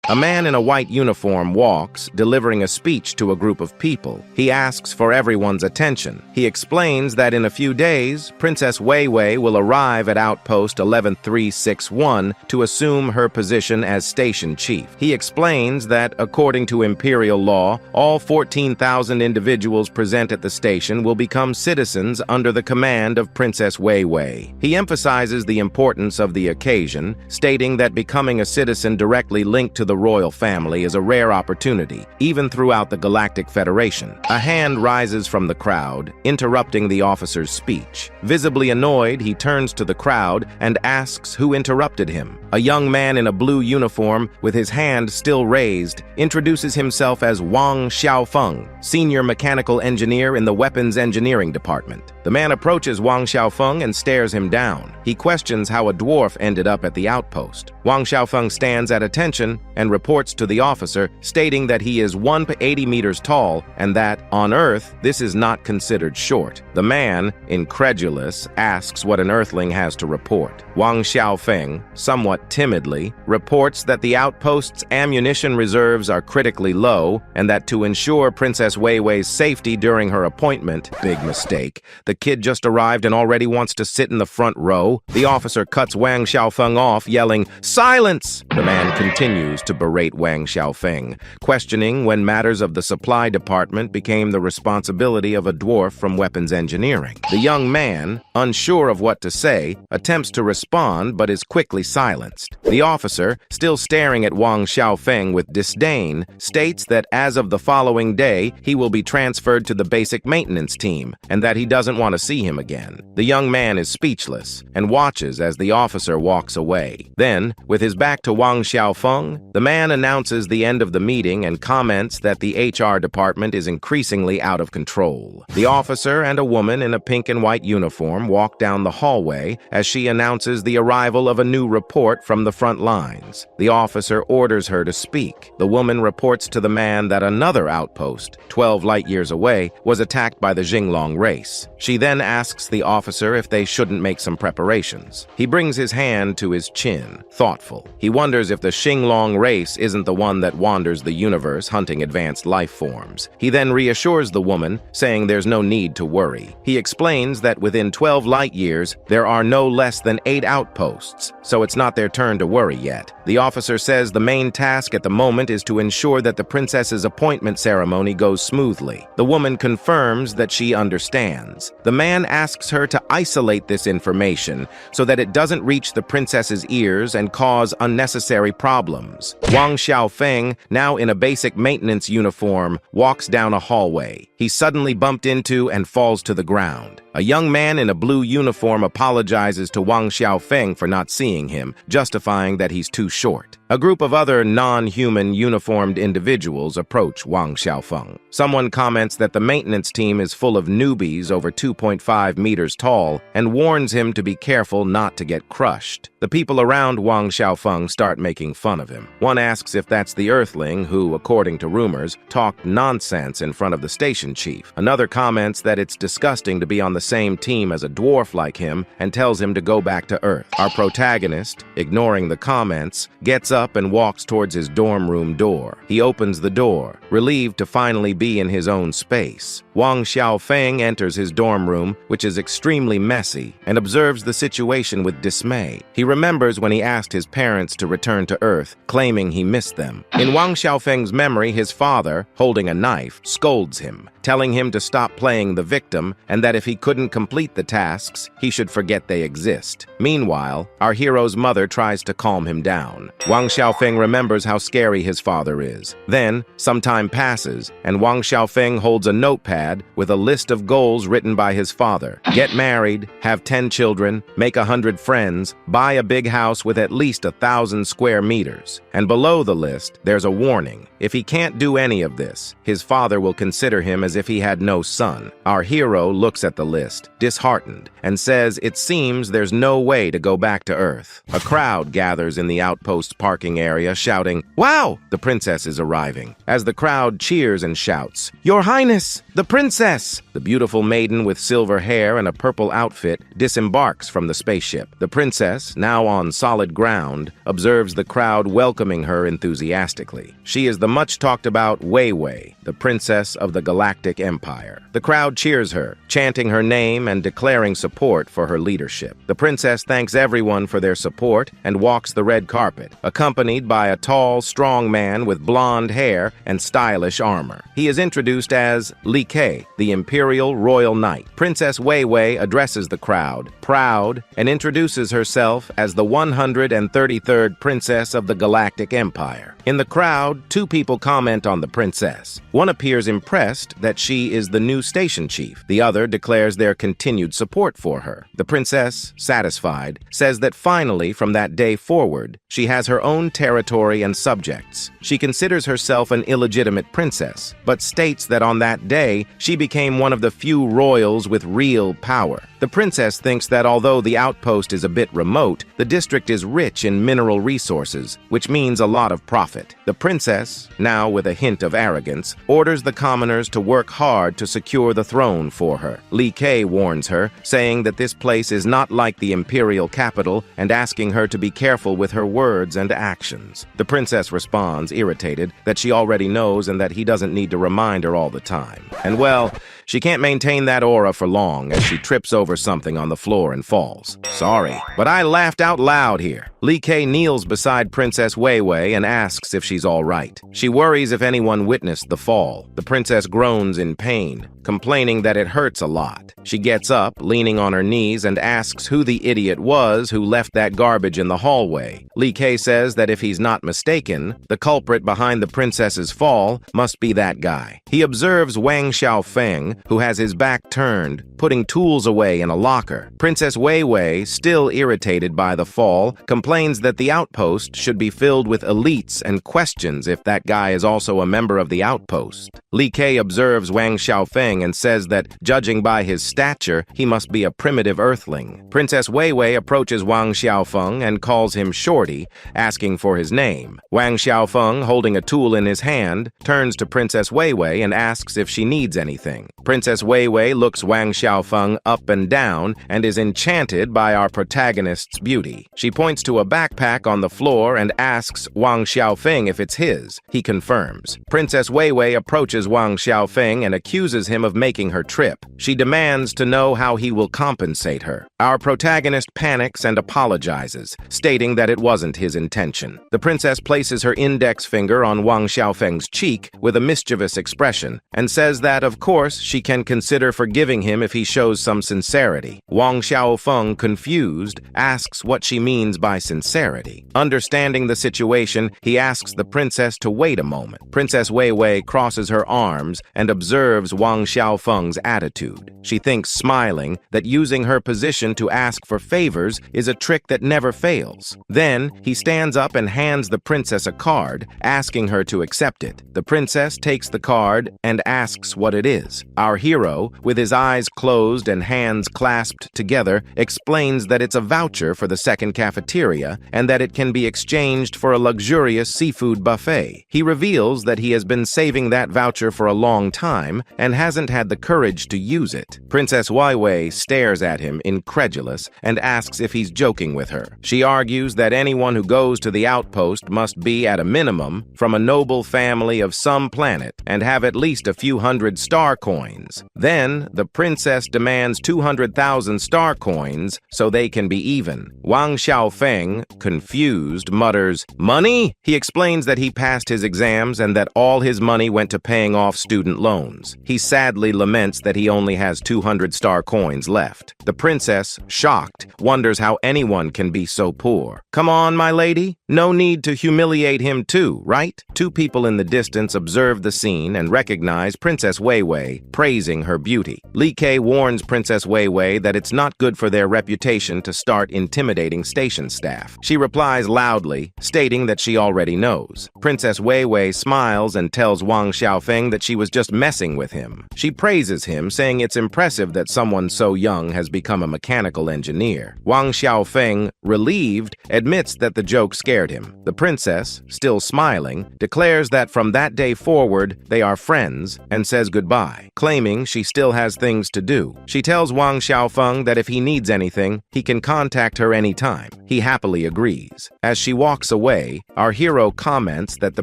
A man in a white uniform walks, delivering a speech to a group of people. He asks for everyone's attention. He explains that in a few days, Princess Wei Wei will arrive at Outpost 11361 to assume her position as station chief. He explains that, according to imperial law, all 14,000 individuals present at the station will become citizens under the command of Princess Wei Wei. He emphasizes the importance of the occasion, stating that becoming a citizen directly linked to the royal family is a rare opportunity, even throughout the Galactic Federation. A hand rises from the crowd, interrupting the officer's speech. Visibly annoyed, he turns to the crowd and asks who interrupted him. A young man in a blue uniform, with his hand still raised, introduces himself as Wang Xiaofeng, senior mechanical engineer in the weapons engineering department. The man approaches Wang Xiaofeng and stares him down. He questions how a dwarf ended up at the outpost. Wang Xiaofeng stands at attention and reports to the officer, stating that he is 180 meters tall and that, on Earth, this is not considered short. The man, incredulous, asks what an Earthling has to report. Wang Xiaofeng, somewhat timidly, reports that the outpost's ammunition reserves are critically low and that to ensure Princess Wei Wei's safety during her appointment, big mistake, the kid just arrived and already wants to sit in the front row. The officer cuts Wang Xiaofeng off, yelling, "Silence!" The man continues to berate Wang Xiaofeng, questioning when matters of the supply department became the responsibility of a dwarf from weapons engineering. The young man, unsure of what to say, attempts to respond but is quickly silenced. The officer, still staring at Wang Xiaofeng with disdain, states that as of the following day, he will be transferred to the basic maintenance team and that he doesn't want to see him again. The young man is speechless and watches as the officer walks away. Then, with his back to Wang Xiaofeng, the man announces the end of the meeting and comments that the HR department is increasingly out of control. The officer and a woman in a pink and white uniform walk down the hallway as she announces the arrival of a new report from the front lines. The officer orders her to speak. The woman reports to the man that another outpost, 12 light years away, was attacked by the Jinglong race. She then asks the officer if they shouldn't make some preparations. He brings his hand to his chin, thoughtful. He wonders if the Jinglong race isn't the one that wanders the universe hunting advanced life forms. He then reassures the woman, saying there's no need to worry. He explains that within 12 light years, there are no less than 8 outposts, so it's not their turn to worry yet. The officer says the main task at the moment is to ensure that the princess's appointment ceremony goes smoothly. The woman confirms that she understands. The man asks her to isolate this information so that it doesn't reach the princess's ears and cause unnecessary problems. Wang Xiaofeng, now in a basic maintenance uniform, walks down a hallway. He's suddenly bumped into and falls to the ground. A young man in a blue uniform apologizes to Wang Xiaofeng for not seeing him, justifying that he's too short. A group of other non-human uniformed individuals approach Wang Xiaofeng. Someone comments that the maintenance team is full of newbies over 2.5 meters tall and warns him to be careful not to get crushed. The people around Wang Xiaofeng start making fun of him. One asks if that's the Earthling who, according to rumors, talked nonsense in front of the station chief. Another comments that it's disgusting to be on the same team as a dwarf like him and tells him to go back to Earth. Our protagonist, ignoring the comments, gets up and walks towards his dorm room door. He opens the door, relieved to finally be in his own space. Wang Xiaofeng enters his dorm room, which is extremely messy, and observes the situation with dismay. He remembers when he asked his parents to return to Earth, claiming he missed them. In Wang Xiaofeng's memory, his father, holding a knife, scolds him, telling him to stop playing the victim and that if he couldn't complete the tasks, he should forget they exist. Meanwhile, our hero's mother tries to calm him down. Wang Xiaofeng remembers how scary his father is. Then, some time passes, and Wang Xiaofeng holds a notepad with a list of goals written by his father. Get married, have 10 children, make 100 friends, buy a big house with at least 1,000 square meters. And below the list, there's a warning. If he can't do any of this, his father will consider him as if he had no son. Our hero looks at the list, disheartened, and says it seems there's no way to go back to Earth. A crowd gathers in the outpost's parking area, shouting, "Wow! The princess is arriving." As the crowd cheers and shouts, "Your Highness, the princess!" The beautiful maiden with silver hair and a purple outfit disembarks from the spaceship. The princess, now on solid ground, observes the crowd welcoming her enthusiastically. She is the much-talked-about Wei Wei, the princess of the Galactic Empire. The crowd cheers her, chanting her name and declaring support for her leadership. The princess thanks everyone for their support and walks the red carpet, accompanied by a tall, strong man with blonde hair and stylish armor. He is introduced as Li Kei, the Imperial Royal Knight. Princess Wei Wei addresses the crowd, proud, and introduces herself as the 133rd Princess of the Galactic Empire. In the crowd, two people comment on the princess. One appears impressed that she is the new station chief. The other declares their continued support for her. The princess, satisfied, says that finally, from that day forward, she has her own territory and subjects. She considers herself an illegitimate princess, but states that on that day, she became one of the few royals with real power. The princess thinks that although the outpost is a bit remote, the district is rich in mineral resources, which means a lot of profit. The princess, now with a hint of arrogance, orders the commoners to work hard to secure the throne for her. Li Kei warns her, saying that this place is not like the imperial capital and asking her to be careful with her words and actions. The princess responds, irritated, that she already knows and that he doesn't need to remind her all the time. And well, she can't maintain that aura for long as she trips over something on the floor and falls. Sorry, but I laughed out loud here. Li Kei kneels beside Princess Wei Wei and asks if she's all right. She worries if anyone witnessed the fall. The princess groans in pain, complaining that it hurts a lot. She gets up, leaning on her knees, and asks who the idiot was who left that garbage in the hallway. Li Kei says that if he's not mistaken, the culprit behind the princess's fall must be that guy. He observes Wang Xiaofeng, who has his back turned, putting tools away in a locker. Princess Wei Wei, still irritated by the fall, complains that the outpost should be filled with elites and questions if that guy is also a member of the outpost. Li Kei observes Wang Xiaofeng and says that, judging by his stature, he must be a primitive earthling. Princess Wei Wei approaches Wang Xiaofeng and calls him Shorty, asking for his name. Wang Xiaofeng, holding a tool in his hand, turns to Princess Wei Wei and asks if she needs anything. Princess Wei Wei looks Wang Xiaofeng up and down and is enchanted by our protagonist's beauty. She points to a backpack on the floor and asks Wang Xiaofeng if it's his. He confirms. Princess Wei Wei approaches Wang Xiaofeng and accuses him of making her trip. She demands to know how he will compensate her. Our protagonist panics and apologizes, stating that it wasn't his intention. The princess places her index finger on Wang Xiaofeng's cheek with a mischievous expression and says that, of course, she can consider forgiving him if he shows some sincerity. Wang Xiaofeng, confused, asks what she means by sincerity. Understanding the situation, he asks the princess to wait a moment. Princess Wei Wei crosses her arms and observes Wang Xiaofeng's attitude. She thinks, smiling, that using her position to ask for favors is a trick that never fails. Then, he stands up and hands the princess a card, asking her to accept it. The princess takes the card and asks what it is. Our hero, with his eyes closed and hands clasped together, explains that it's a voucher for the second cafeteria and that it can be exchanged for a luxurious seafood buffet. He reveals that he has been saving that voucher for a long time and hasn't had the courage to use it. Princess Wei Wei stares at him, incredulous, and asks if he's joking with her. She argues that anyone who goes to the outpost must be, at a minimum, from a noble family of some planet and have at least a few hundred star coins. Then, the princess demands 200,000 star coins so they can be even. Wang Xiaofeng, confused, mutters, "Money?" He explains that he passed his exams and that all his money went to paying off student loans. He sadly laments that he only has 200 star coins left. The princess princess, shocked, wonders how anyone can be so poor. "Come on, my lady. No need to humiliate him too, right?" Two people in the distance observe the scene and recognize Princess Wei Wei, praising her beauty. Li Kei warns Princess Wei Wei that it's not good for their reputation to start intimidating station staff. She replies loudly, stating that she already knows. Princess Wei Wei smiles and tells Wang Xiaofeng that she was just messing with him. She praises him, saying it's impressive that someone so young has become a mechanical engineer. Wang Xiaofeng, relieved, admits that the joke scared him. The princess, still smiling, declares that from that day forward, they are friends and says goodbye, claiming she still has things to do. She tells Wang Xiaofeng that if he needs anything, he can contact her anytime. He happily agrees. As she walks away, our hero comments that the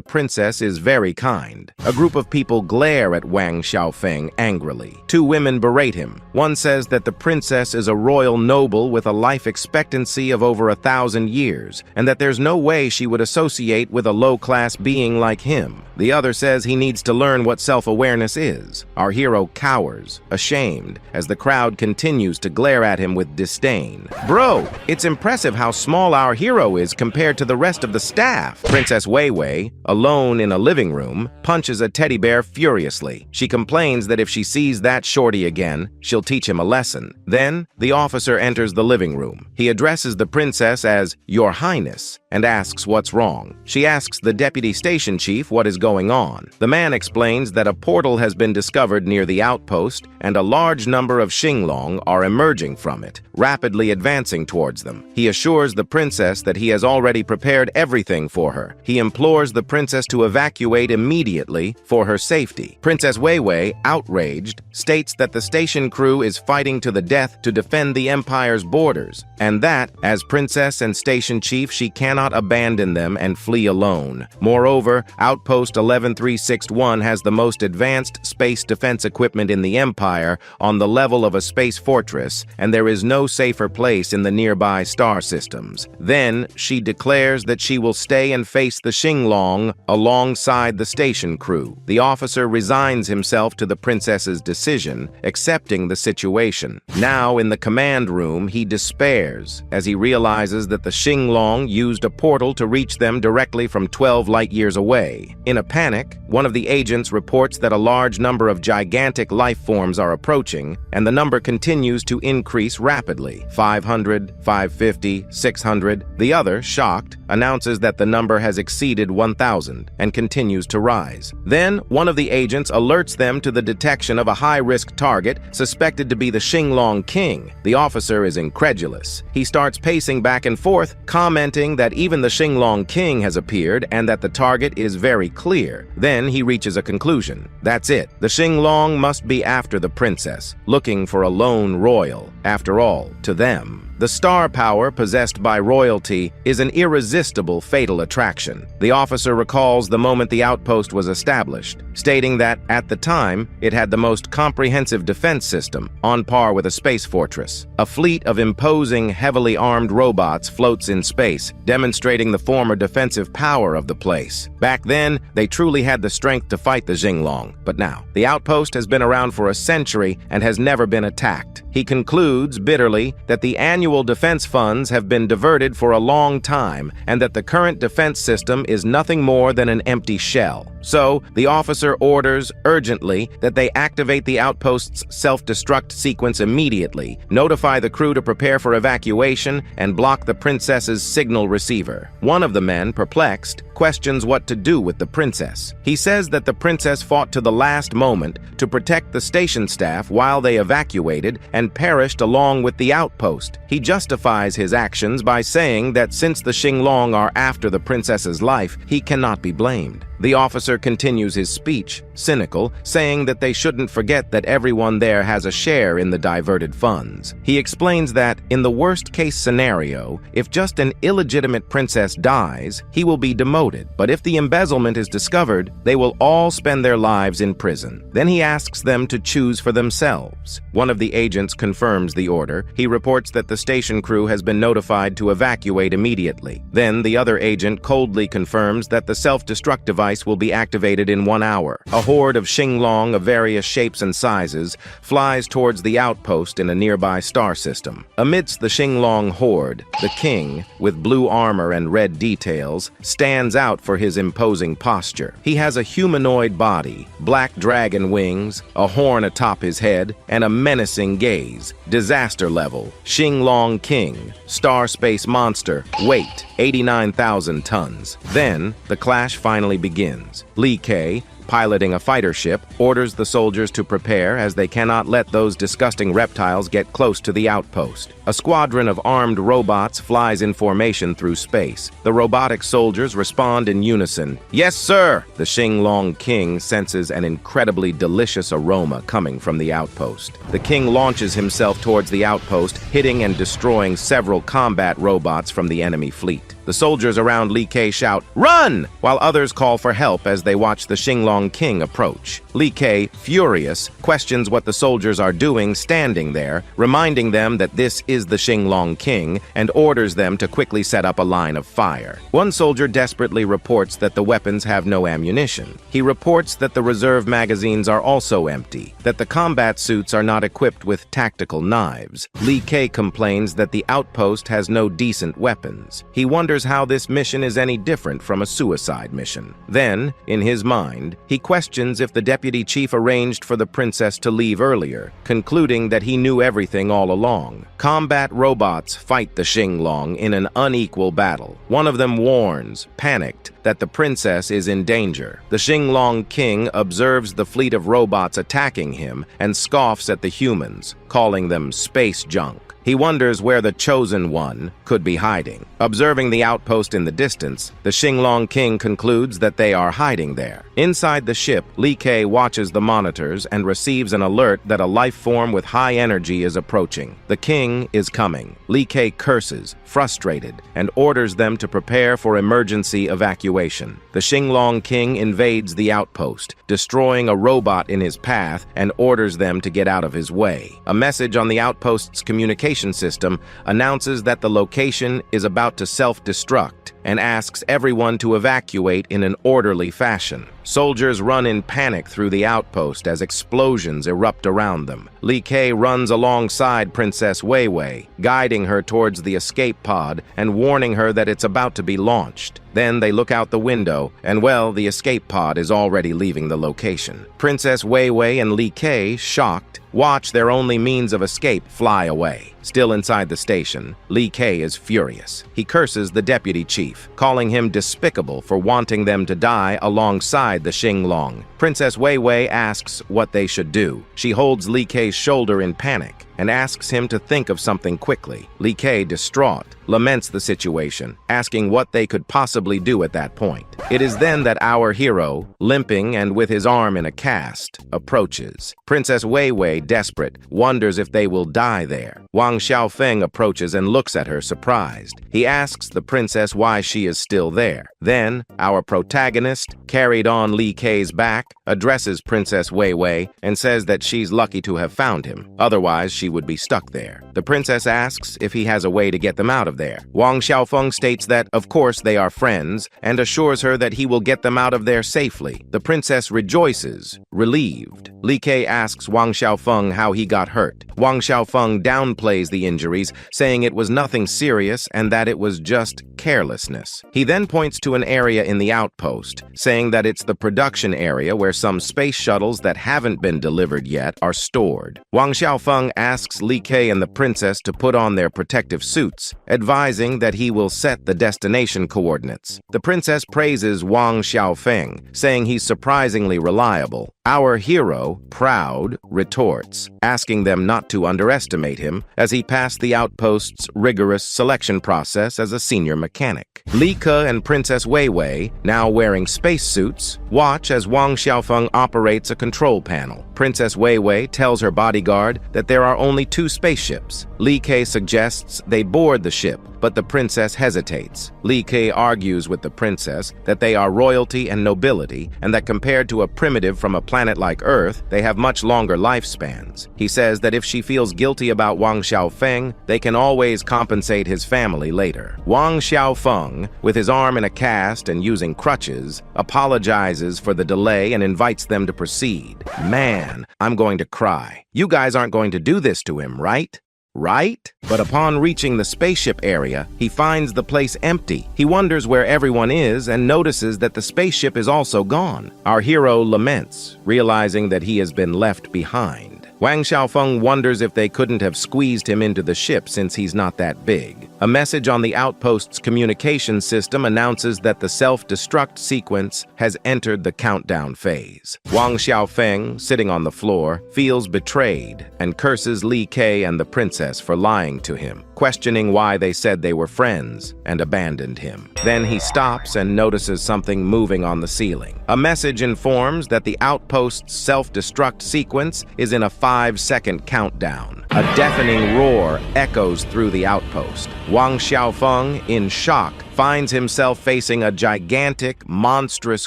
princess is very kind. A group of people glare at Wang Xiaofeng angrily. Two women berate him. One says that the princess is a royal noble with a life expectancy of over 1,000 years, and that there's no way she would associate with a low-class being like him. The other says he needs to learn what self-awareness is. Our hero cowers, ashamed, as the crowd continues to glare at him with disdain. "Bro, it's impressive how small our hero is compared to the rest of the staff." Princess Wei Wei, alone in a living room, punches a teddy bear furiously. She complains that if she sees that shorty again, she'll teach him a lesson. Then, the officer enters the living room. He addresses the princess as "Your Highness" and asks what's wrong. She asks the deputy station chief what is going on. The man explains that a portal has been discovered near the outpost and a large number of Xinglong are emerging from it, rapidly advancing towards them. He assures the princess that he has already prepared everything for her. He implores the princess to evacuate immediately for her safety. Princess Wei Wei, outraged, states that the station crew is fighting to the death to defend the Empire's borders, and that, as princess and station chief, she cannot abandon them and flee alone. Moreover, Outpost 11361 has the most advanced space defense equipment in the Empire on the level of a space fortress, and there is no safer place in the nearby star systems. Then, she declares that she will stay and face the Xinglong alongside the station crew. The officer resigns himself to the princess's decision, accepting the situation. Now, in the command room, he despairs as he realizes that the Xinglong used a portal to reach them directly from 12 light-years away. In a panic, one of the agents reports that a large number of gigantic life forms are approaching, and the number continues to increase rapidly. 500, 550, 600. The other, shocked, announces that the number has exceeded 1,000 and continues to rise. Then, one of the agents alerts them to the detection of a high-risk target suspected to be the Xinglong King. The officer is incredulous. He starts pacing back and forth, commenting that even the Xinglong King has appeared and that the target is very clear. Then he reaches a conclusion. That's it. The Xinglong must be after the princess, looking for a lone royal. After all, to them, the star power possessed by royalty is an irresistible fatal attraction. The officer recalls the moment the outpost was established, stating that, at the time, it had the most comprehensive defense system, on par with a space fortress. A fleet of imposing, heavily armed robots floats in space, demonstrating the former defensive power of the place. Back then, they truly had the strength to fight the Xinglong, but now, the outpost has been around for a century and has never been attacked. He concludes, bitterly, that the annual defense funds have been diverted for a long time and that the current defense system is nothing more than an empty shell. So, the officer orders, urgently, that they activate the outpost's self-destruct sequence immediately, notify the crew to prepare for evacuation, and block the princess's signal receiver. One of the men, perplexed, questions what to do with the princess. He says that the princess fought to the last moment to protect the station staff while they evacuated and perished along with the outpost. He justifies his actions by saying that since the Xinglong are after the princess's life, he cannot be blamed. The officer continues his speech, cynical, saying that they shouldn't forget that everyone there has a share in the diverted funds. He explains that, in the worst-case scenario, if just an illegitimate princess dies, he will be demoted, but if the embezzlement is discovered, they will all spend their lives in prison. Then he asks them to choose for themselves. One of the agents confirms the order. He reports that the station crew has been notified to evacuate immediately. Then the other agent coldly confirms that the self-destruct device will be activated in 1 hour. A horde of Xinglong of various shapes and sizes flies towards the outpost in a nearby star system. Amidst the Xinglong horde, the king, with blue armor and red details, stands out for his imposing posture. He has a humanoid body, black dragon wings, a horn atop his head, and a menacing gaze. Disaster level, Xinglong King, star space monster, weight, 89,000 tons. Then, the clash finally begins. Li Kei, piloting a fighter ship, orders the soldiers to prepare as they cannot let those disgusting reptiles get close to the outpost. A squadron of armed robots flies in formation through space. The robotic soldiers respond in unison. "Yes, sir!" The Xinglong King senses an incredibly delicious aroma coming from the outpost. The king launches himself towards the outpost, hitting and destroying several combat robots from the enemy fleet. The soldiers around Li Kei shout, "Run!" while others call for help as they watch the Xinglong King approach. Li Kei, furious, questions what the soldiers are doing standing there, reminding them that this is the Xinglong King, and orders them to quickly set up a line of fire. One soldier desperately reports that the weapons have no ammunition. He reports that the reserve magazines are also empty, that the combat suits are not equipped with tactical knives. Li Kei complains that the outpost has no decent weapons. He wonders how this mission is any different from a suicide mission. Then, in his mind, he questions if the deputy chief arranged for the princess to leave earlier, concluding that he knew everything all along. Combat robots fight the Xinglong in an unequal battle. One of them warns, panicked, that the princess is in danger. The Xinglong King observes the fleet of robots attacking him and scoffs at the humans, calling them space junk. He wonders where the Chosen One could be hiding. Observing the outpost in the distance, the Xinglong King concludes that they are hiding there. Inside the ship, Li Kei watches the monitors and receives an alert that a life form with high energy is approaching. The king is coming. Li Kei curses, frustrated, and orders them to prepare for emergency evacuation. The Xinglong King invades the outpost, destroying a robot in his path, and orders them to get out of his way. A message on the outpost's communication system announces that the location is about to self-destruct and asks everyone to evacuate in an orderly fashion. Soldiers run in panic through the outpost as explosions erupt around them. Li Kei runs alongside Princess Wei Wei, guiding her towards the escape pod and warning her that it's about to be launched. Then they look out the window, and well, the escape pod is already leaving the location. Princess Wei Wei and Li Kei, shocked, watch their only means of escape fly away. Still inside the station, Li Kei is furious. He curses the deputy chief, calling him despicable for wanting them to die alongside the Xinglong. Princess Wei Wei asks what they should do. She holds Li Kei's shoulder in panic and asks him to think of something quickly. Li Kei, distraught, laments the situation, asking what they could possibly do at that point. It is then that our hero, limping and with his arm in a cast, approaches. Princess Wei Wei, desperate, wonders if they will die there. Wang Xiaofeng approaches and looks at her surprised. He asks the princess why she is still there. Then, our protagonist, carried on Li Kei's back, addresses Princess Wei Wei and says that she's lucky to have found him. Otherwise, she would be stuck there. The princess asks if he has a way to get them out of there. Wang Xiaofeng states that, of course, they are friends, and assures her that he will get them out of there safely. The princess rejoices, relieved. Li Kei asks Wang Xiaofeng how he got hurt. Wang Xiaofeng downplays the injuries, saying it was nothing serious and that it was just carelessness. He then points to an area in the outpost, saying that it's the production area where some space shuttles that haven't been delivered yet are stored. Wang Xiaofeng asks Li Kei and the princess to put on their protective suits, advising that he will set the destination coordinates. The princess praises Wang Xiaofeng, saying he's surprisingly reliable. Our hero, proud, retorts, asking them not to underestimate him as he passed the outpost's rigorous selection process as a senior mechanic. Li Ke and Princess Wei Wei, now wearing spacesuits, watch as Wang Xiaofeng operates a control panel. Princess Wei Wei tells her bodyguard that there are only 2 spaceships. Li Ke suggests they board the ship, but the princess hesitates. Li Ke argues with the princess that they are royalty and nobility, and that compared to a primitive from a planet like Earth, they have much longer lifespans. He says that if she feels guilty about Wang Xiaofeng, they can always compensate his family later. Wang Xiaofeng, with his arm in a cast and using crutches, apologizes for the delay and invites them to proceed. Man, I'm going to cry. You guys aren't going to do this to him, right? Right? But upon reaching the spaceship area, he finds the place empty. He wonders where everyone is and notices that the spaceship is also gone. Our hero laments, realizing that he has been left behind. Wang Xiaofeng wonders if they couldn't have squeezed him into the ship since he's not that big. A message on the outpost's communication system announces that the self-destruct sequence has entered the countdown phase. Wang Xiaofeng, sitting on the floor, feels betrayed and curses Li Ke and the princess for lying to him, questioning why they said they were friends and abandoned him. Then he stops and notices something moving on the ceiling. A message informs that the outpost's self-destruct sequence is in a 5-second countdown. A deafening roar echoes through the outpost. Wang Xiaofeng, in shock, finds himself facing a gigantic, monstrous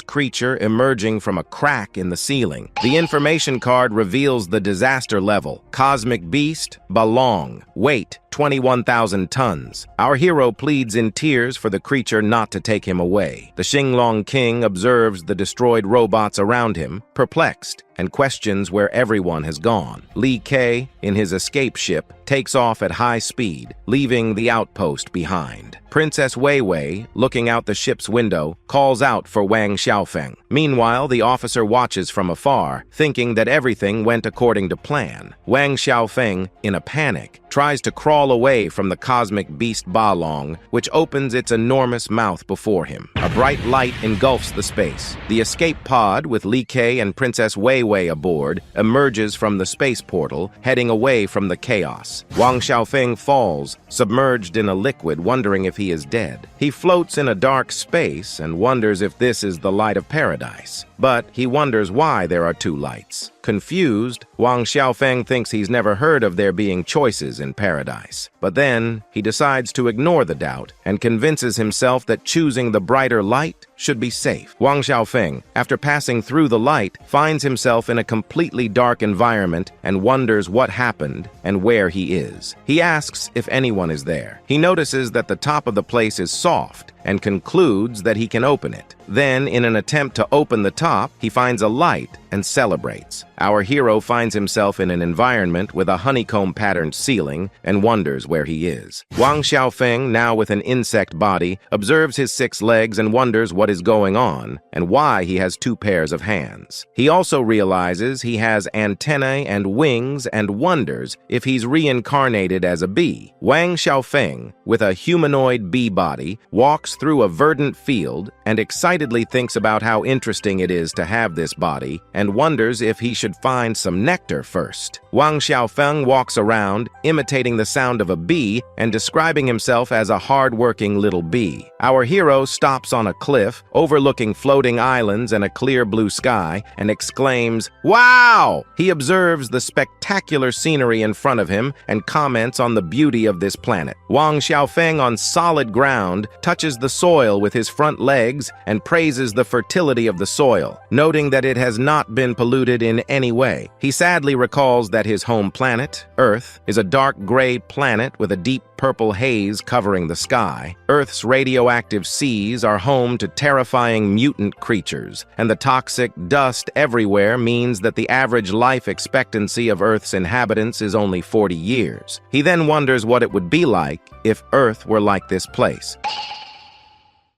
creature emerging from a crack in the ceiling. The information card reveals the disaster level. Cosmic beast, Balong. Weight, 21,000 tons. Our hero pleads in tears for the creature not to take him away. The Xinglong King observes the destroyed robots around him, perplexed, and questions where everyone has gone. Li Ke, in his escape ship, takes off at high speed, leaving the outpost behind. Princess Wei Wei, looking out the ship's window, calls out for Wang Xiaofeng. Meanwhile, the officer watches from afar, thinking that everything went according to plan. Wang Xiaofeng, in a panic, tries to crawl away from the cosmic beast Balong, which opens its enormous mouth before him. A bright light engulfs the space. The escape pod, with Li Ke and Princess Wei Wei aboard, emerges from the space portal, heading away from the chaos. Wang Xiaofeng falls, submerged in a liquid, wondering if he is dead. He floats in a dark space and wonders if this is the light of paradise. But he wonders why there are two lights. Confused, Wang Xiaofeng thinks he's never heard of there being choices in paradise. But then, he decides to ignore the doubt and convinces himself that choosing the brighter light should be safe. Wang Xiaofeng, after passing through the light, finds himself in a completely dark environment and wonders what happened and where he is. He asks if anyone is there. He notices that the top of the place is soft and concludes that he can open it. Then, in an attempt to open the top, he finds a light and celebrates. Our hero finds himself in an environment with a honeycomb-patterned ceiling and wonders where he is. Wang Xiaofeng, now with an insect body, observes his 6 legs and wonders what is going on and why he has 2 pairs of hands. He also realizes he has antennae and wings and wonders if he's reincarnated as a bee. Wang Xiaofeng, with a humanoid bee body, walks through a verdant field and excitedly thinks about how interesting it is to have this body and wonders if he should find some nectar first. Wang Xiaofeng walks around, imitating the sound of a bee and describing himself as a hard-working little bee. Our hero stops on a cliff, overlooking floating islands and a clear blue sky, and exclaims, "Wow!" He observes the spectacular scenery in front of him and comments on the beauty of this planet. Wang Xiaofeng, on solid ground, touches the soil with his front legs and praises the fertility of the soil, noting that it has not been polluted in any way. He sadly recalls that his home planet, Earth, is a dark gray planet with a deep purple haze covering the sky. Earth's radioactive seas are home to terrifying mutant creatures, and the toxic dust everywhere means that the average life expectancy of Earth's inhabitants is only 40 years. He then wonders what it would be like if Earth were like this place.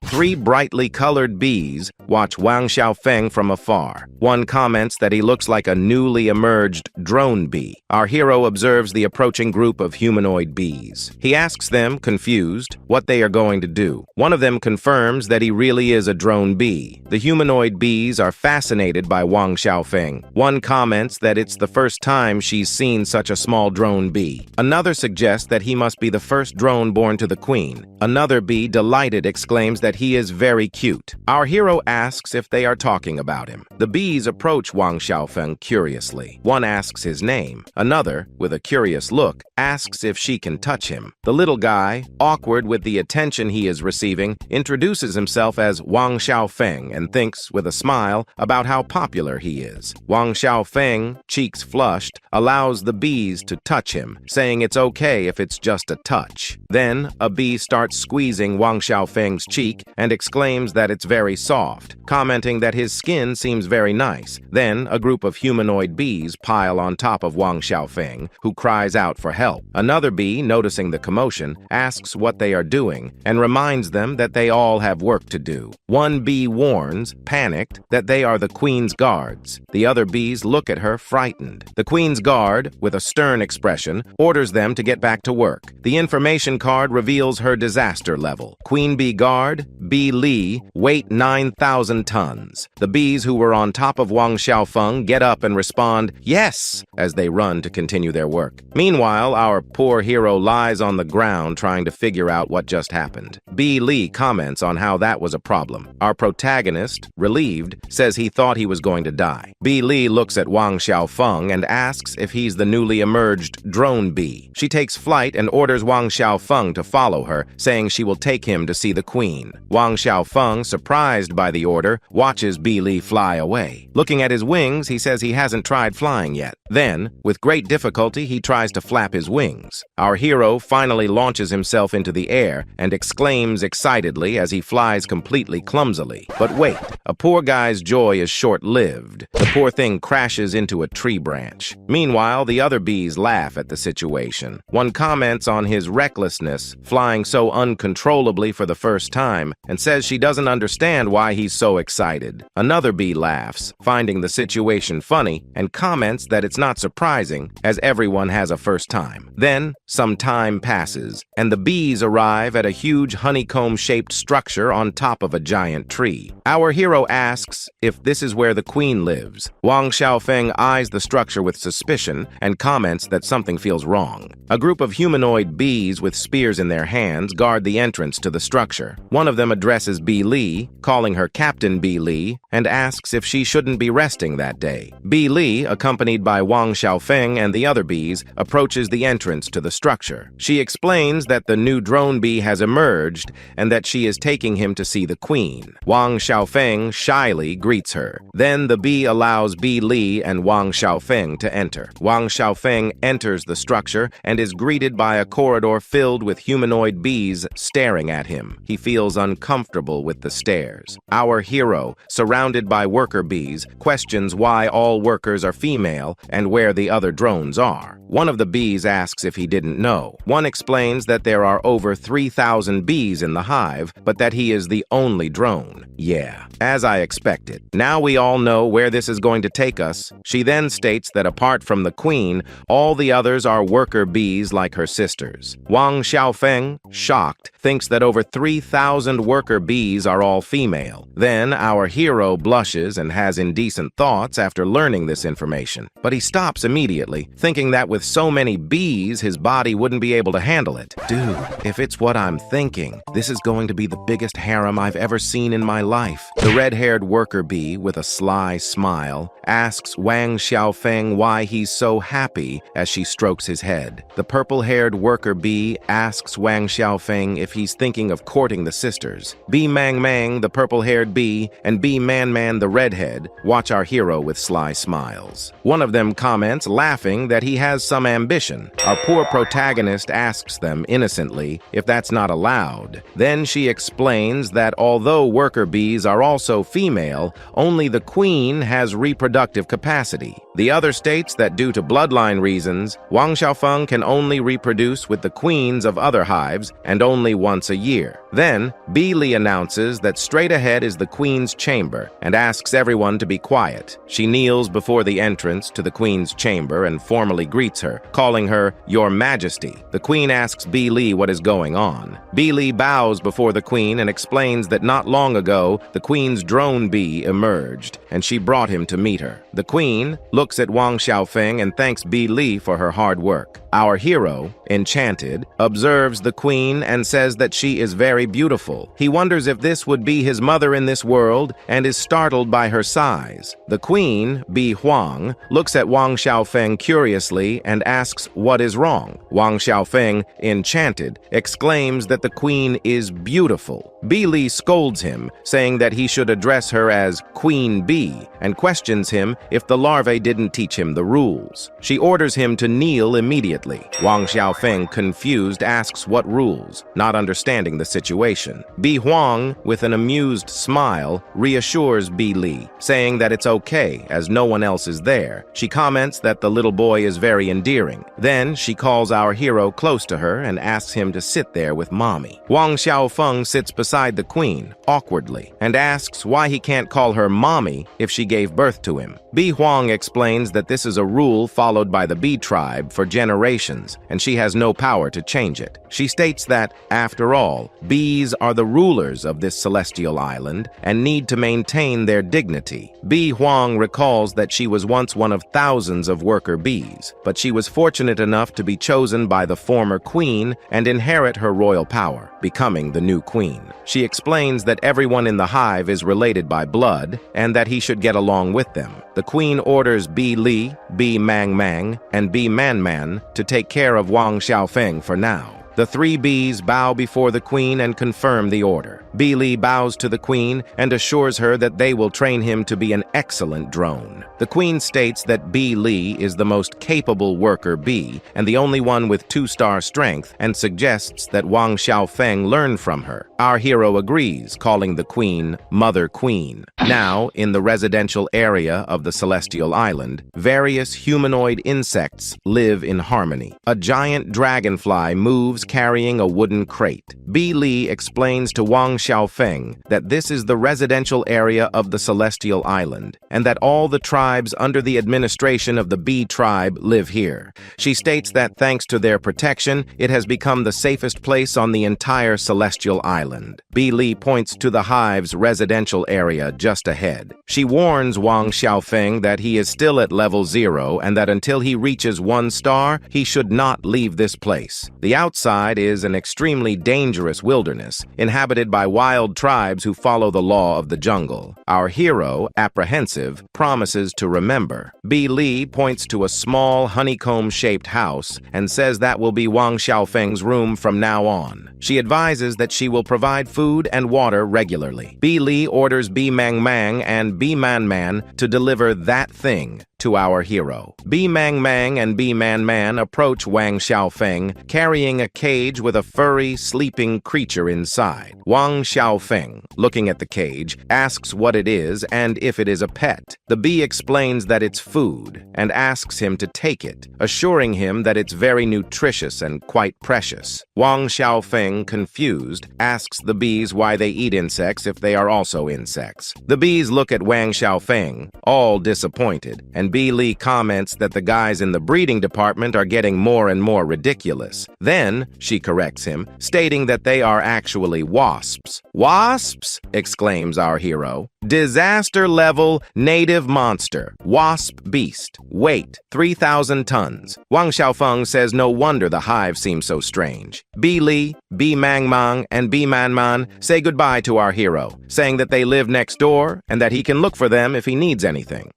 3 brightly colored bees watch Wang Xiaofeng from afar. One comments that he looks like a newly emerged drone bee. Our hero observes the approaching group of humanoid bees. He asks them, confused, what they are going to do. One of them confirms that he really is a drone bee. The humanoid bees are fascinated by Wang Xiaofeng. One comments that it's the first time she's seen such a small drone bee. Another suggests that he must be the first drone born to the queen. Another bee, delighted, exclaims that that he is very cute. Our hero asks if they are talking about him. The bees approach Wang Xiaofeng curiously. One asks his name. Another, with a curious look, asks if she can touch him. The little guy, awkward with the attention he is receiving, introduces himself as Wang Xiaofeng and thinks, with a smile, about how popular he is. Wang Xiaofeng, cheeks flushed, allows the bees to touch him, saying it's okay if it's just a touch. Then, a bee starts squeezing Wang Xiaofeng's cheek and exclaims that it's very soft, commenting that his skin seems very nice. Then, a group of humanoid bees pile on top of Wang Xiaofeng, who cries out for help. Another bee, noticing the commotion, asks what they are doing and reminds them that they all have work to do. One bee warns, panicked, that they are the queen's guards. The other bees look at her frightened. The queen's guard, with a stern expression, orders them to get back to work. The information card reveals her disaster level. Queen bee guard, Bee Li, weight 9,000 tons. The bees who were on top of Wang Xiaofeng get up and respond, "Yes," as they run to continue their work. Meanwhile, our poor hero lies on the ground trying to figure out what just happened. Bee Li comments on how that was a problem. Our protagonist, relieved, says he thought he was going to die. Bee Li looks at Wang Xiaofeng and asks if he's the newly emerged drone bee. She takes flight and orders Wang Xiaofeng to follow her, saying she will take him to see the queen. Wang Xiaofeng, surprised by the order, watches Bee Li fly away. Looking at his wings, he says he hasn't tried flying yet. Then, with great difficulty, he tries to flap his wings. Our hero finally launches himself into the air and exclaims excitedly as he flies completely clumsily. But wait, a poor guy's joy is short-lived. The poor thing crashes into a tree branch. Meanwhile, the other bees laugh at the situation. One comments on his recklessness, flying so uncontrollably for the first time, and says she doesn't understand why he's so excited. Another bee laughs, finding the situation funny, and comments that it's not surprising, as everyone has a first time. Then, some time passes, and the bees arrive at a huge honeycomb-shaped structure on top of a giant tree. Our hero asks if this is where the queen lives. Wang Xiaofeng eyes the structure with suspicion and comments that something feels wrong. A group of humanoid bees with spears in their hands guard the entrance to the structure. One of them addresses Bee Li, calling her Captain Bee Li, and asks if she shouldn't be resting that day. Bee Li, accompanied by Wang Xiaofeng and the other bees, approaches the entrance to the structure. She explains that the new drone bee has emerged and that she is taking him to see the queen. Wang Xiaofeng shyly greets her. Then the bee allows Bee Li and Wang Xiaofeng to enter. Wang Xiaofeng enters the structure and is greeted by a corridor filled with humanoid bees staring at him. He feels uncomfortable with the stares. Our hero, surrounded by worker bees, questions why all workers are female and where the other drones are. One of the bees asks if he didn't know. One explains that there are over 3,000 bees in the hive, but that he is the only drone. Yeah, as I expected. Now we all know where this is going to take us. She then states that apart from the queen, all the others are worker bees like her sisters. Wang Xiaofeng, shocked, thinks that over 3,000 worker bees are all female. Then our hero blushes and has indecent thoughts after learning this information. But he stops immediately, thinking that with so many bees, his body wouldn't be able to handle it. Dude, if it's what I'm thinking, this is going to be the biggest harem I've ever seen in my life. The red-haired worker bee, with a sly smile, asks Wang Xiaofeng why he's so happy as she strokes his head. The purple-haired worker bee asks Wang Xiaofeng if he's thinking of courting the sisters. Bee Mang Mang, the purple-haired bee, and Bee Man Man, the redhead, watch our hero with sly smiles. One of them comments, laughing, that he has some ambition. Our poor protagonist asks them innocently if that's not allowed. Then she explains that although worker bees are also female, only the queen has reproductive capacity. The other states that due to bloodline reasons, Wang Xiaofeng can only reproduce with the queens of other hives and only once a year. Then, Bee Li announces that straight ahead is the queen's chamber and asks everyone to be quiet. She kneels before the entrance to the queen's chamber and formally greets her, calling her Your Majesty. The queen asks Bee Li what is going on. Bee Li bows before the queen and explains that not long ago, the queen's drone bee emerged, and she brought him to meet her. The queen looks at Wang Xiaofeng and thanks Bee Li for her hard work. Our hero, enchanted, observes the queen and says that she is very very beautiful. He wonders if this would be his mother in this world and is startled by her size. The queen, Bi Huang, looks at Wang Xiaofeng curiously and asks what is wrong. Wang Xiaofeng, enchanted, exclaims that the queen is beautiful. Bi Li scolds him, saying that he should address her as Queen Bi, and questions him if the larvae didn't teach him the rules. She orders him to kneel immediately. Wang Xiaofeng, confused, asks what rules, not understanding the situation. Bi Huang, with an amused smile, reassures Bi Li, saying that it's okay as no one else is there. She comments that the little boy is very endearing. Then she calls our hero close to her and asks him to sit there with mommy. Wang Xiaofeng sits beside the queen, awkwardly, and asks why he can't call her mommy if she gave birth to him. Bi Huang explains that this is a rule followed by the Bee tribe for generations, and she has no power to change it. She states that, after all, bees are the rulers of this celestial island and need to maintain their dignity. Bi Huang recalls that she was once one of thousands of worker bees, but she was fortunate enough to be chosen by the former queen and inherit her royal power, becoming the new queen. She explains that everyone in the hive is related by blood and that he should get along with them. The queen orders Bi Li, Bi Mang, and Bi Man to take care of Wang Xiaofeng for now. The three bees bow before the queen and confirm the order. Bi Li bows to the queen and assures her that they will train him to be an excellent drone. The queen states that Bi Li is the most capable worker bee and the only one with 2-star strength, and suggests that Wang Xiaofeng learn from her. Our hero agrees, calling the queen Mother Queen. Now, in the residential area of the Celestial Island, various humanoid insects live in harmony. A giant dragonfly moves carrying a wooden crate. Bi Li explains to Wang Xiaofeng that this is the residential area of the Celestial Island, and that all the tribes under the administration of the Bee tribe live here. She states that thanks to their protection, it has become the safest place on the entire Celestial Island. Bi Li points to the hive's residential area just ahead. She warns Wang Xiaofeng that he is still at level 0 and that until he reaches 1 star, he should not leave this place. The outside is an extremely dangerous wilderness, inhabited by wild tribes who follow the law of the jungle. Our hero, apprehensive, promises to remember. Bi Li points to a small honeycomb-shaped house and says that will be Wang Xiaofeng's room from now on. She advises that she will provide food and water regularly. Bi Li orders Bi Mang and Bi Man to deliver that thing to our hero. Bi Mang and Bi Man approach Wang Xiaofeng, carrying a cage with a furry, sleeping creature inside. Wang Xiaofeng, looking at the cage, asks what it is and if it is a pet. The bee explains that it's food and asks him to take it, assuring him that it's very nutritious and quite precious. Wang Xiaofeng, confused, asks the bees why they eat insects if they are also insects. The bees look at Wang Xiaofeng, all disappointed, and Bi Li comments that the guys in the breeding department are getting more and more ridiculous. Then, she corrects him, stating that they are actually wasps. "Wasps?" exclaims our hero. "Disaster level native monster. Wasp beast. Weight 3,000 tons. Wang Xiaofeng says no wonder the hive seems so strange. Bi Li, Bi Mang, and Bi Man say goodbye to our hero, saying that they live next door and that he can look for them if he needs anything.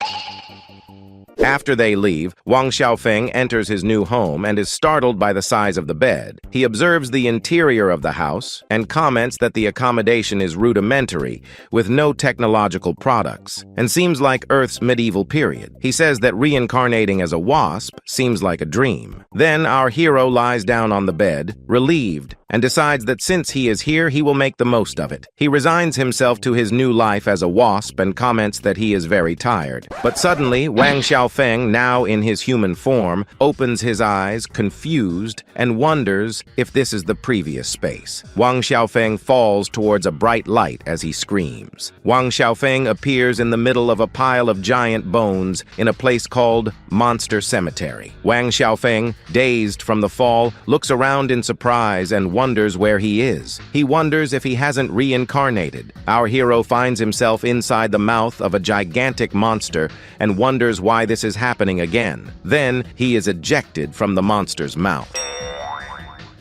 After they leave, Wang Xiaofeng enters his new home and is startled by the size of the bed. He observes the interior of the house and comments that the accommodation is rudimentary, with no technological products, and seems like Earth's medieval period. He says that reincarnating as a wasp seems like a dream. Then our hero lies down on the bed, relieved, and decides that since he is here, he will make the most of it. He resigns himself to his new life as a wasp and comments that he is very tired. But suddenly, Wang Xiaofeng, now in his human form, opens his eyes, confused, and wonders if this is the previous space. Wang Xiaofeng falls towards a bright light as he screams. Wang Xiaofeng appears in the middle of a pile of giant bones in a place called Monster Cemetery. Wang Xiaofeng, dazed from the fall, looks around in surprise and wonders where he is. He wonders if he hasn't reincarnated. Our hero finds himself inside the mouth of a gigantic monster and wonders why this is happening again. Then he is ejected from the monster's mouth.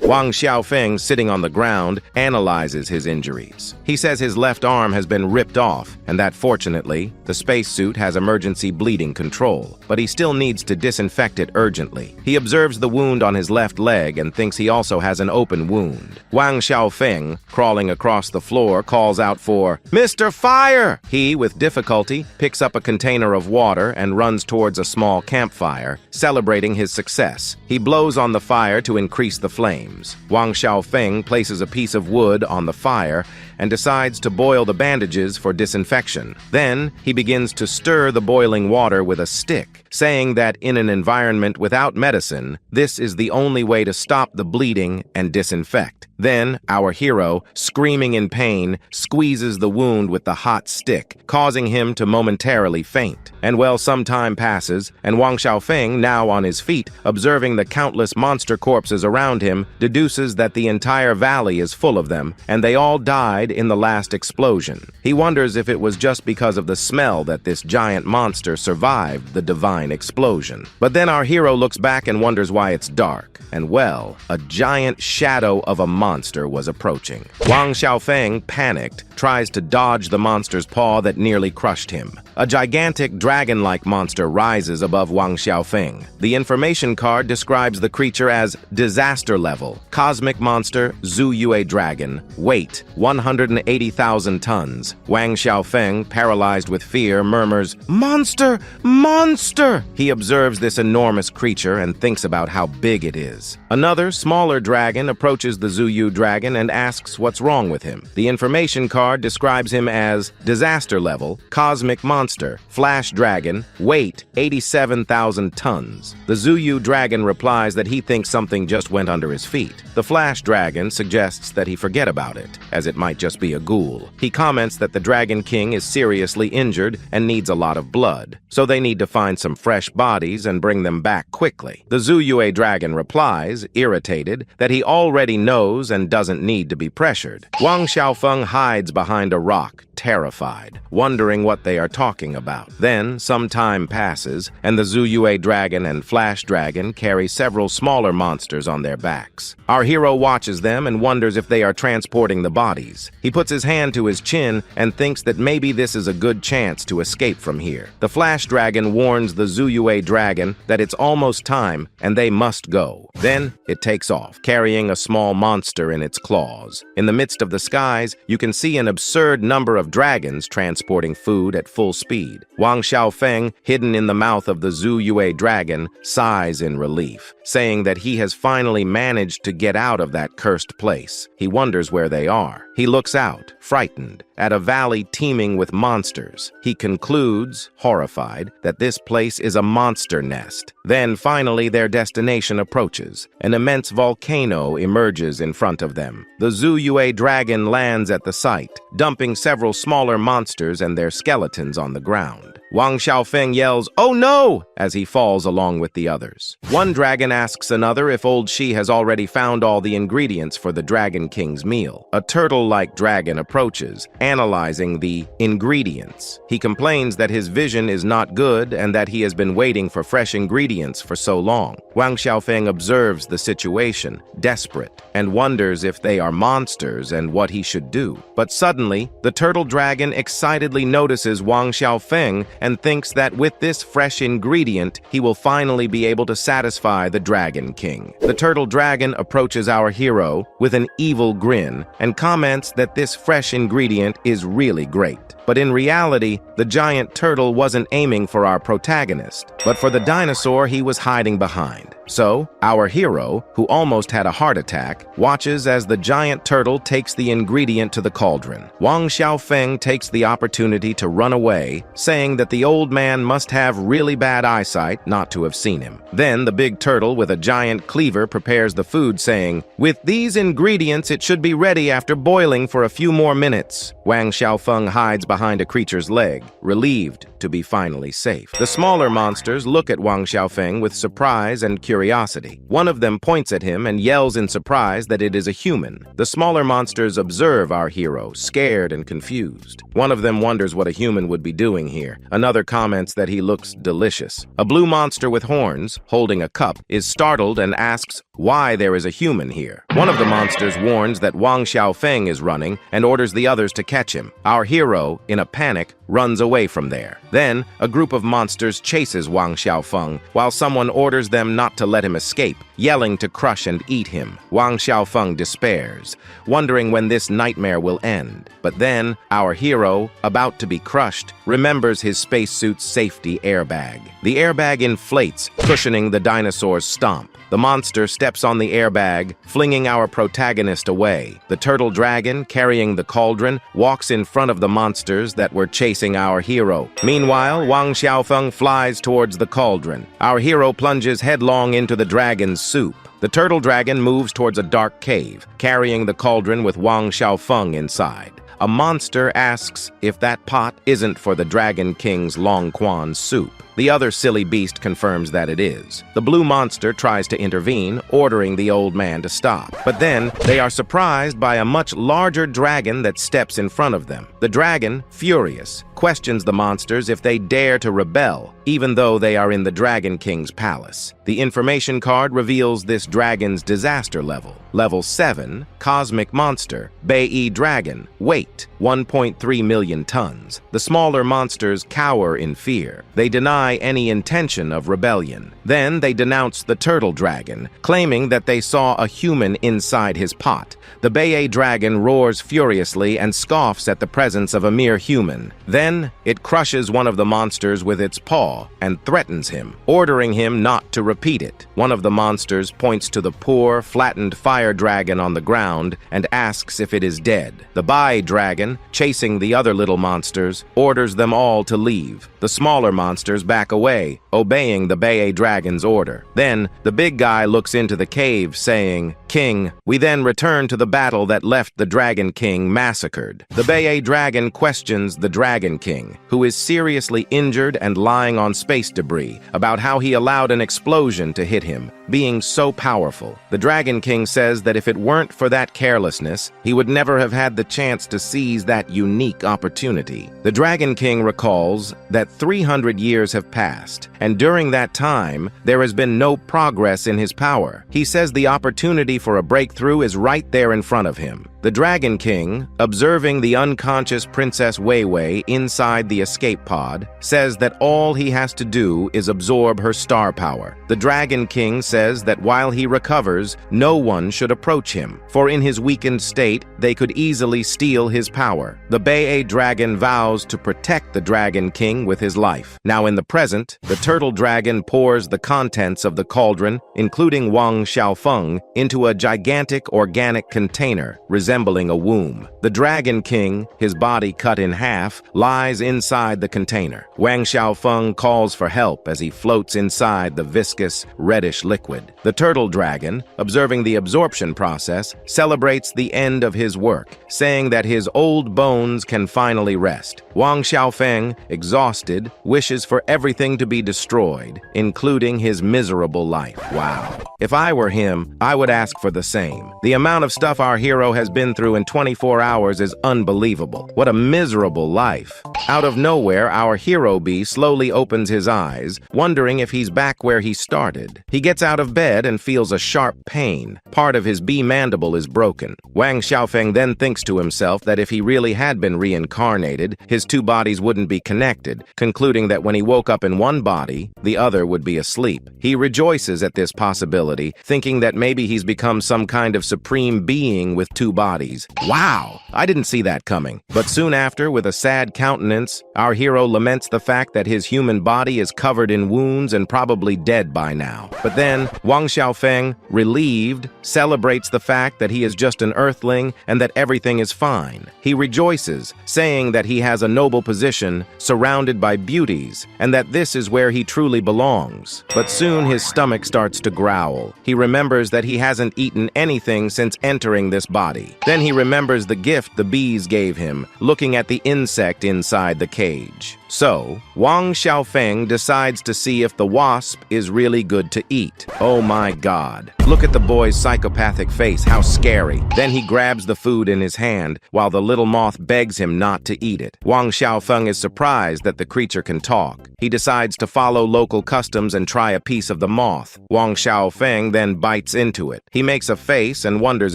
Wang Xiaofeng, sitting on the ground, analyzes his injuries. He says his left arm has been ripped off, and that fortunately, the spacesuit has emergency bleeding control, but he still needs to disinfect it urgently. He observes the wound on his left leg and thinks he also has an open wound. Wang Xiaofeng, crawling across the floor, calls out for Mr. Fire! He, with difficulty, picks up a container of water and runs towards a small campfire, celebrating his success. He blows on the fire to increase the flames. Wang Xiaofeng places a piece of wood on the fire and decides to boil the bandages for disinfection. Then, he begins to stir the boiling water with a stick, saying that in an environment without medicine, this is the only way to stop the bleeding and disinfect. Then, our hero, screaming in pain, squeezes the wound with the hot stick, causing him to momentarily faint. And well, some time passes, and Wang Xiaofeng, now on his feet, observing the countless monster corpses around him, deduces that the entire valley is full of them, and they all died in the last explosion. He wonders if it was just because of the smell that this giant monster survived the divine explosion. But then our hero looks back and wonders why it's dark. And well, a giant shadow of a monster was approaching. Wang Xiaofeng, panicked, tries to dodge the monster's paw that nearly crushed him. A gigantic dragon-like monster rises above Wang Xiaofeng. The information card describes the creature as disaster level, cosmic monster, Zhu Yue dragon, weight 180,000 tons. Wang Xiaofeng, paralyzed with fear, murmurs, "Monster! Monster!" He observes this enormous creature and thinks about how big it is. Another, smaller dragon approaches the Zhu Yue dragon and asks what's wrong with him. The information card describes him as disaster level, cosmic monster, flash dragon, weight 87,000 tons. The Zhu Yue dragon replies that he thinks something just went under his feet. The flash dragon suggests that he forget about it, as it might just be a ghoul. He comments that the Dragon King is seriously injured and needs a lot of blood, so they need to find some fresh bodies and bring them back quickly. The Zhu Yue dragon replies, irritated, that he already knows and doesn't need to be pressured. Wang Xiaofeng hides behind a rock, terrified, wondering what they are talking about. Then, some time passes, and the Zhu Yue dragon and Flash dragon carry several smaller monsters on their backs. Our hero watches them and wonders if they are transporting the bodies. He puts his hand to his chin and thinks that maybe this is a good chance to escape from here. The Flash dragon warns the Zhu Yue dragon that it's almost time and they must go. Then, it takes off, carrying a small monster in its claws. In the midst of the skies, you can see an absurd number of dragons transporting food at full speed. Wang Xiaofeng, hidden in the mouth of the Zhu Yue dragon, sighs in relief, saying that he has finally managed to get out of that cursed place. He wonders where they are. He looks out, frightened, at a valley teeming with monsters. He concludes, horrified, that this place is a monster nest. Then, finally, their destination approaches. An immense volcano emerges in front of them. The Zhu Yue dragon lands at the site, dumping several smaller monsters and their skeletons on the ground. Wang Xiaofeng yells, "Oh no!" as he falls along with the others. One dragon asks another if old Shi has already found all the ingredients for the Dragon King's meal. A turtle-like dragon approaches, analyzing the ingredients. He complains that his vision is not good and that he has been waiting for fresh ingredients for so long. Wang Xiaofeng observes the situation, desperate, and wonders if they are monsters and what he should do. But suddenly, the turtle dragon excitedly notices Wang Xiaofeng and thinks that with this fresh ingredient, he will finally be able to satisfy the Dragon King. The turtle dragon approaches our hero with an evil grin and comments that this fresh ingredient is really great. But in reality, the giant turtle wasn't aiming for our protagonist, but for the dinosaur he was hiding behind. So, our hero, who almost had a heart attack, watches as the giant turtle takes the ingredient to the cauldron. Wang Xiaofeng takes the opportunity to run away, saying that the old man must have really bad eyesight not to have seen him. Then the big turtle with a giant cleaver prepares the food, saying, "With these ingredients it should be ready after boiling for a few more minutes." Wang Xiaofeng hides behind a creature's leg, relieved to be finally safe. The smaller monsters look at Wang Xiaofeng with surprise and curiosity. One of them points at him and yells in surprise that it is a human. The smaller monsters observe our hero, scared and confused. One of them wonders what a human would be doing here. Another comments that he looks delicious. A blue monster with horns, holding a cup, is startled and asks why there is a human here. One of the monsters warns that Wang Xiaofeng is running and orders the others to catch him. Our hero, in a panic, runs away from there. Then, a group of monsters chases Wang Xiaofeng, while someone orders them not to let him escape, yelling to crush and eat him. Wang Xiaofeng despairs, wondering when this nightmare will end. But then, our hero, about to be crushed, remembers his spacesuit's safety airbag. The airbag inflates, cushioning the dinosaur's stomp. The monster steps on the airbag, flinging our protagonist away. The turtle dragon, carrying the cauldron, walks in front of the monsters that were chasing our hero. Meanwhile, Wang Xiaofeng flies towards the cauldron. Our hero plunges headlong into the dragon's soup. The turtle dragon moves towards a dark cave, carrying the cauldron with Wang Xiaofeng inside. A monster asks if that pot isn't for the Dragon King's Long Quan soup. The other silly beast confirms that it is. The blue monster tries to intervene, ordering the old man to stop. But then, they are surprised by a much larger dragon that steps in front of them. The dragon, furious, questions the monsters if they dare to rebel, even though they are in the Dragon King's palace. The information card reveals this dragon's disaster level. Level 7, Cosmic Monster, Bai Dragon, weight 1.3 million tons. The smaller monsters cower in fear. They deny any intention of rebellion. Then they denounce the turtle dragon, claiming that they saw a human inside his pot. The Bai dragon roars furiously and scoffs at the presence of a mere human. Then it crushes one of the monsters with its paw and threatens him, ordering him not to repeat it. One of the monsters points to the poor, flattened fire dragon on the ground and asks if it is dead. The Bai dragon, chasing the other little monsters, orders them all to leave. The smaller monsters back away, obeying the Bai dragon's order. Then the big guy looks into the cave, saying, "King." We then return to the battle that left the Dragon King massacred. The Bai dragon questions the Dragon King, who is seriously injured and lying on space debris, about how he allowed an explosion to hit him, being so powerful. The Dragon King says that if it weren't for that carelessness, he would never have had the chance to seize that unique opportunity. The Dragon King recalls that 300 years have passed, and during that time, there has been no progress in his power. He says the opportunity for a breakthrough is right there in front of him. The Dragon King, observing the unconscious Princess Weiwei inside the escape pod, says that all he has to do is absorb her star power. The Dragon King says that while he recovers, no one should approach him, for in his weakened state, they could easily steal his power. The Bai dragon vows to protect the Dragon King with his life. Now in the present, the turtle dragon pours the contents of the cauldron, including Wang Xiaofeng, into a gigantic organic container, resembling a womb. The Dragon King, his body cut in half, lies inside the container. Wang Xiaofeng calls for help as he floats inside the viscous, reddish liquid. The turtle dragon, observing the absorption process, celebrates the end of his work, saying that his old bones can finally rest. Wang Xiaofeng, exhausted, wishes for everything to be destroyed, including his miserable life. Wow. If I were him, I would ask for the same. The amount of stuff our hero has been through in 24 hours is unbelievable. What a miserable life. Out of nowhere, our hero bee slowly opens his eyes, wondering if he's back where he started. He gets out of bed and feels a sharp pain. Part of his bee mandible is broken. Wang Xiaofeng then thinks to himself that if he really had been reincarnated, his two bodies wouldn't be connected, concluding that when he woke up in one body, the other would be asleep. He rejoices at this possibility, thinking that maybe he's become some kind of supreme being with two bodies. Wow, I didn't see that coming. But soon after, with a sad countenance, our hero laments the fact that his human body is covered in wounds and probably dead by now. But then, Wang Xiaofeng, relieved, celebrates the fact that he is just an earthling and that everything is fine. He rejoices, saying that he has a noble position, surrounded by beauties, and that this is where he truly belongs. But soon his stomach starts to growl. He remembers that he hasn't eaten anything since entering this body. bee. Then he remembers the gift the bees gave him, looking at the insect inside the cage. So, Wang Xiaofeng decides to see if the wasp is really good to eat. Oh my god. Look at the boy's psychopathic face, how scary. Then he grabs the food in his hand, while the little moth begs him not to eat it. Wang Xiaofeng is surprised that the creature can talk. He decides to follow local customs and try a piece of the moth. Wang Xiaofeng then bites into it. He makes a face and wonders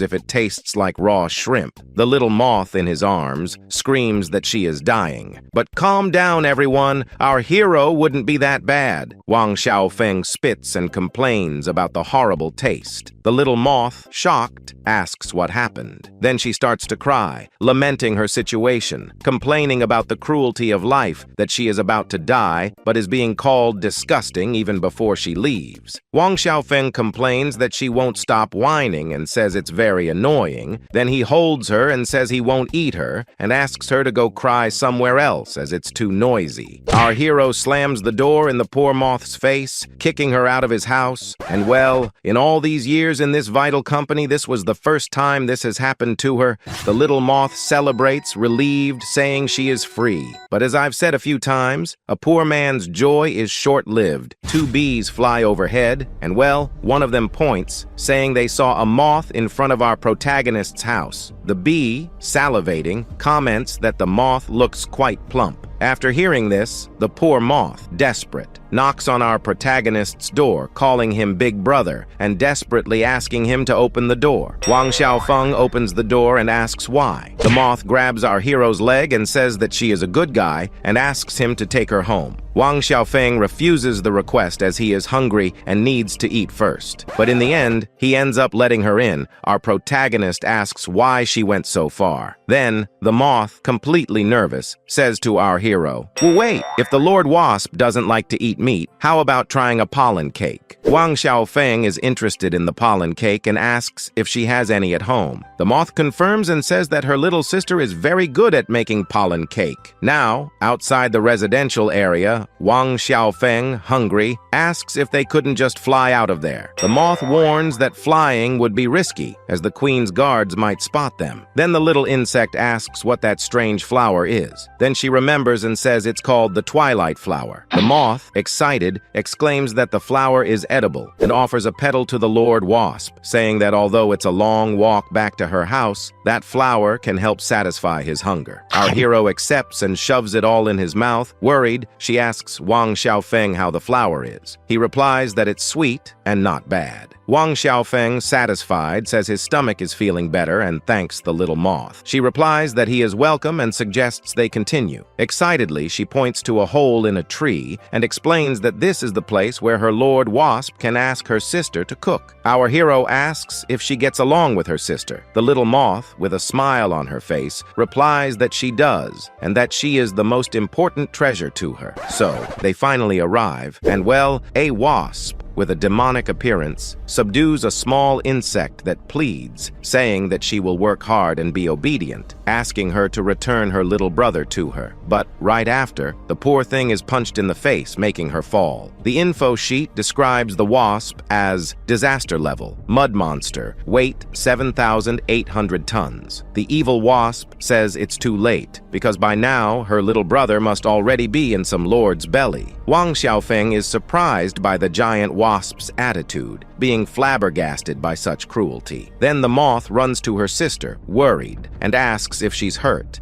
if it tastes like raw shrimp. The little moth in his arms screams that she is dying. But calm down, everyone. Our hero wouldn't be that bad. Wang Xiaofeng spits and complains about the horrible taste. The little moth, shocked, asks what happened. Then she starts to cry, lamenting her situation, complaining about the cruelty of life, that she is about to die, but is being called disgusting even before she leaves. Wang Xiaofeng complains that she won't stop whining and says it's very annoying. Then he holds her and says he won't eat her and asks her to go cry somewhere else as it's too noisy. Our hero slams the door in the poor moth's face, kicking her out of his house. And well, in all these years in this vital company, this was the first time this has happened to her. The little moth celebrates, relieved, saying she is free. But as I've said a few times, a poor man's joy is short-lived. 2 bees fly overhead, and well, one of them points, saying they saw a moth in front of our protagonist's house. The bee, salivating, comments that the moth looks quite plump. After hearing this, the poor moth, desperate, knocks on our protagonist's door, calling him Big Brother and desperately asking him to open the door. Wang Xiaofeng opens the door and asks why. The moth grabs our hero's leg and says that she is a good guy and asks him to take her home. Wang Xiaofeng refuses the request as he is hungry and needs to eat first. But in the end, he ends up letting her in. Our protagonist asks why she went so far. Then, the moth, completely nervous, says to our hero, "Well, wait, if the Lord Wasp doesn't like to eat meat, how about trying a pollen cake?" Wang Xiaofeng is interested in the pollen cake and asks if she has any at home. The moth confirms and says that her little sister is very good at making pollen cake. Now, outside the residential area, Wang Xiaofeng, hungry, asks if they couldn't just fly out of there. The moth warns that flying would be risky, as the queen's guards might spot them. Then the little insect asks what that strange flower is. Then she remembers and says it's called the twilight flower. The moth, excited, exclaims that the flower is edible and offers a petal to the Lord Wasp, saying that although it's a long walk back to her house, that flower can help satisfy his hunger. Our hero accepts and shoves it all in his mouth. Worried, she asks Wang Xiaofeng how the flower is. He replies that it's sweet and not bad. Wang Xiaofeng, satisfied, says his stomach is feeling better and thanks the little moth. She replies that he is welcome and suggests they continue. Excitedly, she points to a hole in a tree and explains that this is the place where her Lord Wasp can ask her sister to cook. Our hero asks if she gets along with her sister. The little moth, with a smile on her face, replies that she does and that she is the most important treasure to her. So, they finally arrive, and well, a wasp with a demonic appearance, subdues a small insect that pleads, saying that she will work hard and be obedient, asking her to return her little brother to her. But right after, the poor thing is punched in the face, making her fall. The info sheet describes the wasp as disaster level, mud monster, weight 7,800 tons. The evil wasp says it's too late, because by now her little brother must already be in some lord's belly. Wang Xiaofeng is surprised by the giant wasp's attitude, being flabbergasted by such cruelty. Then the moth runs to her sister, worried, and asks if she's hurt.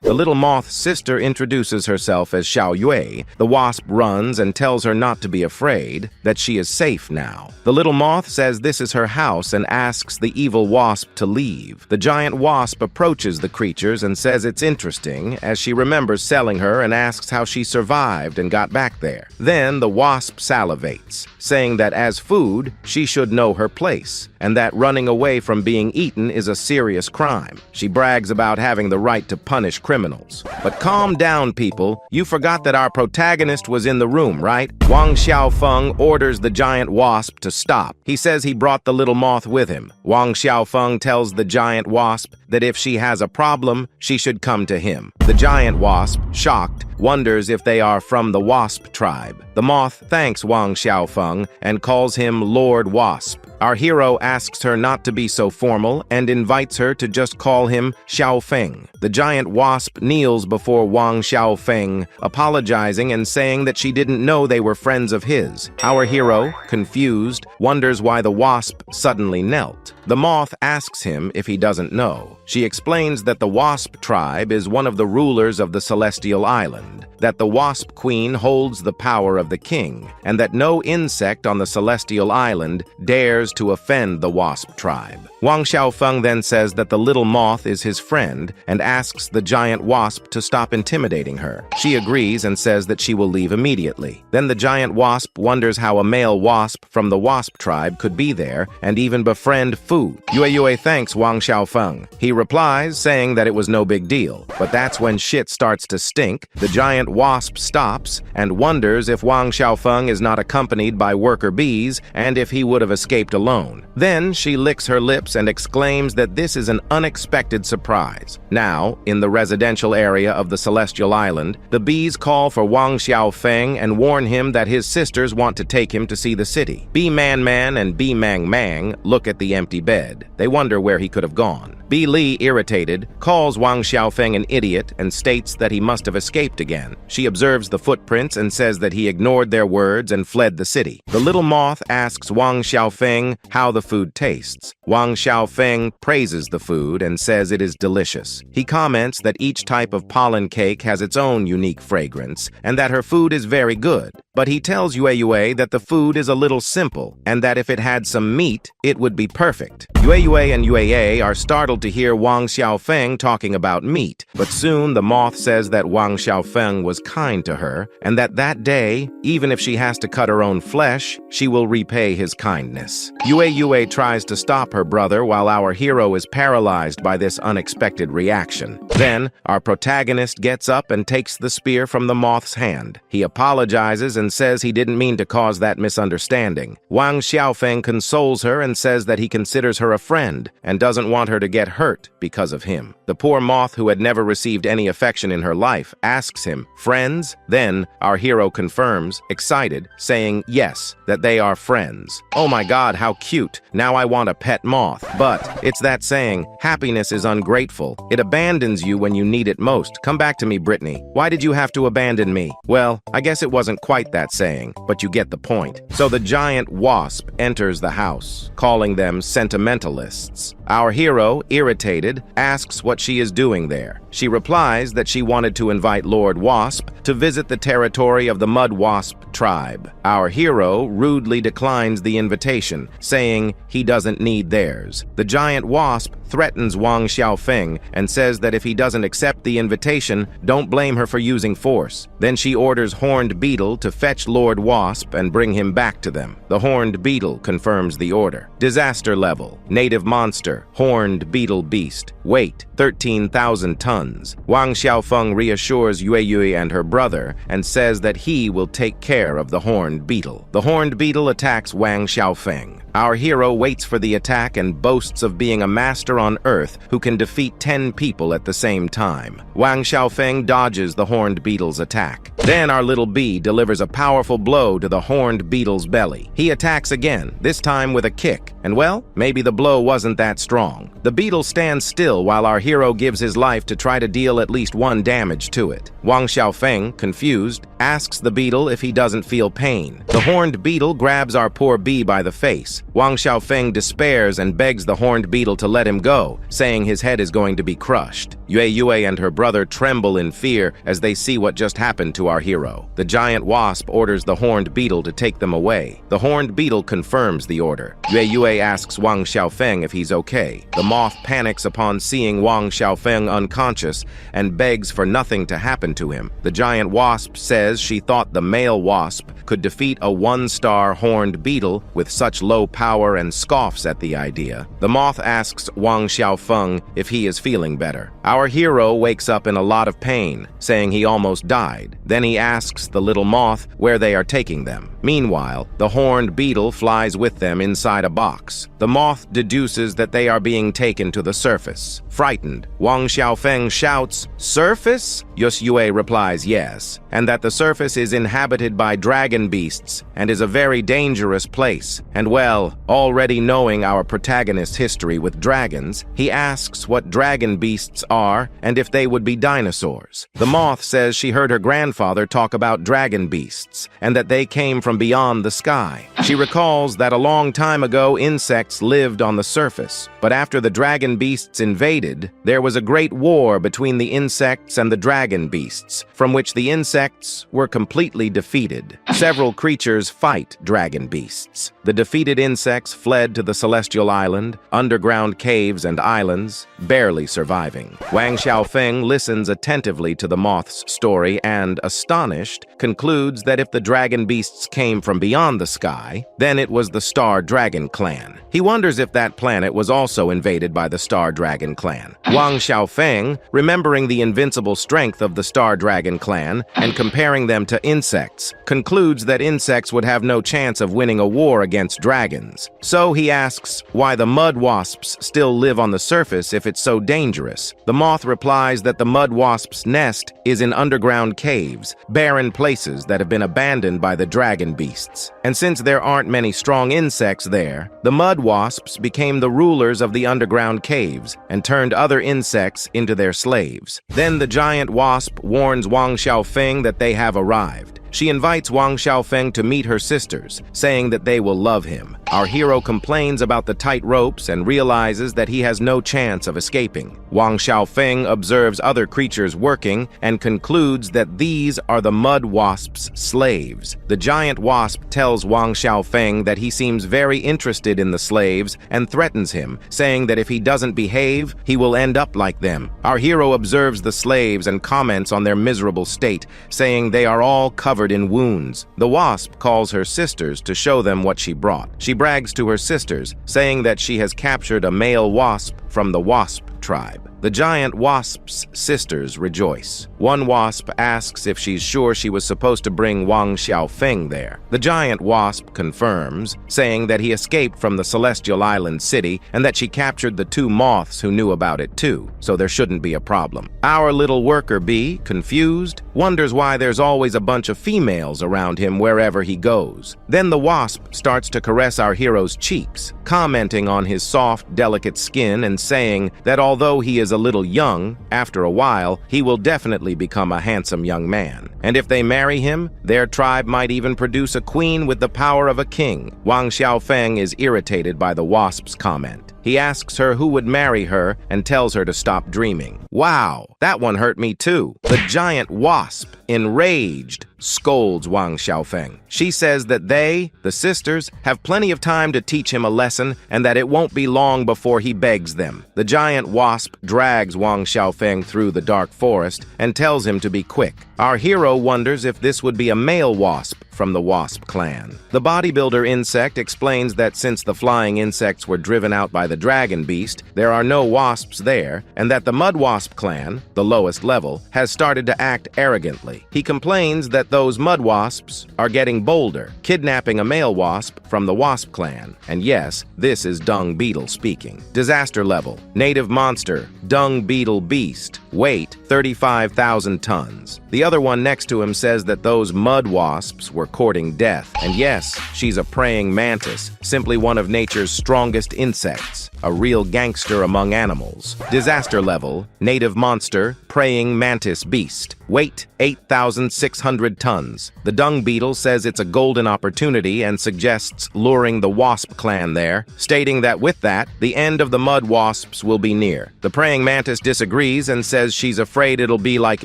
The little moth's sister introduces herself as Xiao Yue. The wasp runs and tells her not to be afraid, that she is safe now. The little moth says this is her house and asks the evil wasp to leave. The giant wasp approaches the creatures and says it's interesting, as she remembers selling her and asks how she survived and got back there. Then the wasp salivates, saying that as food, she should know her place, and that running away from being eaten is a serious crime. She brags about having the right to punish criminals. But calm down, people. You forgot that our protagonist was in the room, right? Wang Xiaofeng orders the giant wasp to stop. He says he brought the little moth with him. Wang Xiaofeng tells the giant wasp that if she has a problem, she should come to him. The giant wasp, shocked, wonders if they are from the Wasp tribe. The moth thanks Wang Xiaofeng and calls him Lord Wasp. Our hero asks her not to be so formal and invites her to just call him Xiaofeng. The giant wasp kneels before Wang Xiaofeng, apologizing and saying that she didn't know they were friends of his. Our hero, confused, wonders why the wasp suddenly knelt. The moth asks him if he doesn't know. She explains that the Wasp tribe is one of the rulers of the Celestial Island, that the Wasp Queen holds the power of the king, and that no insect on the Celestial Island dares to offend the Wasp tribe. Wang Xiaofeng then says that the little moth is his friend and asks the giant wasp to stop intimidating her. She agrees and says that she will leave immediately. Then the giant wasp wonders how a male wasp from the Wasp tribe could be there and even befriend food. Yue thanks Wang Xiaofeng. He replies saying that it was no big deal. But that's when shit starts to stink. The giant wasp stops and wonders if Wang Xiaofeng is not accompanied by worker bees and if he would have escaped alone. Then she licks her lips and exclaims that this is an unexpected surprise. Now, in the residential area of the Celestial Island, the bees call for Wang Xiaofeng and warn him that his sisters want to take him to see the city. Bee Man Man and Bee Mang Mang look at the empty bed. They wonder where he could have gone. Bee Li, irritated, calls Wang Xiaofeng an idiot and states that he must have escaped again. She observes the footprints and says that he ignored their words and fled the city. The little moth asks Wang Xiaofeng how the food tastes. Wang Xiaofeng praises the food and says it is delicious. He comments that each type of pollen cake has its own unique fragrance and that her food is very good. But he tells Yue that the food is a little simple and that if it had some meat, it would be perfect. Yue and Yue are startled to hear Wang Xiaofeng talking about meat, but soon the moth says that Wang Xiaofeng was kind to her and that day, even if she has to cut her own flesh, she will repay his kindness. Yue tries to stop her brother while our hero is paralyzed by this unexpected reaction. Then, our protagonist gets up and takes the spear from the moth's hand. He apologizes and says he didn't mean to cause that misunderstanding. Wang Xiaofeng consoles her and says that he considers her a friend and doesn't want her to get hurt because of him. The poor moth, who had never received any affection in her life, asks him, "Friends?" Then, our hero confirms, excited, saying yes, that they are friends. Oh my god, how cute. Now I want a pet moth. But it's that saying, happiness is ungrateful. It abandons you when you need it most. Come back to me, Brittany. Why did you have to abandon me? Well, I guess it wasn't quite that saying, but you get the point. So the giant wasp enters the house, calling them sentimentalists. Our hero, irritated, asks what she is doing there. She replies that she wanted to invite Lord Wasp to visit the territory of the Mud Wasp tribe. Our hero rudely declines the invitation, saying he doesn't need theirs. The giant wasp threatens Wang Xiaofeng and says that if he doesn't accept the invitation, don't blame her for using force. Then she orders Horned Beetle to fetch Lord Wasp and bring him back to them. The Horned Beetle confirms the order. Disaster level, native monster, Horned Beetle beast, weight 13,000 tons. Wang Xiaofeng reassures Yue and her brother and says that he will take care of the Horned Beetle. The Horned Beetle attacks Wang Xiaofeng. Our hero waits for the attack and boasts of being a master on Earth who can defeat 10 people at the same time. Wang Xiaofeng dodges the Horned Beetle's attack. Then our little bee delivers a powerful blow to the Horned Beetle's belly. He attacks again, this time with a kick, and well, maybe the blow wasn't that strong. The beetle stands still while our hero gives his life to try to deal at least one damage to it. Wang Xiaofeng, confused, asks the beetle if he doesn't feel pain. The Horned Beetle grabs our poor bee by the face. Wang Xiaofeng despairs and begs the Horned Beetle to let him go, saying his head is going to be crushed. Yue and her brother tremble in fear as they see what just happened to our hero. The giant wasp orders the Horned Beetle to take them away. The Horned Beetle confirms the order. Yue asks Wang Xiaofeng if he's okay. The moth panics upon seeing Wang Xiaofeng unconscious and begs for nothing to happen to him. The giant wasp says says she thought the male wasp could defeat a one-star horned beetle with such low power and scoffs at the idea. The moth asks Wang Xiaofeng if he is feeling better. Our hero wakes up in a lot of pain, saying he almost died. Then he asks the little moth where they are taking them. Meanwhile, the horned beetle flies with them inside a box. The moth deduces that they are being taken to the surface. Frightened, Wang Xiaofeng shouts, "Surface?" Yosyue replies yes, and that the surface is inhabited by dragon beasts and is a very dangerous place. And well, already knowing our protagonist's history with dragons, he asks what dragon beasts are and if they would be dinosaurs. The moth says she heard her grandfather talk about dragon beasts and that they came from beyond the sky. She recalls that a long time ago insects lived on the surface, but after the dragon beasts invaded, there was a great war between the insects and the dragon beasts, from which the insects were completely defeated. Several creatures fight dragon beasts. The defeated insects fled to the celestial island, underground caves and islands, barely surviving. Wang Xiaofeng listens attentively to the moth's story and, astonished, concludes that if the dragon beasts came from beyond the sky, then it was the Star Dragon Clan. He wonders if that planet was also invaded by the Star Dragon Clan. Wang Xiaofeng, remembering the invincible strength of the Star Dragon Clan and comparing them to insects, concludes that insects would have no chance of winning a war against dragons. So he asks why the mud wasps still live on the surface if it's so dangerous. The moth replies that the mud wasp's nest is in underground caves, barren places that have been abandoned by the dragon beasts. And since there aren't many strong insects there, the mud wasps became the rulers of the underground caves and turned other insects into their slaves. Then the giant wasp warns Wang Xiaofeng that they have arrived. She invites Wang Xiaofeng to meet her sisters, saying that they will love him. Our hero complains about the tight ropes and realizes that he has no chance of escaping. Wang Xiaofeng observes other creatures working and concludes that these are the mud wasp's slaves. The giant wasp tells Wang Xiaofeng that he seems very interested in the slaves and threatens him, saying that if he doesn't behave, he will end up like them. Our hero observes the slaves and comments on their miserable state, saying they are all covered in wounds. The wasp calls her sisters to show them what she brought. She brags to her sisters, saying that she has captured a male wasp from the wasp tribe. The giant wasp's sisters rejoice. One wasp asks if she's sure she was supposed to bring Wang Xiaofeng there. The giant wasp confirms, saying that he escaped from the celestial island city and that she captured the two moths who knew about it too, so there shouldn't be a problem. Our little worker bee, confused, wonders why there's always a bunch of females around him wherever he goes. Then the wasp starts to caress our hero's cheeks, commenting on his soft, delicate skin and saying that although he is a little young, after a while, he will definitely become a handsome young man. And if they marry him, their tribe might even produce a queen with the power of a king. Wang Xiaofeng is irritated by the wasp's comment. He asks her who would marry her and tells her to stop dreaming. Wow, that one hurt me too. The giant wasp, enraged, scolds Wang Xiaofeng. She says that they, the sisters, have plenty of time to teach him a lesson and that it won't be long before he begs them. The giant wasp drags Wang Xiaofeng through the dark forest and tells him to be quick. Our hero wonders if this would be a male wasp from the wasp clan. The bodybuilder insect explains that since the flying insects were driven out by the dragon beast, there are no wasps there, and that the mud wasp clan, the lowest level, has started to act arrogantly. He complains that those mud wasps are getting bolder, kidnapping a male wasp from the wasp clan. And yes, this is Dung Beetle speaking. Disaster level, native monster, Dung Beetle beast, weight 35,000 tons. The other one next to him says that those mud wasps were courting death. And yes, she's a praying mantis, simply one of nature's strongest insects, a real gangster among animals. Disaster level, native monster, praying mantis beast, weight 8,600 tons. The dung beetle says it's a golden opportunity and suggests luring the wasp clan there, stating that with that, the end of the mud wasps will be near. The praying mantis disagrees and says she's afraid it'll be like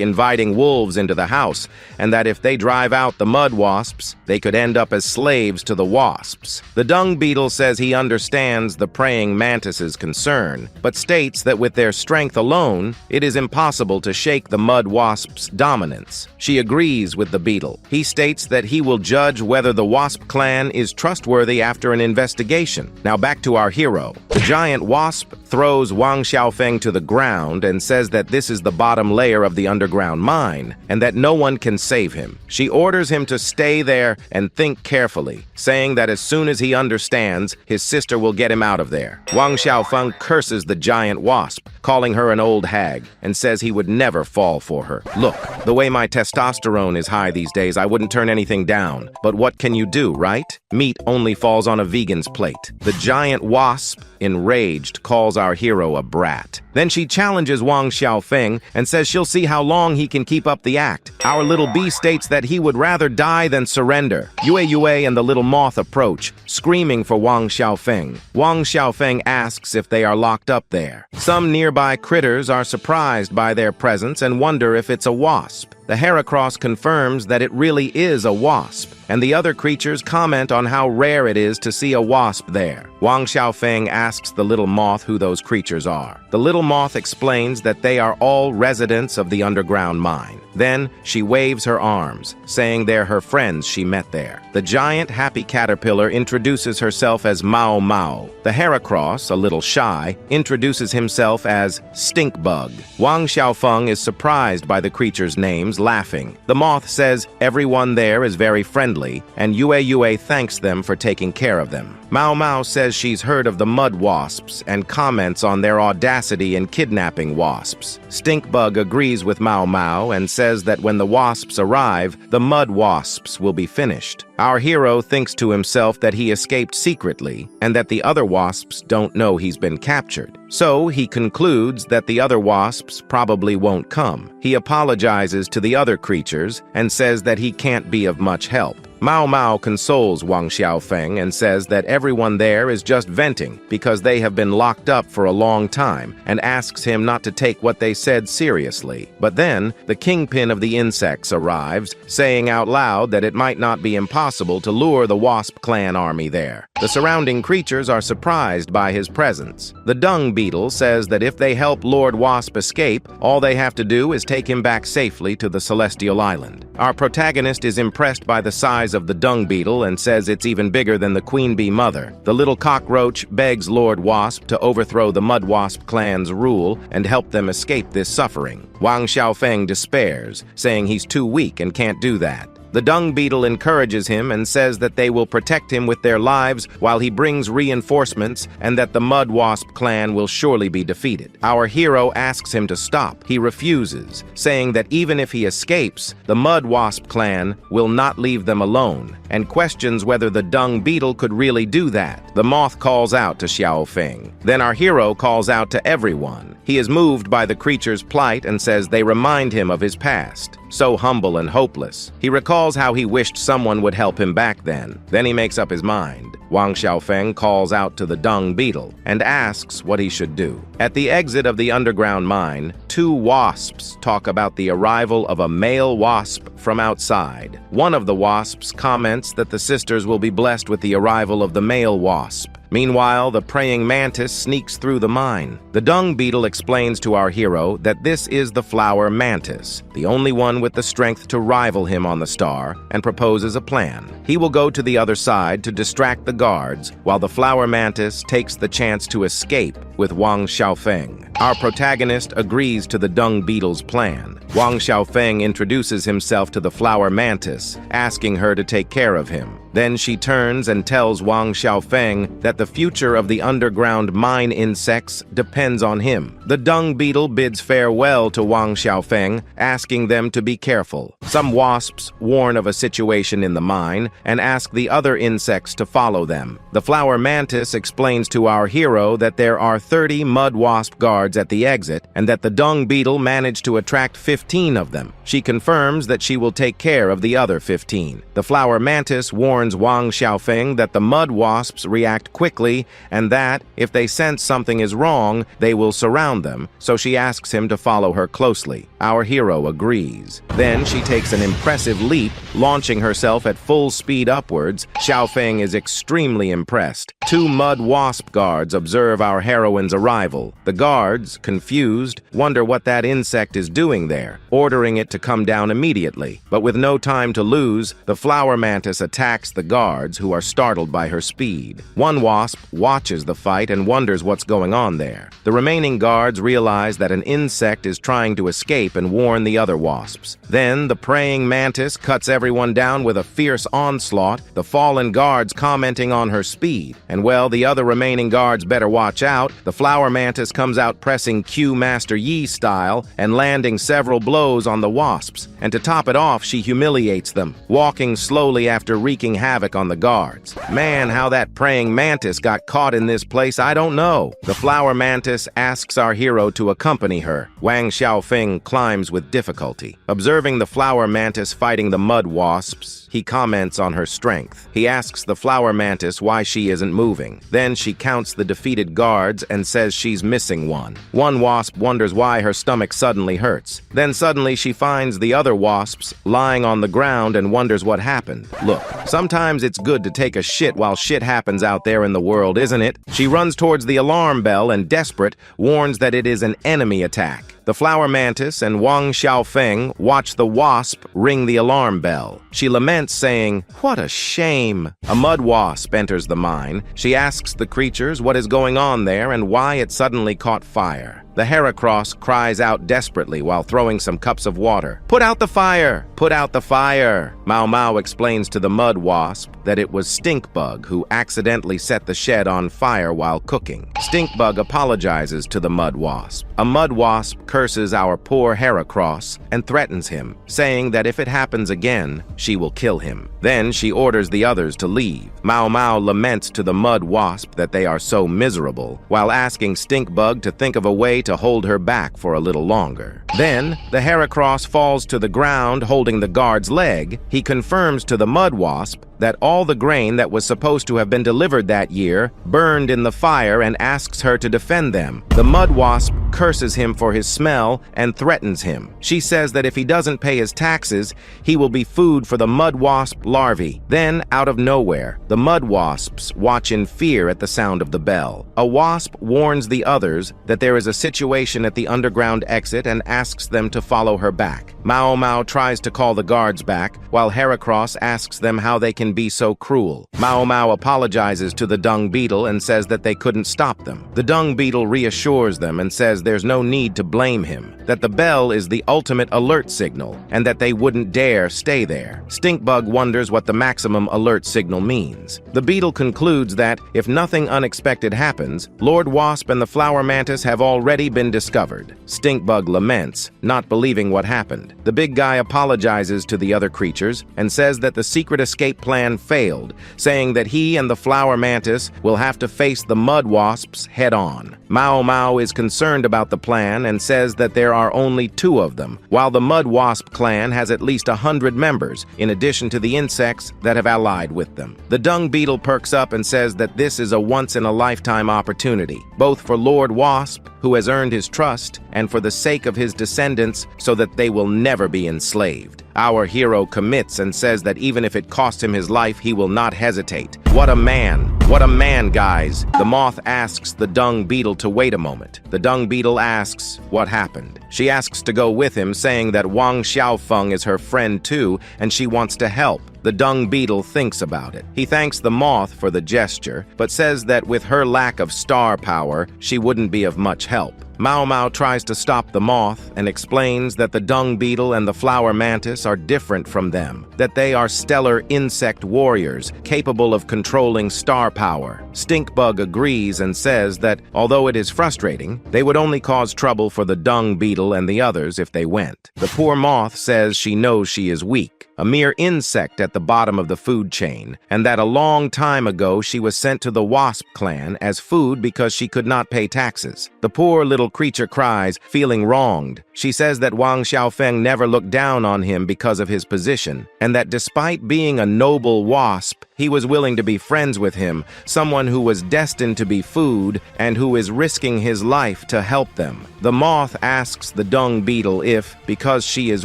inviting wolves into the house, and that if they drive out the mud wasps, they could end up as slaves to the wasps. The dung beetle says he understands the praying mantis mantis's concern, but states that with their strength alone, it is impossible to shake the mud wasp's dominance. She agrees with the beetle. He states that he will judge whether the wasp clan is trustworthy after an investigation. Now back to our hero. The giant wasp throws Wang Xiaofeng to the ground and says that this is the bottom layer of the underground mine and that no one can save him. She orders him to stay there and think carefully, saying that as soon as he understands, his sister will get him out of there. Wang Xiaofeng curses the giant wasp, calling her an old hag, and says he would never fall for her. Look, the way my testosterone is high these days, I wouldn't turn anything down. But what can you do, right? Meat only falls on a vegan's plate. The giant wasp, enraged, calls our hero a brat. Then she challenges Wang Xiaofeng and says she'll see how long he can keep up the act. Our little bee states that he would rather die than surrender. Yue and the little moth approach, screaming for Wang Xiaofeng. Wang Xiaofeng asks if they are locked up there. Some nearby critters are surprised by their presence and wonder if it's a wasp. The Heracross confirms that it really is a wasp, and the other creatures comment on how rare it is to see a wasp there. Wang Xiaofeng asks the little moth who those creatures are. The little moth explains that they are all residents of the underground mine. Then she waves her arms, saying they're her friends she met there. The giant happy caterpillar introduces herself as Mao Mao. The Heracross, a little shy, introduces himself as Stinkbug. Wang Xiaofeng is surprised by the creatures' names, laughing. The moth says everyone there is very friendly, and Yue thanks them for taking care of them. Mao Mao says she's heard of the mud wasps and comments on their audacity in kidnapping wasps. Stinkbug agrees with Mao Mao and says that when the wasps arrive, the mud wasps will be finished. Our hero thinks to himself that he escaped secretly and that the other wasps don't know he's been captured. So he concludes that the other wasps probably won't come. He apologizes to the other creatures and says that he can't be of much help. Mao Mao consoles Wang Xiaofeng and says that everyone there is just venting because they have been locked up for a long time and asks him not to take what they said seriously. But then, the kingpin of the insects arrives, saying out loud that it might not be impossible to lure the Wasp clan army there. The surrounding creatures are surprised by his presence. The dung beetle says that if they help Lord Wasp escape, all they have to do is take him back safely to the Celestial Island. Our protagonist is impressed by the size of the dung beetle and says it's even bigger than the queen bee mother. The little cockroach begs Lord Wasp to overthrow the mud wasp clan's rule and help them escape this suffering. Wang Xiaofeng despairs, saying he's too weak and can't do that. The dung beetle encourages him and says that they will protect him with their lives while he brings reinforcements and that the mud wasp clan will surely be defeated. Our hero asks him to stop. He refuses, saying that even if he escapes, the mud wasp clan will not leave them alone, and questions whether the dung beetle could really do that. The moth calls out to Xiaofeng. Then our hero calls out to everyone. He is moved by the creature's plight and says they remind him of his past, so humble and hopeless. He recalls how he wished someone would help him back then. Then he makes up his mind. Wang Xiaofeng calls out to the dung beetle and asks what he should do. At the exit of the underground mine, two wasps talk about the arrival of a male wasp from outside. One of the wasps comments that the sisters will be blessed with the arrival of the male wasp. Meanwhile, the praying mantis sneaks through the mine. The dung beetle explains to our hero that this is the flower mantis, the only one with the strength to rival him on the star, and proposes a plan. He will go to the other side to distract the guards, while the flower mantis takes the chance to escape with Wang Xiaofeng. Our protagonist agrees to the dung beetle's plan. Wang Xiaofeng introduces himself to the flower mantis, asking her to take care of him. Then she turns and tells Wang Xiaofeng that the future of the underground mine insects depends on him. The dung beetle bids farewell to Wang Xiaofeng, asking them to be careful. Some wasps warn of a situation in the mine and ask the other insects to follow them. The flower mantis explains to our hero that there are 30 mud wasp guards at the exit and that the dung beetle managed to attract 15 of them. She confirms that she will take care of the other 15. The flower mantis warns Wang Xiaofeng that the mud wasps react quickly and that, if they sense something is wrong, they will surround them, so she asks him to follow her closely. Our hero agrees. Then she takes an impressive leap, launching herself at full speed upwards. Xiaofeng is extremely impressed. 2 mud wasp guards observe our heroine's arrival. The guards, confused, wonder what that insect is doing there, ordering it to come down immediately. But with no time to lose, the flower mantis attacks the guards, who are startled by her speed. One wasp watches the fight and wonders what's going on there. The remaining guards realize that an insect is trying to escape and warn the other wasps. Then the praying mantis cuts everyone down with a fierce onslaught, the fallen guards commenting on her speed. And well, the other remaining guards better watch out. The flower mantis comes out pressing Q Master Yi style and landing several blows on the wasps. And to top it off, she humiliates them, walking slowly after wreaking havoc on the guards. Man, how that praying mantis got caught in this place, I don't know. The flower mantis asks our hero to accompany her. Wang Xiaofeng climbs with difficulty. Observing the flower mantis fighting the mud wasps, he comments on her strength. He asks the flower mantis why she isn't moving. Then she counts the defeated guards and says she's missing one. One wasp wonders why her stomach suddenly hurts. Then suddenly she finds the other wasps lying on the ground and wonders what happened. Look, sometimes it's good to take a shit while shit happens out there in the world, isn't it? She runs towards the alarm bell and, desperate, warns that it is an enemy attack. The flower mantis and Wang Xiaofeng watch the wasp ring the alarm bell. She laments, saying, "What a shame." A mud wasp enters the mine. She asks the creatures what is going on there and why it suddenly caught fire. The Heracross cries out desperately while throwing some cups of water. "Put out the fire! Put out the fire!" Mao Mao explains to the mud wasp that it was Stinkbug who accidentally set the shed on fire while cooking. Stinkbug apologizes to the mud wasp. A mud wasp curses our poor Heracross and threatens him, saying that if it happens again, she will kill him. Then she orders the others to leave. Mao Mao laments to the mud wasp that they are so miserable, while asking Stinkbug to think of a way to hold her back for a little longer. Then, the Heracross falls to the ground holding the guard's leg. He confirms to the mud wasp that all the grain that was supposed to have been delivered that year burned in the fire and asks her to defend them. The mud wasp curses him for his smell and threatens him. She says that if he doesn't pay his taxes, he will be food for the mud wasp larvae. Then, out of nowhere, the mud wasps watch in fear at the sound of the bell. A wasp warns the others that there is a situation at the underground exit and asks them to follow her back. Mao Mao tries to call the guards back, while Heracross asks them how they can be so cruel. Mao Mao apologizes to the dung beetle and says that they couldn't stop them. The dung beetle reassures them and says there's no need to blame him, that the bell is the ultimate alert signal, and that they wouldn't dare stay there. Stinkbug wonders what the maximum alert signal means. The beetle concludes that, if nothing unexpected happens, Lord Wasp and the flower mantis have already been discovered. Stinkbug laments, not believing what happened. The big guy apologizes to the other creatures and says that the secret escape plan failed, saying that he and the flower mantis will have to face the mud wasps head-on. Mao Mao is concerned about the plan and says that there are only 2 of them, while the mud wasp clan has at least 100 members, in addition to the insects that have allied with them. The dung beetle perks up and says that this is a once-in-a-lifetime opportunity, both for Lord Wasp, who has earned his trust, and for the sake of his descendants, so that they will never be enslaved. Our hero commits and says that even if it costs him his life, he will not hesitate. What a man! What a man, guys! The moth asks the dung beetle to wait a moment. The dung beetle asks what happened. She asks to go with him, saying that Wang Xiaofeng is her friend too, and she wants to help. The dung beetle thinks about it. He thanks the moth for the gesture, but says that with her lack of star power, she wouldn't be of much help. Mao Mao tries to stop the moth and explains that the dung beetle and the flower mantis are different from them, that they are stellar insect warriors capable of controlling star power. Stinkbug agrees and says that, although it is frustrating, they would only cause trouble for the dung beetle and the others if they went. The poor moth says she knows she is weak, a mere insect at the bottom of the food chain, and that a long time ago she was sent to the wasp clan as food because she could not pay taxes. The poor little creature cries, feeling wronged. She says that Wang Xiaofeng never looked down on him because of his position, and that despite being a noble wasp, he was willing to be friends with him, someone who was destined to be food and who is risking his life to help them. The moth asks the dung beetle if, because she is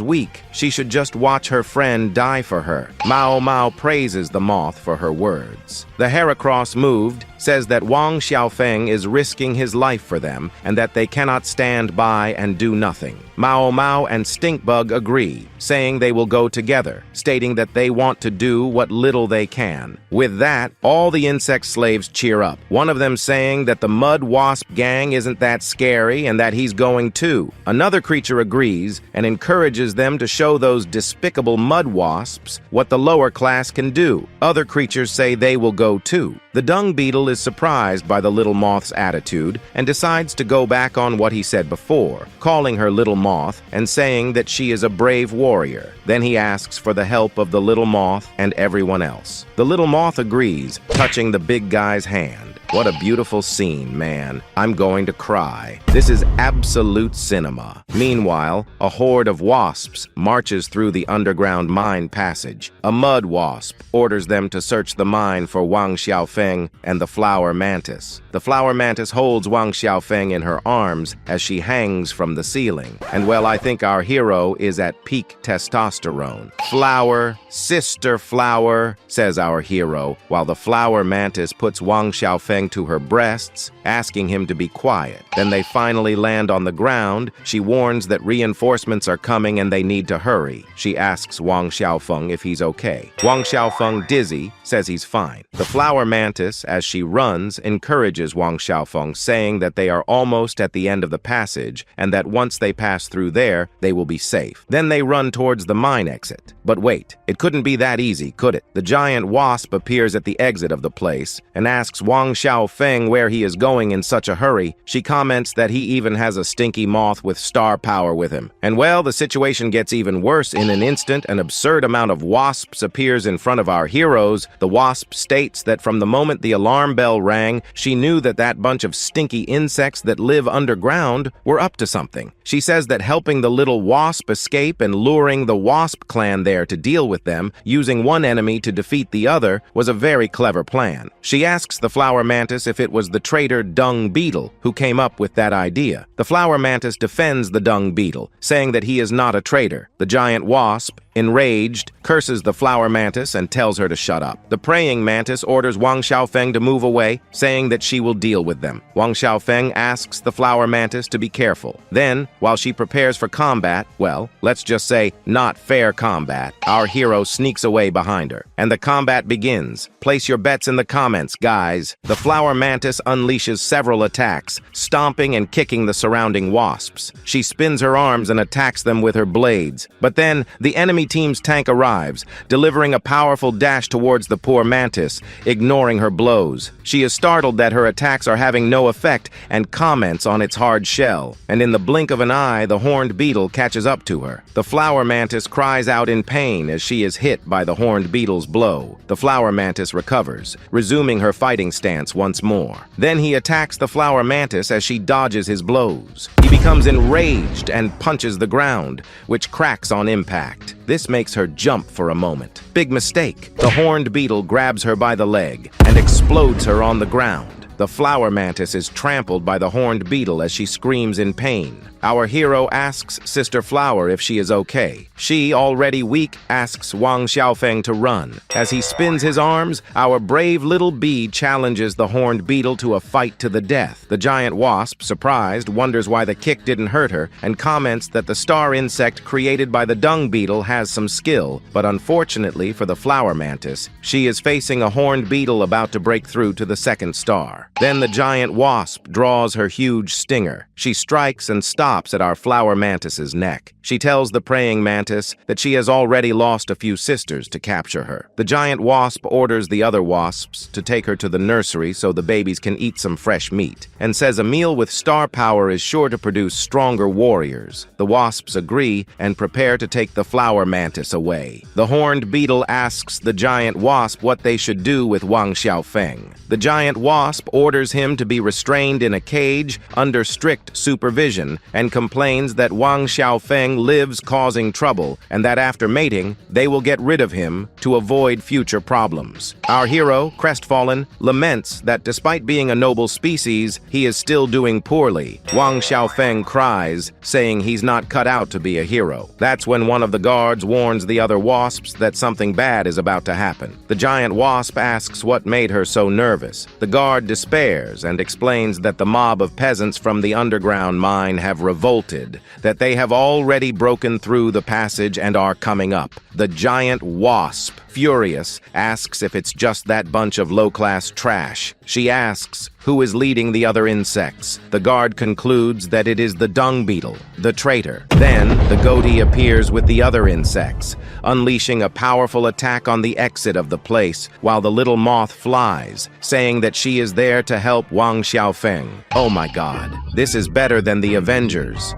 weak, she should just watch her friend die for her. Mao Mao praises the moth for her words. The Heracross, moved, says that Wang Xiaofeng is risking his life for them and that they cannot stand by and do nothing. Mao Mao and Stinkbug agree, saying they will go together, stating that they want to do what little they can. With that, all the insect slaves cheer up, one of them saying that the mud wasp gang isn't that scary and that he's going too. Another creature agrees and encourages them to show those despicable mud wasps what the lower class can do. Other creatures say they will go too. The dung beetle is surprised by the little moth's attitude and decides to go back on what he said before, calling her little moth and saying that she is a brave warrior. Then he asks for the help of the little moth and everyone else. The little moth agrees, touching the big guy's hand. What a beautiful scene, man. I'm going to cry. This is absolute cinema. Meanwhile, a horde of wasps marches through the underground mine passage. A mud wasp orders them to search the mine for Wang Xiaofeng and the flower mantis. The flower mantis holds Wang Xiaofeng in her arms as she hangs from the ceiling. And well, I think our hero is at peak testosterone. Flower, sister flower, says our hero, while the flower mantis puts Wang Xiaofeng to her breasts, asking him to be quiet. Then they finally land on the ground. She warns that reinforcements are coming and they need to hurry. She asks Wang Xiaofeng if he's okay. Wang Xiaofeng, dizzy, says he's fine. The flower mantis, as she runs, encourages Wang Xiaofeng, saying that they are almost at the end of the passage and that once they pass through there, they will be safe. Then they run towards the mine exit. But wait, it couldn't be that easy, could it? The giant wasp appears at the exit of the place and asks Wang Xiaofeng where he is going in such a hurry. She comments that he even has a stinky moth with star power with him. And well, the situation gets even worse. In an instant, an absurd amount of wasps appears in front of our heroes. The wasp states that from the moment the alarm bell rang, she knew that that bunch of stinky insects that live underground were up to something. She says that helping the little wasp escape and luring the wasp clan there to deal with them, using one enemy to defeat the other, was a very clever plan. She asks the flower mantis if it was the traitor dung beetle who came up with that idea. The flower mantis defends the dung beetle, saying that he is not a traitor. The giant wasp, enraged, curses the flower mantis and tells her to shut up. The praying mantis orders Wang Xiaofeng to move away, saying that she will deal with them. Wang Xiaofeng asks the flower mantis to be careful. Then, while she prepares for combat, well, let's just say not fair combat, our hero sneaks away behind her. And the combat begins. Place your bets in the comments, guys. The flower mantis unleashes several attacks, stomping and kicking the surrounding wasps. She spins her arms and attacks them with her blades. But then, the enemy team's tank arrives, delivering a powerful dash towards the poor mantis, ignoring her blows. She is startled that her attacks are having no effect and comments on its hard shell. And in the blink of an eye, the horned beetle catches up to her. The flower mantis cries out in pain as she is hit by the horned beetle's blow. The flower mantis recovers, resuming her fighting stance once more. Then he attacks the flower mantis as she dodges his blows. He becomes enraged and punches the ground, which cracks on impact. This makes her jump for a moment. Big mistake. The horned beetle grabs her by the leg and explodes her on the ground. The flower mantis is trampled by the horned beetle as she screams in pain. Our hero asks Sister Flower if she is okay. She, already weak, asks Wang Xiaofeng to run. As he spins his arms, our brave little bee challenges the horned beetle to a fight to the death. The giant wasp, surprised, wonders why the kick didn't hurt her and comments that the star insect created by the dung beetle has some skill, but unfortunately for the flower mantis, she is facing a horned beetle about to break through to the second star. Then the giant wasp draws her huge stinger. She strikes and stops stops at our flower mantis's neck. She tells the praying mantis that she has already lost a few sisters to capture her. The giant wasp orders the other wasps to take her to the nursery so the babies can eat some fresh meat, and says a meal with star power is sure to produce stronger warriors. The wasps agree and prepare to take the flower mantis away. The horned beetle asks the giant wasp what they should do with Wang Xiaofeng. The giant wasp orders him to be restrained in a cage under strict supervision and complains that Wang Xiaofeng lives causing trouble and that after mating, they will get rid of him to avoid future problems. Our hero, crestfallen, laments that despite being a noble species, he is still doing poorly. Wang Xiaofeng cries, saying he's not cut out to be a hero. That's when one of the guards warns the other wasps that something bad is about to happen. The giant wasp asks what made her so nervous. The guard despairs and explains that the mob of peasants from the underground mine have revolted, that they have already broken through the passage and are coming up. The giant wasp, furious, asks if it's just that bunch of low-class trash. She asks who is leading the other insects. The guard concludes that it is the dung beetle, the traitor. Then, the goatee appears with the other insects, unleashing a powerful attack on the exit of the place, while the little moth flies, saying that she is there to help Wang Xiaofeng. Oh my god, this is better than the Avengers.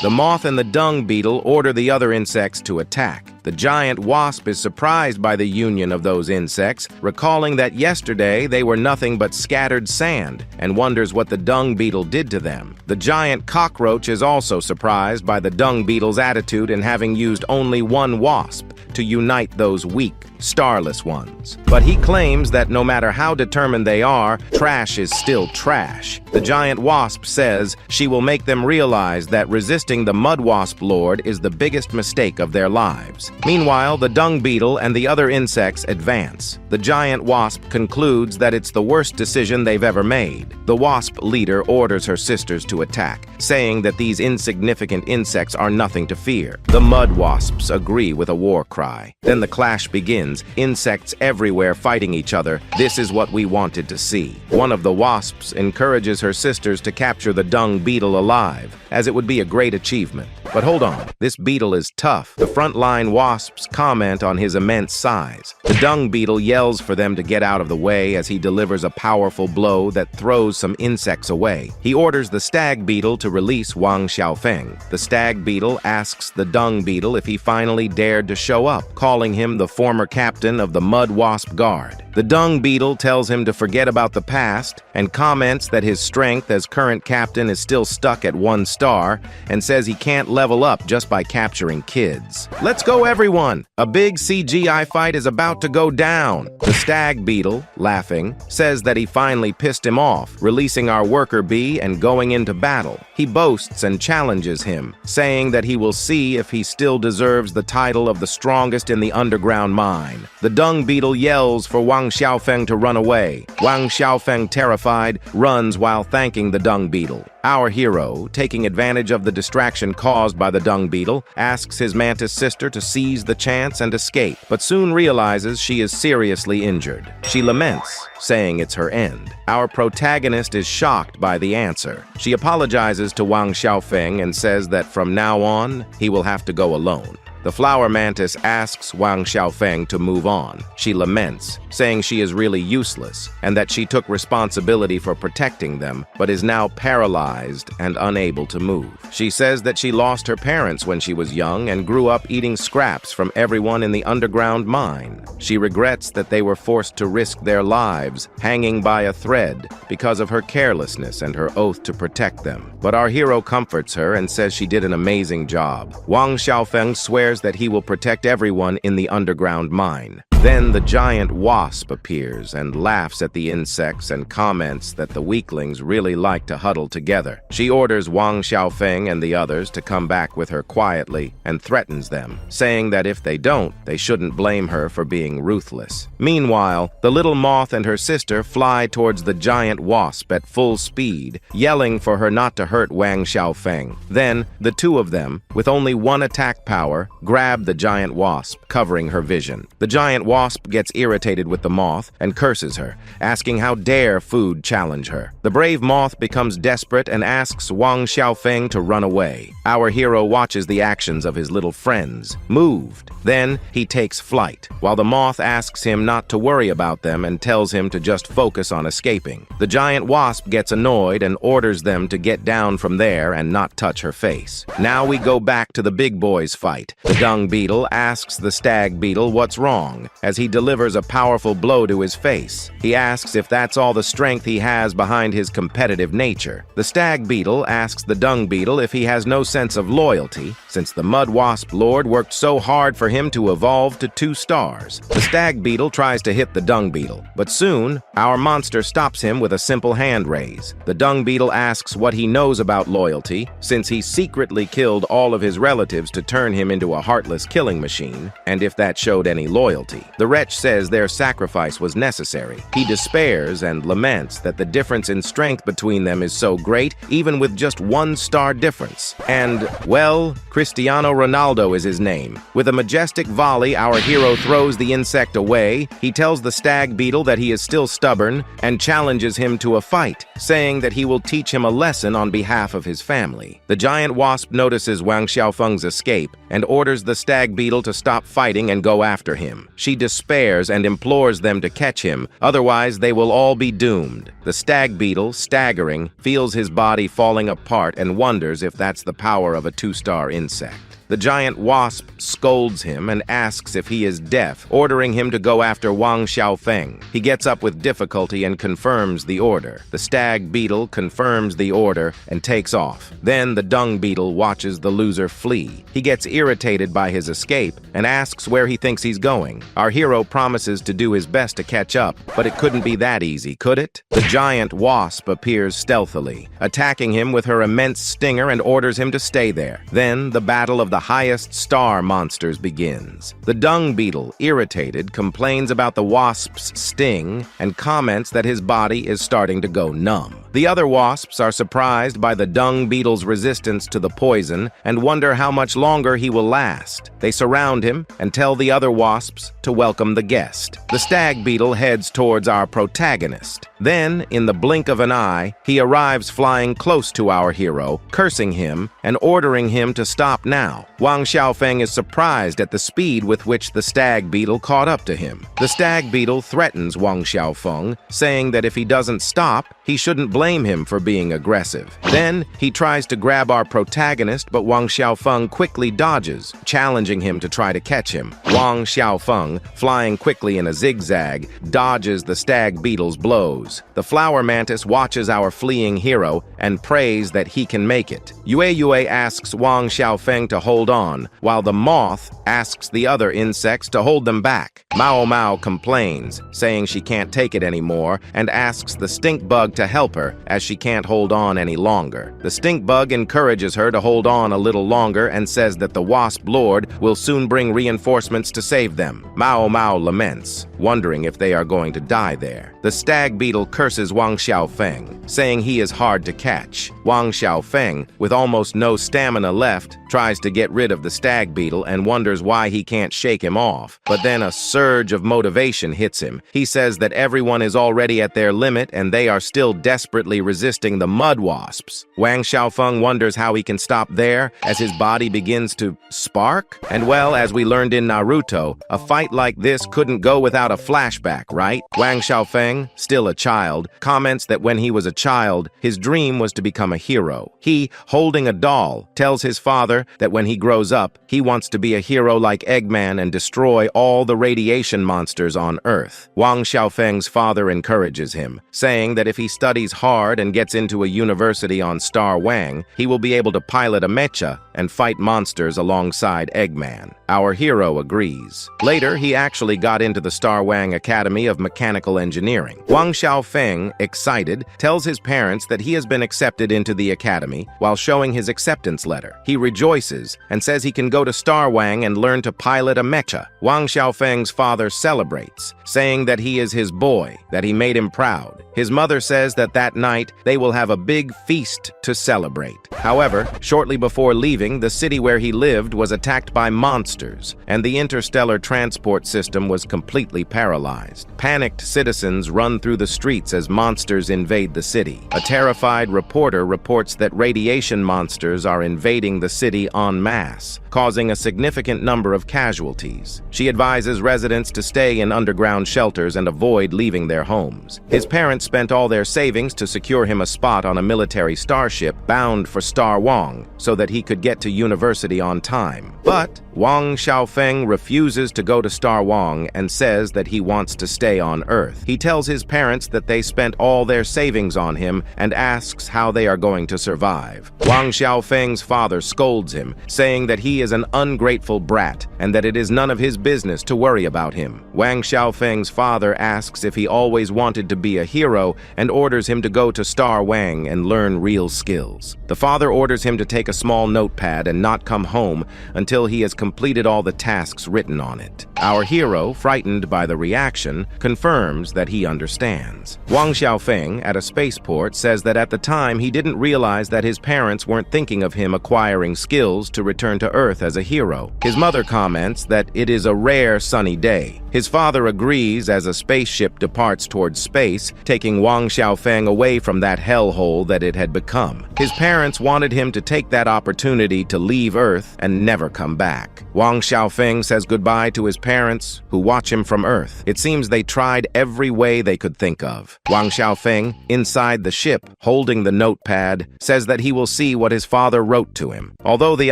The moth and the dung beetle order the other insects to attack. The giant wasp is surprised by the union of those insects, recalling that yesterday they were nothing but scattered sand, and wonders what the dung beetle did to them. The giant cockroach is also surprised by the dung beetle's attitude in having used only one wasp to unite those weak, starless ones. But he claims that no matter how determined they are, trash is still trash. The giant wasp says she will make them realize that resisting the mud wasp lord is the biggest mistake of their lives. Meanwhile, the dung beetle and the other insects advance. The giant wasp concludes that it's the worst decision they've ever made. The wasp leader orders her sisters to attack, saying that these insignificant insects are nothing to fear. The mud wasps agree with a war cry. Then the clash begins, insects everywhere fighting each other. This is what we wanted to see. One of the wasps encourages her sisters to capture the dung beetle alive, as it would be a great achievement. But hold on, this beetle is tough. The frontline wasps comment on his immense size. The dung beetle yells for them to get out of the way as he delivers a powerful blow that throws some insects away. He orders the stag beetle to release Wang Xiaofeng. The stag beetle asks the dung beetle if he finally dared to show up, calling him the former captain of the mud wasp guard. The dung beetle tells him to forget about the past and comments that his strength as current captain is still stuck at 1 star and says he can't level up just by capturing kids. Let's go, everyone! A big CGI fight is about to go down. The stag beetle, laughing, says that he finally pissed him off, releasing our worker bee and going into battle. He boasts and challenges him, saying that he will see if he still deserves the title of the strongest in the underground mine. The dung beetle yells for Wang Xiaofeng to run away. Wang Xiaofeng, terrified, runs while thanking the dung beetle. Our hero, taking advantage of the distraction caused by the dung beetle, asks his mantis sister to seize the chance and escape, but soon realizes she is seriously injured. She laments, saying it's her end. Our protagonist is shocked by the answer. She apologizes to Wang Xiaofeng and says that from now on, he will have to go alone. The flower mantis asks Wang Xiaofeng to move on. She laments, saying she is really useless and that she took responsibility for protecting them, but is now paralyzed and unable to move. She says that she lost her parents when she was young and grew up eating scraps from everyone in the underground mine. She regrets that they were forced to risk their lives hanging by a thread because of her carelessness and her oath to protect them. But our hero comforts her and says she did an amazing job. Wang Xiaofeng swears that he will protect everyone in the underground mine. Then the giant wasp appears and laughs at the insects and comments that the weaklings really like to huddle together. She orders Wang Xiaofeng and the others to come back with her quietly and threatens them, saying that if they don't, they shouldn't blame her for being ruthless. Meanwhile, the little moth and her sister fly towards the giant wasp at full speed, yelling for her not to hurt Wang Xiaofeng. Then, the two of them, with only one attack power, grab the giant wasp, covering her vision. The giant wasp gets irritated with the moth and curses her, asking how dare food challenge her. The brave moth becomes desperate and asks Wang Xiaofeng to run away. Our hero watches the actions of his little friends, moved. Then he takes flight, while the moth asks him not to worry about them and tells him to just focus on escaping. The giant wasp gets annoyed and orders them to get down from there and not touch her face. Now we go back to the big boys fight. The dung beetle asks the stag beetle what's wrong, as he delivers a powerful blow to his face. He asks if that's all the strength he has behind his competitive nature. The stag beetle asks the dung beetle if he has no sense of loyalty, since the mud wasp lord worked so hard for him to evolve to 2 stars. The stag beetle tries to hit the dung beetle, but soon our monster stops him with a simple hand raise. The dung beetle asks what he knows about loyalty, since he secretly killed all of his relatives to turn him into a heartless killing machine, and if that showed any loyalty. The wretch says their sacrifice was necessary. He despairs and laments that the difference in strength between them is so great, even with just 1 star difference. And, well, Cristiano Ronaldo is his name. With a majestic volley, our hero throws the insect away. He tells the stag beetle that he is still stubborn and challenges him to a fight, saying that he will teach him a lesson on behalf of his family. The giant wasp notices Wang Xiaofeng's escape and orders the stag beetle to stop fighting and go after him. She despairs and implores them to catch him, otherwise they will all be doomed. The stag beetle, staggering, feels his body falling apart and wonders if that's the power of a 2-star insect. The giant wasp scolds him and asks if he is deaf, ordering him to go after Wang Xiaofeng. He gets up with difficulty and confirms the order. The stag beetle confirms the order and takes off. Then the dung beetle watches the loser flee. He gets irritated by his escape and asks where he thinks he's going. Our hero promises to do his best to catch up, but it couldn't be that easy, could it? The giant wasp appears stealthily, attacking him with her immense stinger and orders him to stay there. Then the battle of the highest star monsters begins. The dung beetle, irritated, complains about the wasp's sting and comments that his body is starting to go numb. The other wasps are surprised by the dung beetle's resistance to the poison and wonder how much longer he will last. They surround him and tell the other wasps to welcome the guest. The stag beetle heads towards our protagonist. Then, in the blink of an eye, he arrives flying close to our hero, cursing him and ordering him to stop now. Wang Xiaofeng is surprised at the speed with which the stag beetle caught up to him. The stag beetle threatens Wang Xiaofeng, saying that if he doesn't stop, he shouldn't blame him for being aggressive. Then, he tries to grab our protagonist, but Wang Xiaofeng quickly dodges, challenging him to try to catch him. Wang Xiaofeng, flying quickly in a zigzag, dodges the stag beetle's blows. The flower mantis watches our fleeing hero and prays that he can make it. Yue asks Wang Xiaofeng to hold on, while the moth asks the other insects to hold them back. Mao complains, saying she can't take it anymore, and asks the stink bug to help her, as she can't hold on any longer. The stink bug encourages her to hold on a little longer and says that the wasp lord will soon bring reinforcements to save them. Mao laments, wondering if they are going to die there. The stag beetle curses Wang Xiaofeng, saying he is hard to catch. Wang Xiaofeng, with almost no stamina left, tries to get rid of the stag beetle and wonders why he can't shake him off. But then a surge of motivation hits him. He says that everyone is already at their limit and they are still desperately resisting the mud wasps. Wang Xiaofeng wonders how he can stop there as his body begins to spark. And well, as we learned in Naruto, a fight like this couldn't go without a flashback, right? Wang Xiaofeng, still a child, comments that when he was a child, his dream was to become a hero. He, holding a doll, tells his father that when he grows up, he wants to be a hero like Eggman and destroy all the radiation monsters on Earth. Wang Xiaofeng's father encourages him, saying that if he studies hard and gets into a university on Star Wang, he will be able to pilot a mecha and fight monsters alongside Eggman. Our hero agrees. Later, he actually got into the Star Wang Academy of Mechanical Engineering. Wang Xiaofeng, excited, tells his parents that he has been accepted into the academy while showing his acceptance letter. He rejoices and says he can go to Star Wang and learn to pilot a mecha. Wang Xiaofeng's father celebrates, saying that he is his boy, that he made him proud. His mother says that night, they will have a big feast to celebrate. However, shortly before leaving, the city where he lived was attacked by monsters, and the interstellar transport system was completely paralyzed. Panicked citizens run through the streets as monsters invade the city. A terrified reporter reports that radiation monsters are invading the city en masse, causing a significant number of casualties. She advises residents to stay in underground shelters and avoid leaving their homes. His parents spent all their savings to secure him a spot on a military starship bound for Star Wong so that he could get to university on time. But Wang Xiaofeng refuses to go to Star Wong and says that he wants to stay on Earth. He tells his parents that they spent all their savings on him and asks how they are going to survive. Wang Xiaofeng's father scolds him, saying that he is an ungrateful brat and that it is none of his business to worry about him. Wang Xiaofeng's father asks if he always wanted to be a hero and orders him to go to Star Wang and learn real skills. The father orders him to take a small notepad and not come home until he has completed all the tasks written on it. Our hero, frightened by the reaction, confirms that he understands. Wang Xiaofeng, at a spaceport, says that at the time he didn't realize that his parents weren't thinking of him acquiring skills to return to Earth as a hero. His mother comments that it is a rare sunny day. His father agrees as a spaceship departs towards space, taking Wang Xiaofeng away from that hellhole that it had become. His parents wanted him to take that opportunity to leave Earth and never come back. Wang Xiaofeng says goodbye to his parents, who watch him from Earth. It seems they tried every way they could think of. Wang Xiaofeng, inside the ship, holding the notepad, says that he will see what his father wrote to him. Although the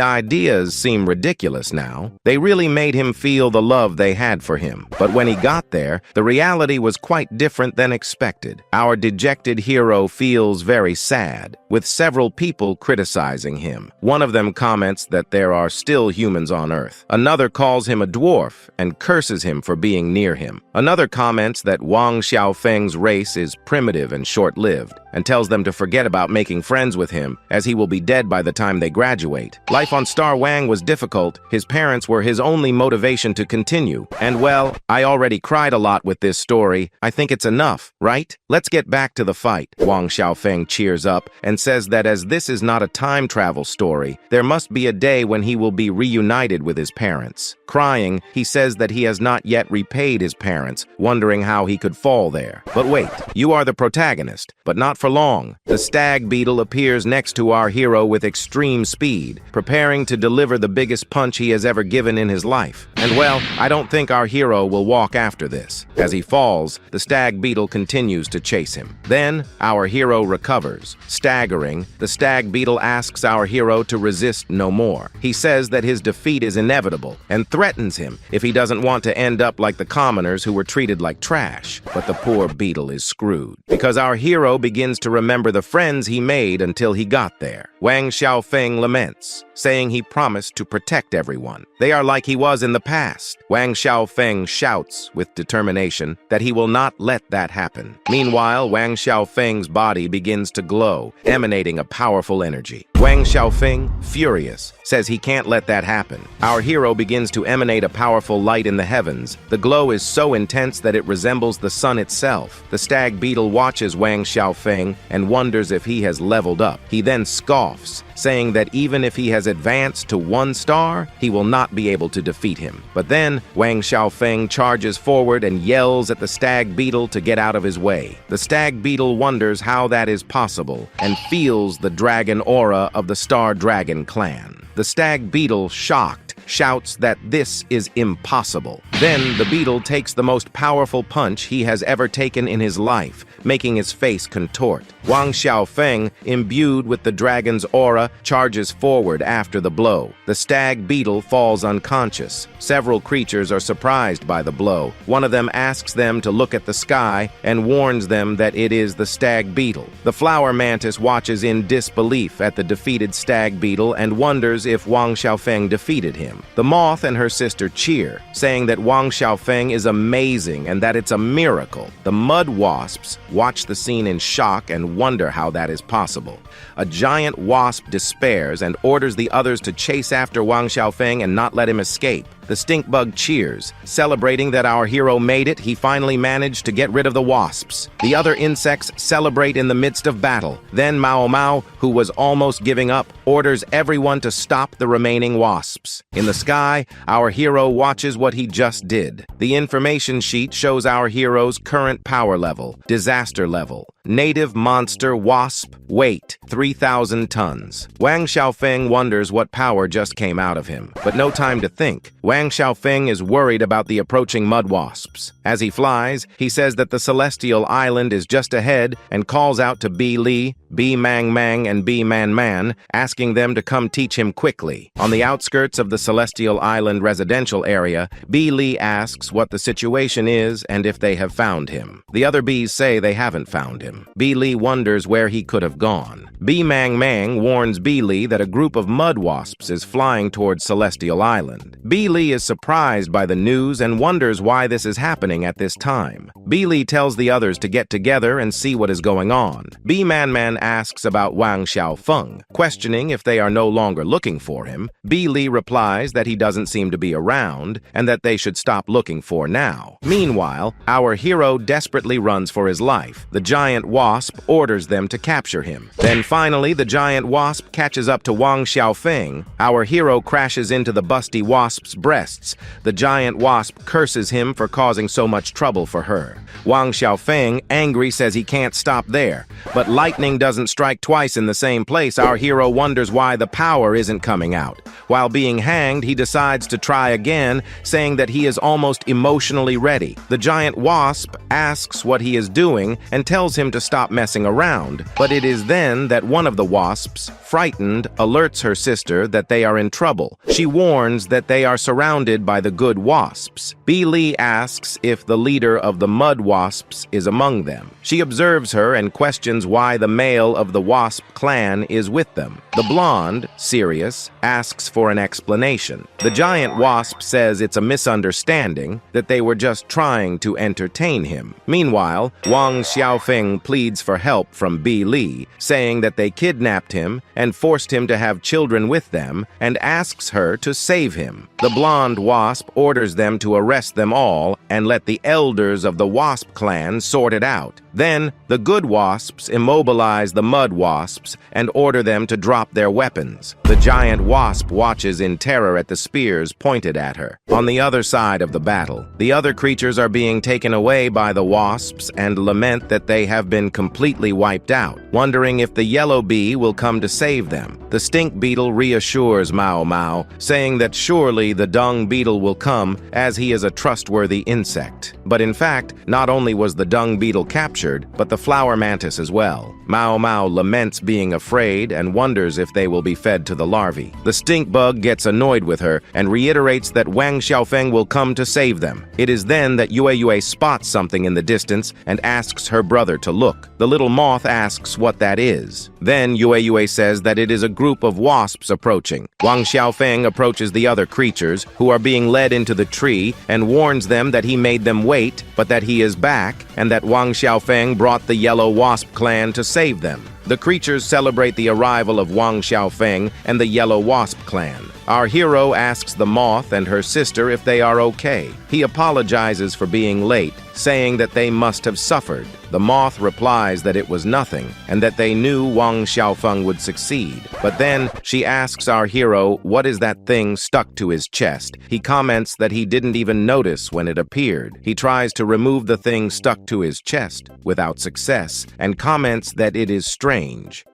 ideas seem ridiculous now, they really made him feel the love they had for him. But when he got there, the reality was quite different than expected. Our dejected hero feels very sad, with several people criticizing him. One of them comments that there are still humans on Earth. Another calls him a dwarf and curses him for being near him. Another comments that Wang Xiaofeng's race is primitive and short-lived, and tells them to forget about making friends with him, as he will be dead by the time they graduate. Life on Star Wang was difficult. His parents were his only motivation to continue. And well, I already cried a lot with this story. I think it's enough, right? Let's get back to the fight. Wang Xiaofeng cheers up and says that as this is not a time travel story, there must be a day when he will be reunited with his parents. Crying, he says that he has not yet repaid his parents, wondering how he could fall there. But wait, you are the protagonist, but not for long. The stag beetle appears next to our hero with extreme speed, preparing to deliver the biggest punch he has ever given in his life. And well, I don't think our hero will walk after this. As he falls, the stag beetle continues to chase him. Then, our hero recovers. Staggering, the stag beetle asks our hero to resist no more. He says that his defeat is inevitable, and threatens him if he doesn't want to end up like the commoners who were treated like trash. But the poor beetle is screwed, because our hero begins to remember the friends he made until he got there. Wang Xiaofeng laments, saying he promised to protect everyone. They are like he was in the past. Wang Xiaofeng shouts with determination that he will not let that happen. Meanwhile, Wang Xiaofeng's body begins to glow, emanating a powerful energy. Wang Xiaofeng, furious, says he can't let that happen. Our hero begins to emanate a powerful light in the heavens. The glow is so intense that it resembles the sun itself. The stag beetle watches Wang Xiaofeng and wonders if he has leveled up. He then scoffs, saying that even if he has advanced to 1 star, he will not be able to defeat him. But then, Wang Xiaofeng charges forward and yells at the stag beetle to get out of his way. The stag beetle wonders how that is possible and feels the dragon aura of the Star Dragon clan. The stag beetle, shocked, shouts that this is impossible. Then the beetle takes the most powerful punch he has ever taken in his life, making his face contort. Wang Xiaofeng, imbued with the dragon's aura, charges forward after the blow. The stag beetle falls unconscious. Several creatures are surprised by the blow. One of them asks them to look at the sky and warns them that it is the stag beetle. The flower mantis watches in disbelief at the defeated stag beetle and wonders if Wang Xiaofeng defeated him. The moth and her sister cheer, saying that Wang Xiaofeng is amazing and that it's a miracle. The mud wasps watch the scene in shock and wonder how that is possible. A giant wasp despairs and orders the others to chase after Wang Xiaofeng and not let him escape. The stink bug cheers, celebrating that our hero made it. He finally managed to get rid of the wasps. The other insects celebrate in the midst of battle. Then Mao, who was almost giving up, orders everyone to stop the remaining wasps. In the sky, our hero watches what he just did. The information sheet shows our hero's current power level, disaster level. Native monster wasp, weight 3,000 tons. Wang Xiaofeng wonders what power just came out of him. But no time to think. Wang Xiaofeng is worried about the approaching mud wasps. As he flies, he says that the celestial island is just ahead and calls out to B Li, B Mang, and B Man, asking them to come teach him quickly. On the outskirts of the celestial island residential area, B Li asks what the situation is and if they have found him. The other bees say they haven't found him. B Li wonders where he could have gone. B Mang warns B Li that a group of mud wasps is flying towards Celestial Island. B Li is surprised by the news and wonders why this is happening at this time. B Li tells the others to get together and see what is going on. B Man asks about Wang Xiaofeng, questioning if they are no longer looking for him. B Li replies that he doesn't seem to be around and that they should stop looking for now. Meanwhile, our hero desperately runs for his life. The giant wasp orders them to capture him. Then finally, the giant wasp catches up to Wang Xiaofeng. Our hero crashes into the busty wasp's breasts. The giant wasp curses him for causing so much trouble for her. Wang Xiaofeng, angry, says he can't stop there. But lightning doesn't strike twice in the same place. Our hero wonders why the power isn't coming out. While being hanged, he decides to try again, saying that he is almost emotionally ready. The giant wasp asks what he is doing and tells him to stop messing around. But it is then that one of the wasps, frightened, alerts her sister that they are in trouble. She warns that they are surrounded by the good wasps. B Li asks if the leader of the mud wasps is among them. She observes her and questions why the male of the wasp clan is with them. The blonde, Sirius, asks for an explanation. The giant wasp says it's a misunderstanding, that they were just trying to entertain him. Meanwhile, Wang Xiaofeng pleads for help from B Li, saying that they kidnapped him and forced him to have children with them, and asks her to save him. The blonde wasp orders them to arrest them all and let the elders of the wasp clan sort it out. Then, the good wasps immobilize the mud wasps and order them to drop their weapons. The giant wasp watches in terror at the spears pointed at her. On the other side of the battle, the other creatures are being taken away by the wasps and lament that they have been completely wiped out, wondering if the yellow bee will come to save them. The stink beetle reassures Mao, saying that surely the dung beetle will come, as he is a trustworthy insect. But in fact, not only was the dung beetle captured, but the flower mantis as well. Mao laments being afraid and wonders if they will be fed to the larvae. The stink bug gets annoyed with her and reiterates that Wang Xiaofeng will come to save them. It is then that Yue spots something in the distance and asks her brother to look. The little moth asks what that is. Then Yue says that it is a group of wasps approaching. Wang Xiaofeng approaches the other creatures, who are being led into the tree, and warns them that he made them wait, but that he is back, and that Wang Xiaofeng brought the yellow wasp clan to save them. The creatures celebrate the arrival of Wang Xiaofeng and the Yellow Wasp clan. Our hero asks the moth and her sister if they are okay. He apologizes for being late, saying that they must have suffered. The moth replies that it was nothing and that they knew Wang Xiaofeng would succeed. But then she asks our hero what is that thing stuck to his chest. He comments that he didn't even notice when it appeared. He tries to remove the thing stuck to his chest without success and comments that it is strange.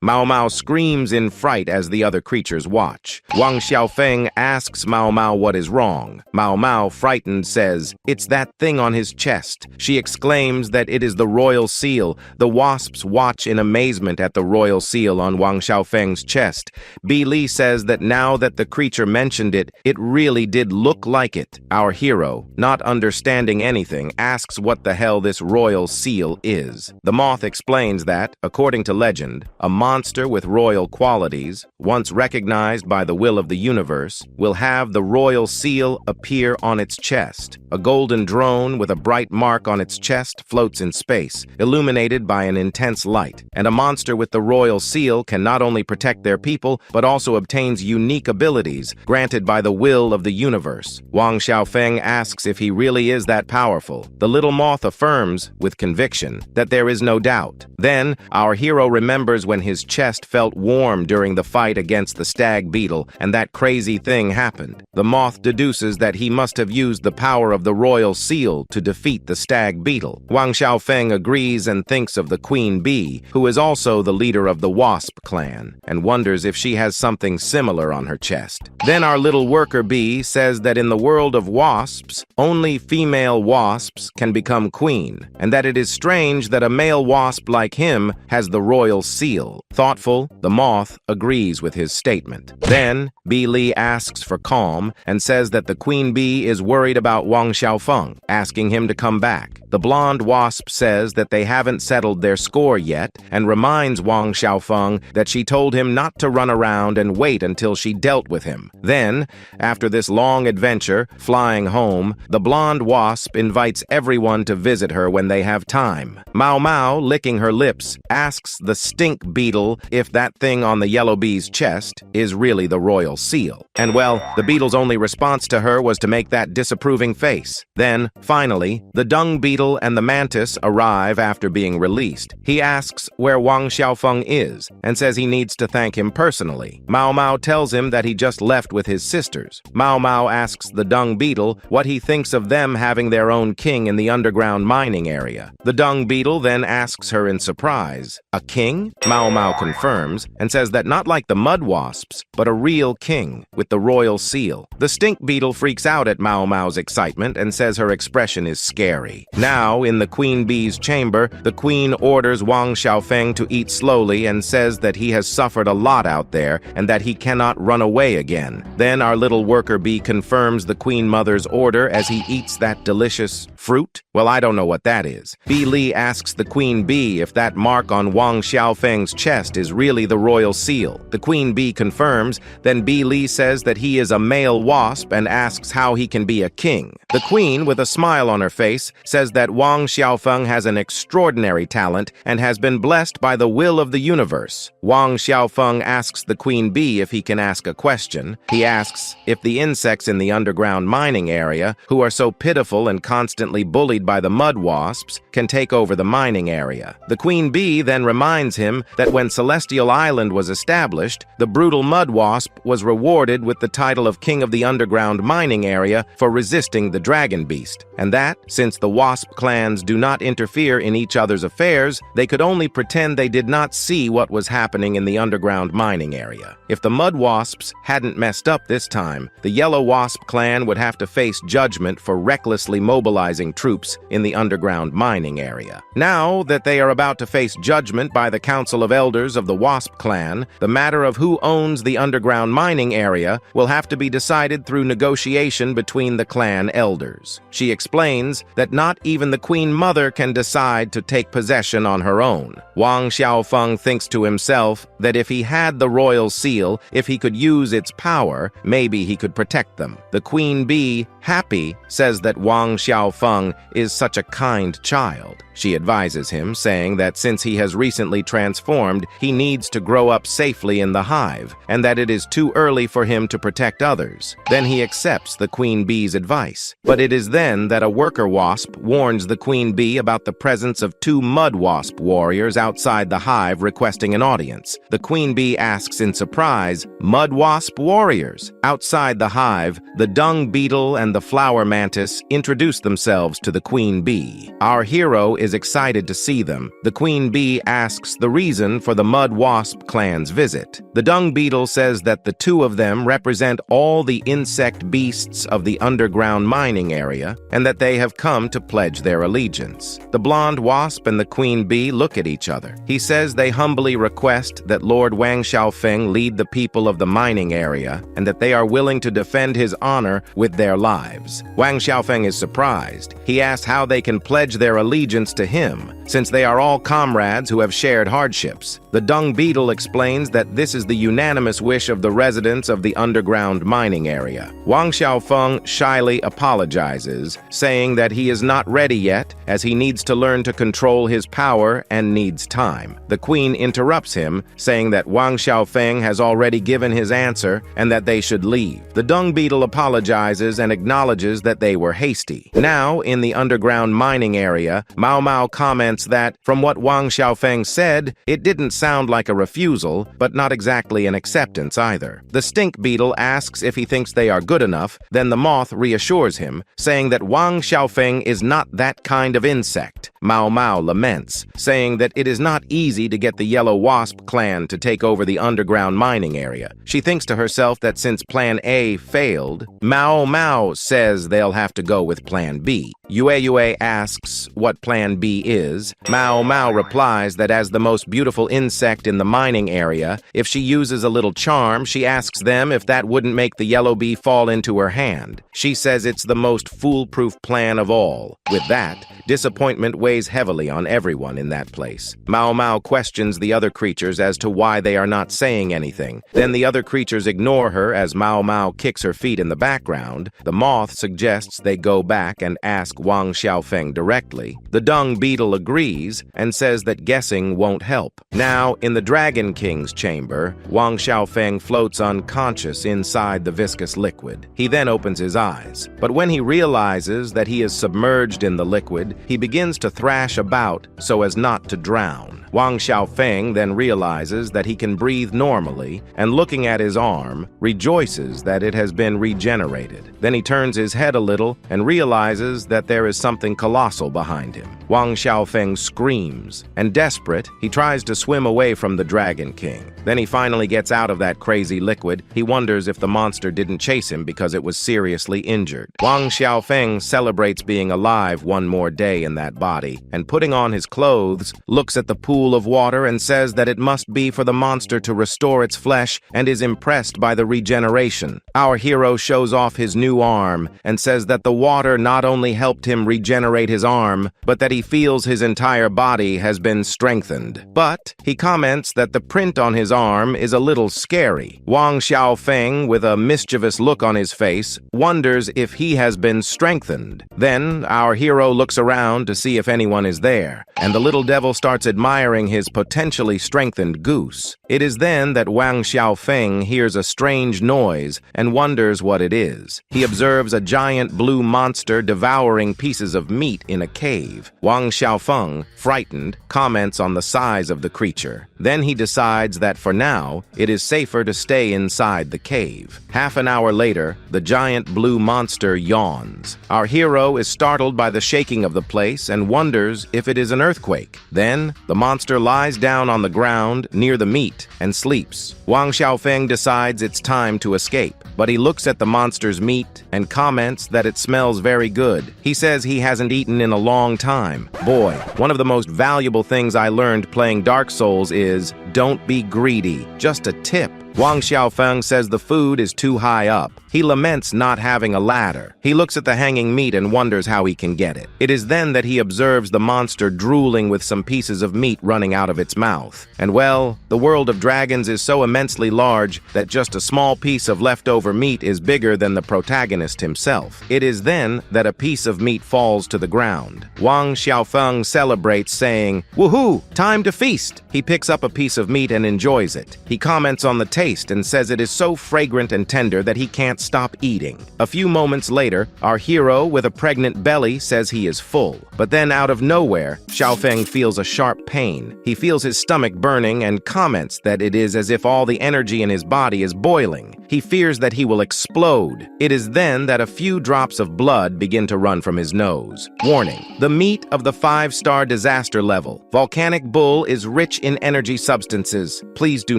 Mao screams in fright as the other creatures watch. Wang Xiaofeng asks Mao what is wrong. Mao, frightened, says, "It's that thing on his chest." She exclaims that it is the royal seal. The wasps watch in amazement at the royal seal on Wang Xiaofeng's chest. B Li says that now that the creature mentioned it, it really did look like it. Our hero, not understanding anything, asks what the hell this royal seal is. The moth explains that, according to legend, a monster with royal qualities, once recognized by the will of the universe, will have the royal seal appear on its chest. A golden drone with a bright mark mark on its chest floats in space, illuminated by an intense light, and a monster with the royal seal can not only protect their people, but also obtains unique abilities granted by the will of the universe. Wang Xiaofeng asks if he really is that powerful. The little moth affirms, with conviction, that there is no doubt. Then, our hero remembers when his chest felt warm during the fight against the stag beetle, and that crazy thing happened. The moth deduces that he must have used the power of the royal seal to defeat the stag beetle. Wang Xiaofeng agrees and thinks of the queen bee, who is also the leader of the wasp clan, and wonders if she has something similar on her chest. Then our little worker bee says that in the world of wasps, only female wasps can become queen, and that it is strange that a male wasp like him has the royal seal. Thoughtful, the moth agrees with his statement. Then, Bee Li asks for calm and says that the queen bee is worried about Wang Xiaofeng, asking him to come back. The blonde wasp says that they haven't settled their score yet and reminds Wang Xiaofeng that she told him not to run around and wait until she dealt with him. Then, after this long adventure, flying home, the blonde wasp invites everyone to visit her when they have time. Mao Mao, licking her lips, asks the stink beetle if that thing on the yellow bee's chest is really the royal seal. And well, the beetle's only response to her was to make that disapproving face. Then, finally, the dung beetle and the mantis arrive after being released. He asks where Wang Xiaofeng is and says he needs to thank him personally. Mao Mao tells him that he just left with his sisters. Mao Mao asks the dung beetle what he thinks of them having their own king in the underground mining area. The dung beetle then asks her in surprise, "A king?" Mao Mao confirms and says that not like the mud wasps, but a real king with the royal seal. The stink beetle freaks out at Mao Mao's excitement and says her expression is scary. Now, in the queen bee's chamber, the queen orders Wang Xiaofeng to eat slowly and says that he has suffered a lot out there and that he cannot run away again. Then our little worker bee confirms the queen mother's order as he eats that delicious fruit. Well, I don't know what that is. Bee Li asks the queen bee if that mark on Wang Xiaofeng's chest is really the royal seal. The queen bee confirms, then Bee Li says that he is a male wasp and asks how he can be a king. The queen, with a smile on her face, says that Wang Xiaofeng has an extraordinary talent and has been blessed by the will of the universe. Wang Xiaofeng asks the queen bee if he can ask a question. He asks if the insects in the underground mining area, who are so pitiful and constantly bullied by the mud wasps, can take over the mining area. The queen bee then reminds him that when Celestial Island was established, the brutal mud wasp was rewarded with the title of King of the Underground Mining Area for resisting the dragon beast, and that, since the wasp clans do not interfere in each other's affairs, they could only pretend they did not see what was happening in the underground mining area. If the mud wasps hadn't messed up this time, the yellow wasp clan would have to face judgment for recklessly mobilizing troops in the underground mining area. Now that they are about to face judgment by the Council of Elders of the Wasp clan, the matter of who owns the underground mining area will have to be decided through negotiation between the clan elders. She explains that not even the Queen Mother can decide to take possession on her own. Wang Xiaofeng thinks to himself that if he had the royal seal, if he could use its power, maybe he could protect them. The queen bee, happy, says that Wang Xiaofeng is such a kind child. She advises him, saying that since he has recently transformed, he needs to grow up safely in the hive, and that it is too early for him to protect others. Then he accepts the queen bee's advice. But it is then that a worker wasp warns the queen bee about the presence of two mud wasp warriors outside the hive requesting an audience. The queen bee asks in surprise, "Mud wasp warriors?" Outside the hive, the dung beetle and the flower mantis introduce themselves to the queen bee. Our hero is excited to see them. The queen bee asks the reason for the mud wasp clan's visit. The dung beetle says that the two of them represent all the insect beasts of the underground mining area and that they have come to pledge their allegiance. The blonde wasp and the queen bee look at each other. He says they humbly request that Lord Wang Xiaofeng lead the people of the mining area and that they are willing to defend his honor with their lives. Wang Xiaofeng is surprised. He asks how they can pledge their allegiance to him, since they are all comrades who have shared hardships. The dung beetle explains that this is the unanimous wish of the residents of the underground mining area. Wang Xiaofeng shyly apologizes, saying that he is not ready yet, as he needs to learn to control his power and needs time. The queen interrupts him, saying that Wang Xiaofeng has already given his answer and that they should leave. The dung beetle apologizes and acknowledges that they were hasty. Now, in the underground mining area, Mao Mao comments that, from what Wang Xiaofeng said, it didn't sound like a refusal, but not exactly an acceptance either. The stink beetle asks if he thinks they are good enough, then the moth reassures him, saying that Wang Xiaofeng is not that kind of insect. Mao Mao laments, saying that it is not easy to get the Yellow Wasp clan to take over the underground mining area. She thinks to herself that since Plan A failed, Mao Mao says they'll have to go with Plan B. Yue asks what Plan B is. Mao Mao replies that as the most beautiful insect in the mining area, if she uses a little charm, she asks them if that wouldn't make the yellow bee fall into her hand. She says it's the most foolproof plan of all. With that, disappointment weighs heavily on everyone in that place. Mao Mao questions the other creatures as to why they are not saying anything. Then the other creatures ignore her as Mao Mao kicks her feet in the background. The moth suggests they go back and ask Wang Xiaofeng directly. The dung beetle agrees and says that guessing won't help. Now, in the Dragon King's chamber, Wang Xiaofeng floats unconscious inside the viscous liquid. He then opens his eyes. But when he realizes that he is submerged in the liquid, he begins to thrash about so as not to drown. Wang Xiaofeng then realizes that he can breathe normally, and looking at his arm, rejoices that it has been regenerated. Then he turns his head a little and realizes that there is something colossal behind him. Wang Xiaofeng screams, and desperate, he tries to swim away from the Dragon King. Then he finally gets out of that crazy liquid. He wonders if the monster didn't chase him because it was seriously injured. Wang Xiaofeng celebrates being alive one more day in that body, and putting on his clothes, looks at the pool of water and says that it must be for the monster to restore its flesh, and is impressed by the regeneration. Our hero shows off his new arm and says that the water not only helped him regenerate his arm, but that he feels his entire body has been strengthened. But he comments that the print on his arm is a little scary. Wang Xiaofeng, with a mischievous look on his face, wonders if he has been strengthened. Then our hero looks around to see if anyone is there, and the little devil starts admiring his potentially strengthened goose. It is then that Wang Xiaofeng hears a strange noise and wonders what it is. He observes a giant blue monster devouring pieces of meat in a cave. Wang Xiaofeng, frightened, comments on the size of the creature. Then he decides that for now, it is safer to stay inside the cave. Half an hour later, the giant blue monster yawns. Our hero is startled by the shaking of the place and wonders if it is an earthquake. Then, the monster lies down on the ground near the meat and sleeps. Wang Xiaofeng decides it's time to escape, but he looks at the monster's meat and comments that it smells very good. He says he hasn't eaten in a long time. Boy, one of the most valuable things I learned playing Dark Souls is, don't be greedy. Just a tip. Wang Xiaofeng says the food is too high up. He laments not having a ladder. He looks at the hanging meat and wonders how he can get it. It is then that he observes the monster drooling with some pieces of meat running out of its mouth. And well, the world of dragons is so immensely large that just a small piece of leftover meat is bigger than the protagonist himself. It is then that a piece of meat falls to the ground. Wang Xiaofeng celebrates, saying, "Woohoo! Time to feast!" He picks up a piece of meat and enjoys it. He comments on the taste and says it is so fragrant and tender that he can't stop eating. A few moments later, our hero with a pregnant belly says he is full. But then out of nowhere, Xiaofeng feels a sharp pain. He feels his stomach burning and comments that it is as if all the energy in his body is boiling. He fears that he will explode. It is then that a few drops of blood begin to run from his nose. Warning: the meat of the 5-star disaster level. Volcanic bull is rich in energy substances. Please do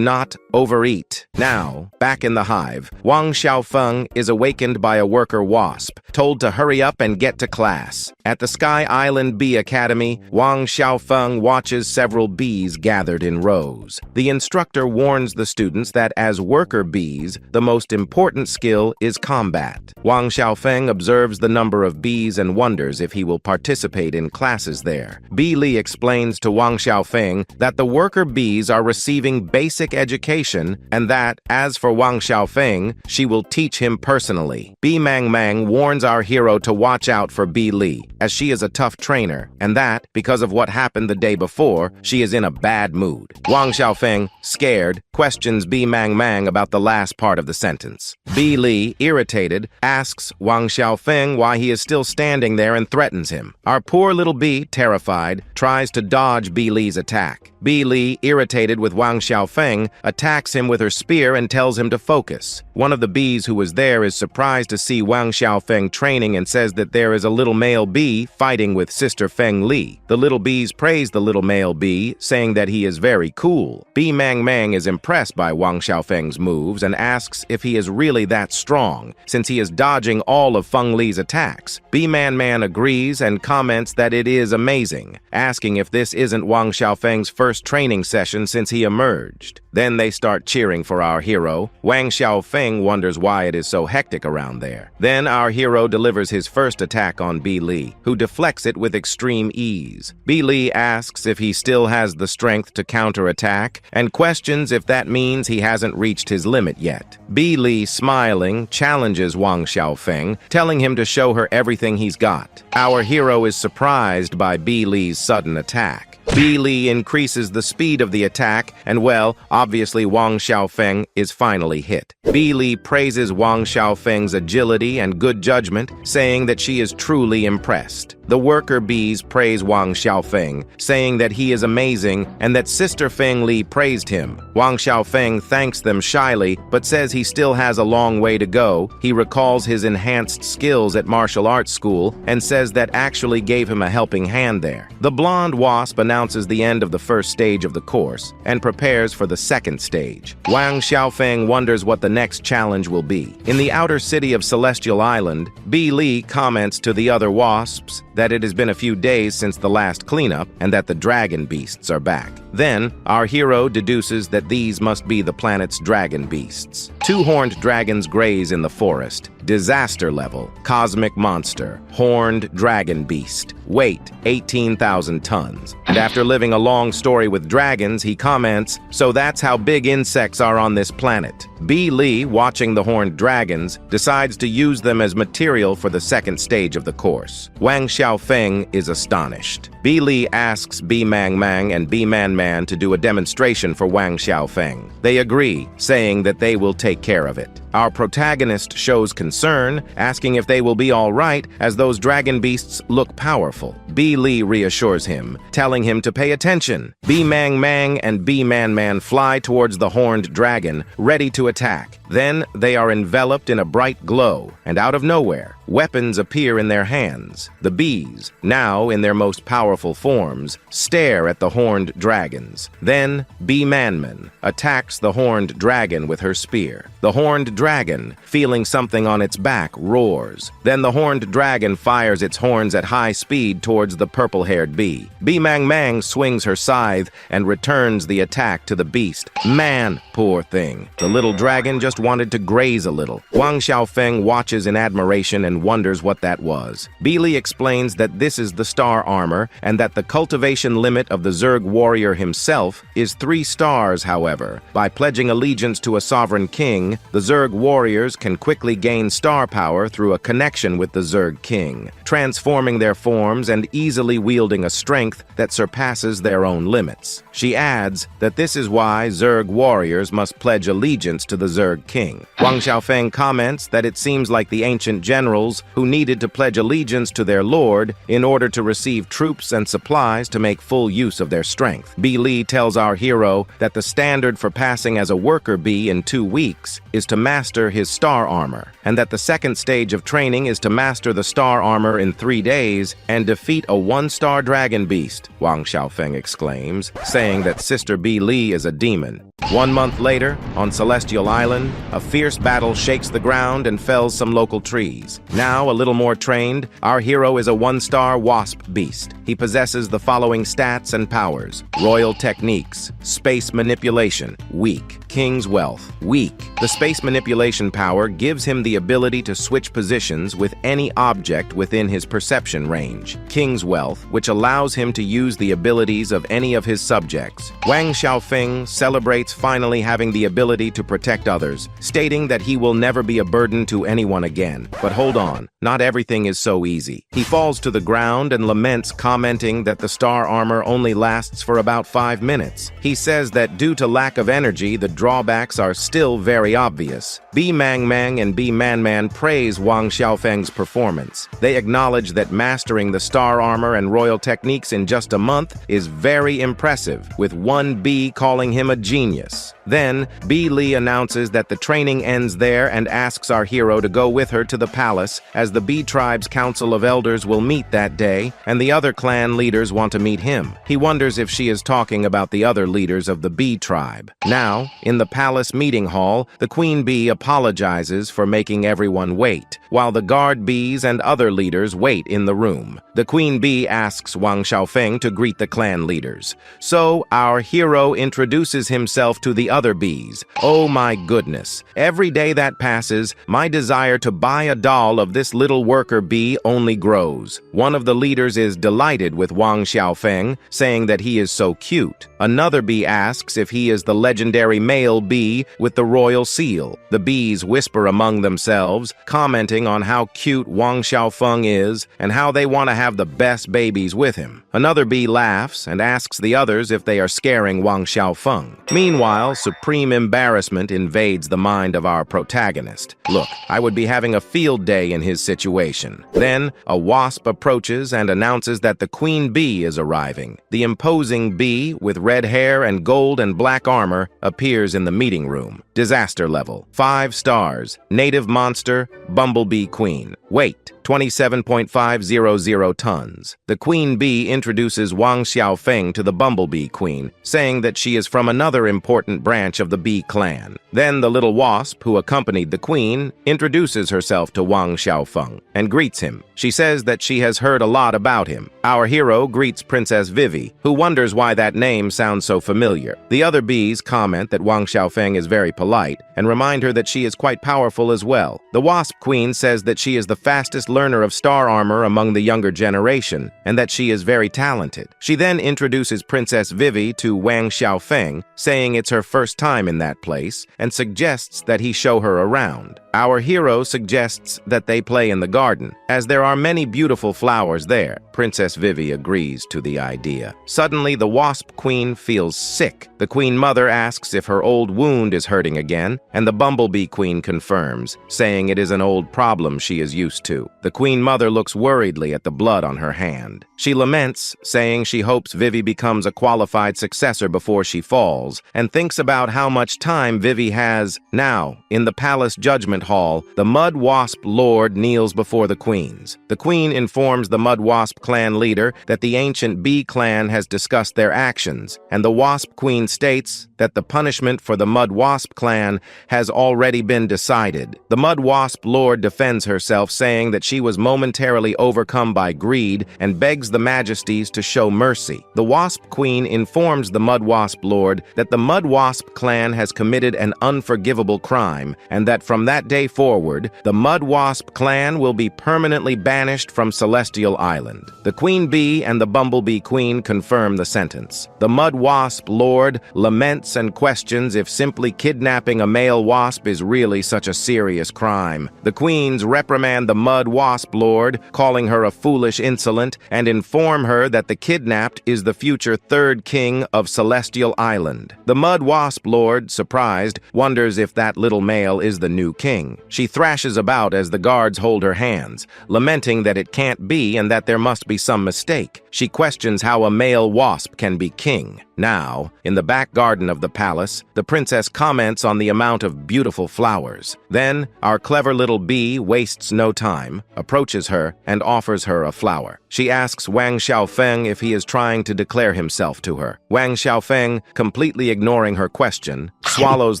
not overeat. Hit! Now, back in the hive, Wang Xiaofeng is awakened by a worker wasp, told to hurry up and get to class. At the Sky Island Bee Academy, Wang Xiaofeng watches several bees gathered in rows. The instructor warns the students that as worker bees, the most important skill is combat. Wang Xiaofeng observes the number of bees and wonders if he will participate in classes there. Bee Li explains to Wang Xiaofeng that the worker bees are receiving basic education and that, as for Wang Xiaofeng, she will teach him personally. Bee Mang warns our hero to watch out for Bee Li, as she is a tough trainer, and that, because of what happened the day before, she is in a bad mood. Wang Xiaofeng, scared, questions Bee Mang about the last part of the sentence. Bee Li, irritated, asks Wang Xiaofeng why he is still standing there and threatens him. Our poor little bee, terrified, tries to dodge Bee Li's attack. Bee Li, irritated with Wang Xiaofeng, attacks him with her spear and tells him to focus. One of the bees who was there is surprised to see Wang Xiaofeng training and says that there is a little male bee fighting with Sister Feng Li. The little bees praise the little male bee, saying that he is very cool. Bee Mang is impressed by Wang Xiaofeng's moves and asks if he is really that strong, since he is dodging all of Feng Li's attacks. Bee Man agrees and comments that it is amazing, asking if this isn't Wang Xiaofeng's first training session since he emerged. Then they start cheering for our hero. Wang Xiaofeng wonders why it is so hectic around there. Then our hero delivers his first attack on Bee Li, who deflects it with extreme ease. Bee Li asks if he still has the strength to counterattack and questions if that means he hasn't reached his limit yet. Bee Li, smiling, challenges Wang Xiaofeng, telling him to show her everything he's got. Our hero is surprised by Bee Li's sudden attack. Bee Li increases the speed of the attack, and well, obviously Wang Xiaofeng is finally hit. Bee Li praises Wang Xiaofeng's agility and good judgment, saying that she is truly impressed. The worker bees praise Wang Xiaofeng, saying that he is amazing and that Sister Feng Li praised him. Wang Xiaofeng thanks them shyly, but says he still has a long way to go. He recalls his enhanced skills at martial arts school and says that actually gave him a helping hand there. The blonde wasp announces the end of the first stage of the course and prepares for the second stage. Wang Xiaofeng wonders what the next challenge will be. In the outer city of Celestial Island, Bee Li comments to the other wasps that it has been a few days since the last cleanup and that the dragon beasts are back. Then, our hero deduces that these must be the planet's dragon beasts. Two-horned dragons graze in the forest. Disaster level, cosmic monster, horned dragon beast. Weight, 18,000 tons. And after living a long story with dragons, he comments, "So that's how big insects are on this planet." Bee Li, watching the horned dragons, decides to use them as material for the second stage of the course. Wang Xiaofeng is astonished. Bee Li asks Bee Mang and Bee Man to do a demonstration for Wang Xiaofeng. They agree, saying that they will take care of it. Our protagonist shows concern, asking if they will be all right, as those dragon beasts look powerful. Bee Li reassures him, telling him to pay attention. Bee Mang and Bee Man fly towards the horned dragon, ready to attack. Then they are enveloped in a bright glow, and out of nowhere, weapons appear in their hands. The bees, now in their most powerful forms, stare at the horned dragons. Then Bee Man attacks the horned dragon with her spear. The horned dragon, feeling something on its back, roars. Then the horned dragon fires its horns at high speed towards the purple-haired bee. Bee Mang swings her scythe and returns the attack to the beast. Man, poor thing. The little dragon just wanted to graze a little. Wang Xiaofeng watches in admiration and wonders what that was. Bee Li explains that this is the star armor and that the cultivation limit of the Zerg warrior himself is 3 stars, however. By pledging allegiance to a sovereign king, the Zerg warriors can quickly gain star power through a connection with the Zerg king, transforming their forms and easily wielding a strength that surpasses their own limits. She adds that this is why Zerg warriors must pledge allegiance to the Zerg king. Wang Xiaofeng comments that it seems like the ancient generals who needed to pledge allegiance to their lord in order to receive troops and supplies to make full use of their strength. Bee Li tells our hero that the standard for passing as a worker bee in 2 weeks is to master his star armor, and that the second stage of training is to master the star armor in 3 days and defeat a 1-star dragon beast, Wang Xiaofeng exclaims, saying that Sister Bee Li is a demon. 1 month later, on Celestial Island, a fierce battle shakes the ground and fells some local trees. Now, a little more trained, our hero is a 1-star wasp beast. He possesses the following stats and powers: royal techniques, space manipulation, weak; king's wealth, weak. The space manipulation power gives him the ability to switch positions with any object within his perception range. King's wealth, which allows him to use the abilities of any of his subjects. Wang Xiaofeng celebrates finally having the ability to protect others, stating that he will never be a burden to anyone again. But hold on, not everything is so easy. He falls to the ground and laments, commenting that the star armor only lasts for about 5 minutes. He says that due to lack of energy, the drawbacks are still very obvious. B Mang Mang and B Man Man praise Wang Xiaofeng's performance. They acknowledge that mastering the star armor and royal techniques in just a month is very impressive, with one B calling him a genius. Then, B Li announces that the training ends there and asks our hero to go with her to the palace, as the B tribe's council of elders will meet that day, and the other clan leaders want to meet him. He wonders if she is talking about the other leaders of the B tribe. Now, in the palace meeting hall, the Queen Bee apologizes for making everyone wait, while the guard bees and other leaders wait in the room. The Queen Bee asks Wang Xiaofeng to greet the clan leaders. So, our hero introduces himself to the other bees. Oh my goodness. Every day that passes, my desire to buy a doll of this little worker bee only grows. One of the leaders is delighted with Wang Xiaofeng, saying that he is so cute. Another bee asks if he is the legendary male bee with the royal seal. The bees whisper among themselves, commenting on how cute Wang Xiaofeng is and how they want to have the best babies with him. Another bee laughs and asks the others if they are scaring Wang Xiaofeng. Meanwhile, supreme embarrassment invades the mind of our protagonist. Look, I would be having a field day in his situation. Then, a wasp approaches and announces that the queen bee is arriving. The imposing bee, with red hair and gold and black armor, appears in the meeting room. Disaster level, 5 stars. Native monster, bumblebee queen. Weight, 27.500 tons. The queen bee introduces Wang Xiaofeng to the bumblebee queen, saying that she is from another important branch of the bee clan. Then the little wasp, who accompanied the queen, introduces herself to Wang Xiaofeng and greets him. She says that she has heard a lot about him. Our hero greets Princess Vivi, who wonders why that name sounds so familiar. The other bees comment that Wang Xiaofeng is very polite and remind her that she is quite powerful as well. The wasp queen says that she is the fastest learner of star armor among the younger generation, and that she is very talented. She then introduces Princess Vivi to Wang Xiaofeng, saying it's her first time in that place, and suggests that he show her around. Our hero suggests that they play in the garden, as there are many beautiful flowers there. Princess Vivi agrees to the idea. Suddenly, the wasp queen feels sick. The queen mother asks if her old wound is hurting again, and the bumblebee queen confirms, saying it is an old problem she is used to. The queen mother looks worriedly at the blood on her hand. She laments, saying she hopes Vivi becomes a qualified successor before she falls, and thinks about how much time Vivi has. Now, in the palace judgment hall, the Mud Wasp Lord kneels before the queens. The queen informs the Mud Wasp clan leader that the ancient Bee clan has discussed their actions, and the Wasp Queen states that the punishment for the Mud Wasp clan has already been decided. The Mud Wasp Lord defends herself, saying that she was momentarily overcome by greed and begs the majesties to show mercy. The Wasp Queen informs the Mud Wasp Lord that the Mud Wasp clan has committed an unforgivable crime, and that from that day forward, the Mud Wasp clan will be permanently banished from Celestial Island. The Queen Bee and the Bumblebee Queen confirm the sentence. The Mud Wasp Lord laments and questions if simply kidnapping a male wasp is really such a serious crime. The queens reprimand the Mud Wasp Lord, calling her a foolish insolent, and inform her that the kidnapped is the future third king of Celestial Island. The Mud Wasp Lord, surprised, wonders if that little male is the new king. king. She thrashes about as the guards hold her hands, lamenting that it can't be and that there must be some mistake. She questions how a male wasp can be king. Now, in the back garden of the palace, the princess comments on the amount of beautiful flowers. Then, our clever little bee wastes no time, approaches her, and offers her a flower. She asks Wang Xiaofeng if he is trying to declare himself to her. Wang Xiaofeng, completely ignoring her question, swallows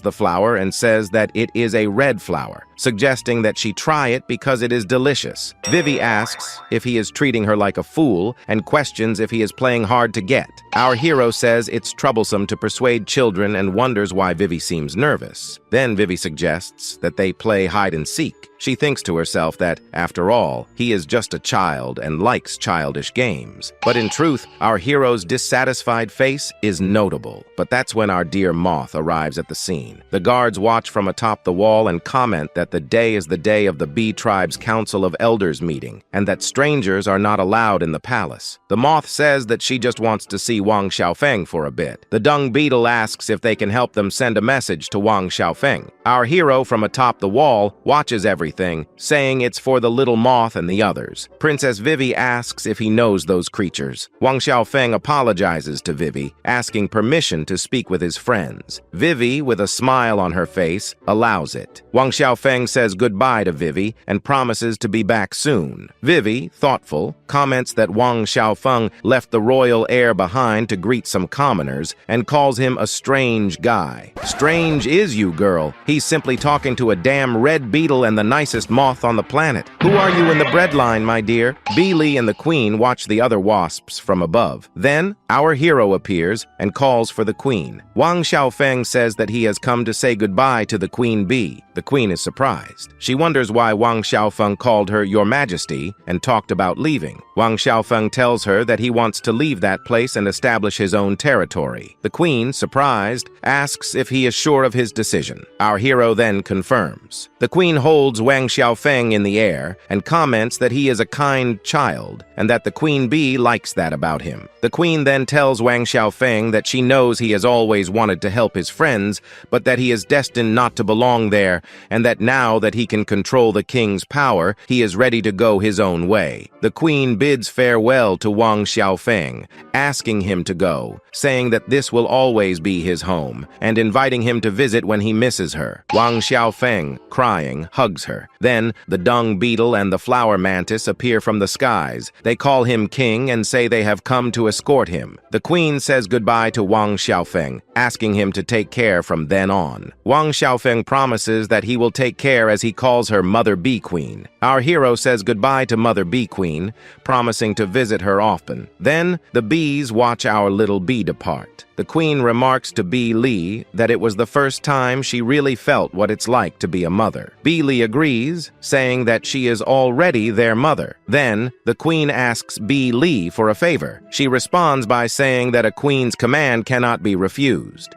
the flower and says that it is a red flower, suggesting that she try it because it is delicious. Vivi asks if he is treating her like a fool and questions if he is playing hard to get. Our hero says it's troublesome to persuade children and wonders why Vivi seems nervous. Then Vivi suggests that they play hide and seek. She thinks to herself that, after all, he is just a child and likes childish games. But in truth, our hero's dissatisfied face is notable. But that's when our dear moth arrives at the scene. The guards watch from atop the wall and comment that the day is the day of the bee tribe's Council of Elders meeting, and that strangers are not allowed in the palace. The moth says that she just wants to see Wang Xiaofeng for a bit. The dung beetle asks if they can help them send a message to Wang Xiaofeng. Our hero from atop the wall watches everything, saying it's for the little moth and the others. Princess Vivi asks if he knows those creatures. Wang Xiaofeng apologizes to Vivi, asking permission to speak with his friends. Vivi, with a smile on her face, allows it. Wang Xiaofeng says goodbye to Vivi and promises to be back soon. Vivi, thoughtful, comments that Wang Xiaofeng left the royal heir behind to greet some commoners and calls him a strange guy. Strange is you, girl. He's simply talking to a damn red beetle and the nicest moth on the planet. Who are you in the breadline, my dear? Bee Li and the queen watch the other wasps from above. Then, our hero appears and calls for the queen. Wang Xiaofeng says that he has come to say goodbye to the queen bee. The queen is surprised. She wonders why Wang Xiaofeng called her Your Majesty and talked about leaving. Wang Xiaofeng tells her that he wants to leave that place and establish his own territory. The queen, surprised, asks if he is sure of his decision. Our hero then confirms. The queen holds Wang Xiaofeng in the air and comments that he is a kind child and that the queen bee likes that about him. The queen then tells Wang Xiaofeng that she knows he has always wanted to help his friends, but that he is destined not to belong there, and that now that he can control the king's power, he is ready to go his own way. The queen bids farewell to Wang Xiaofeng, asking him to go, saying that this will always be his home, and inviting him to visit when he misses her. Wang Xiaofeng, crying, hugs her. Then, the dung beetle and the flower mantis appear from the skies. They call him king and say they have come to escort him. The queen says goodbye to Wang Xiaofeng, asking him to take care from then on. Wang Xiaofeng promises that he will take care as he calls her Mother Bee Queen. Our hero says goodbye to Mother Bee Queen, promising to visit her often. Then, the bees watch our little bee depart. The queen remarks to Bee Li that it was the first time she really felt what it's like to be a mother. Bee Li agrees, saying that she is already their mother. Then, the queen asks Bee Li for a favor. She responds by saying that a queen's command cannot be refused.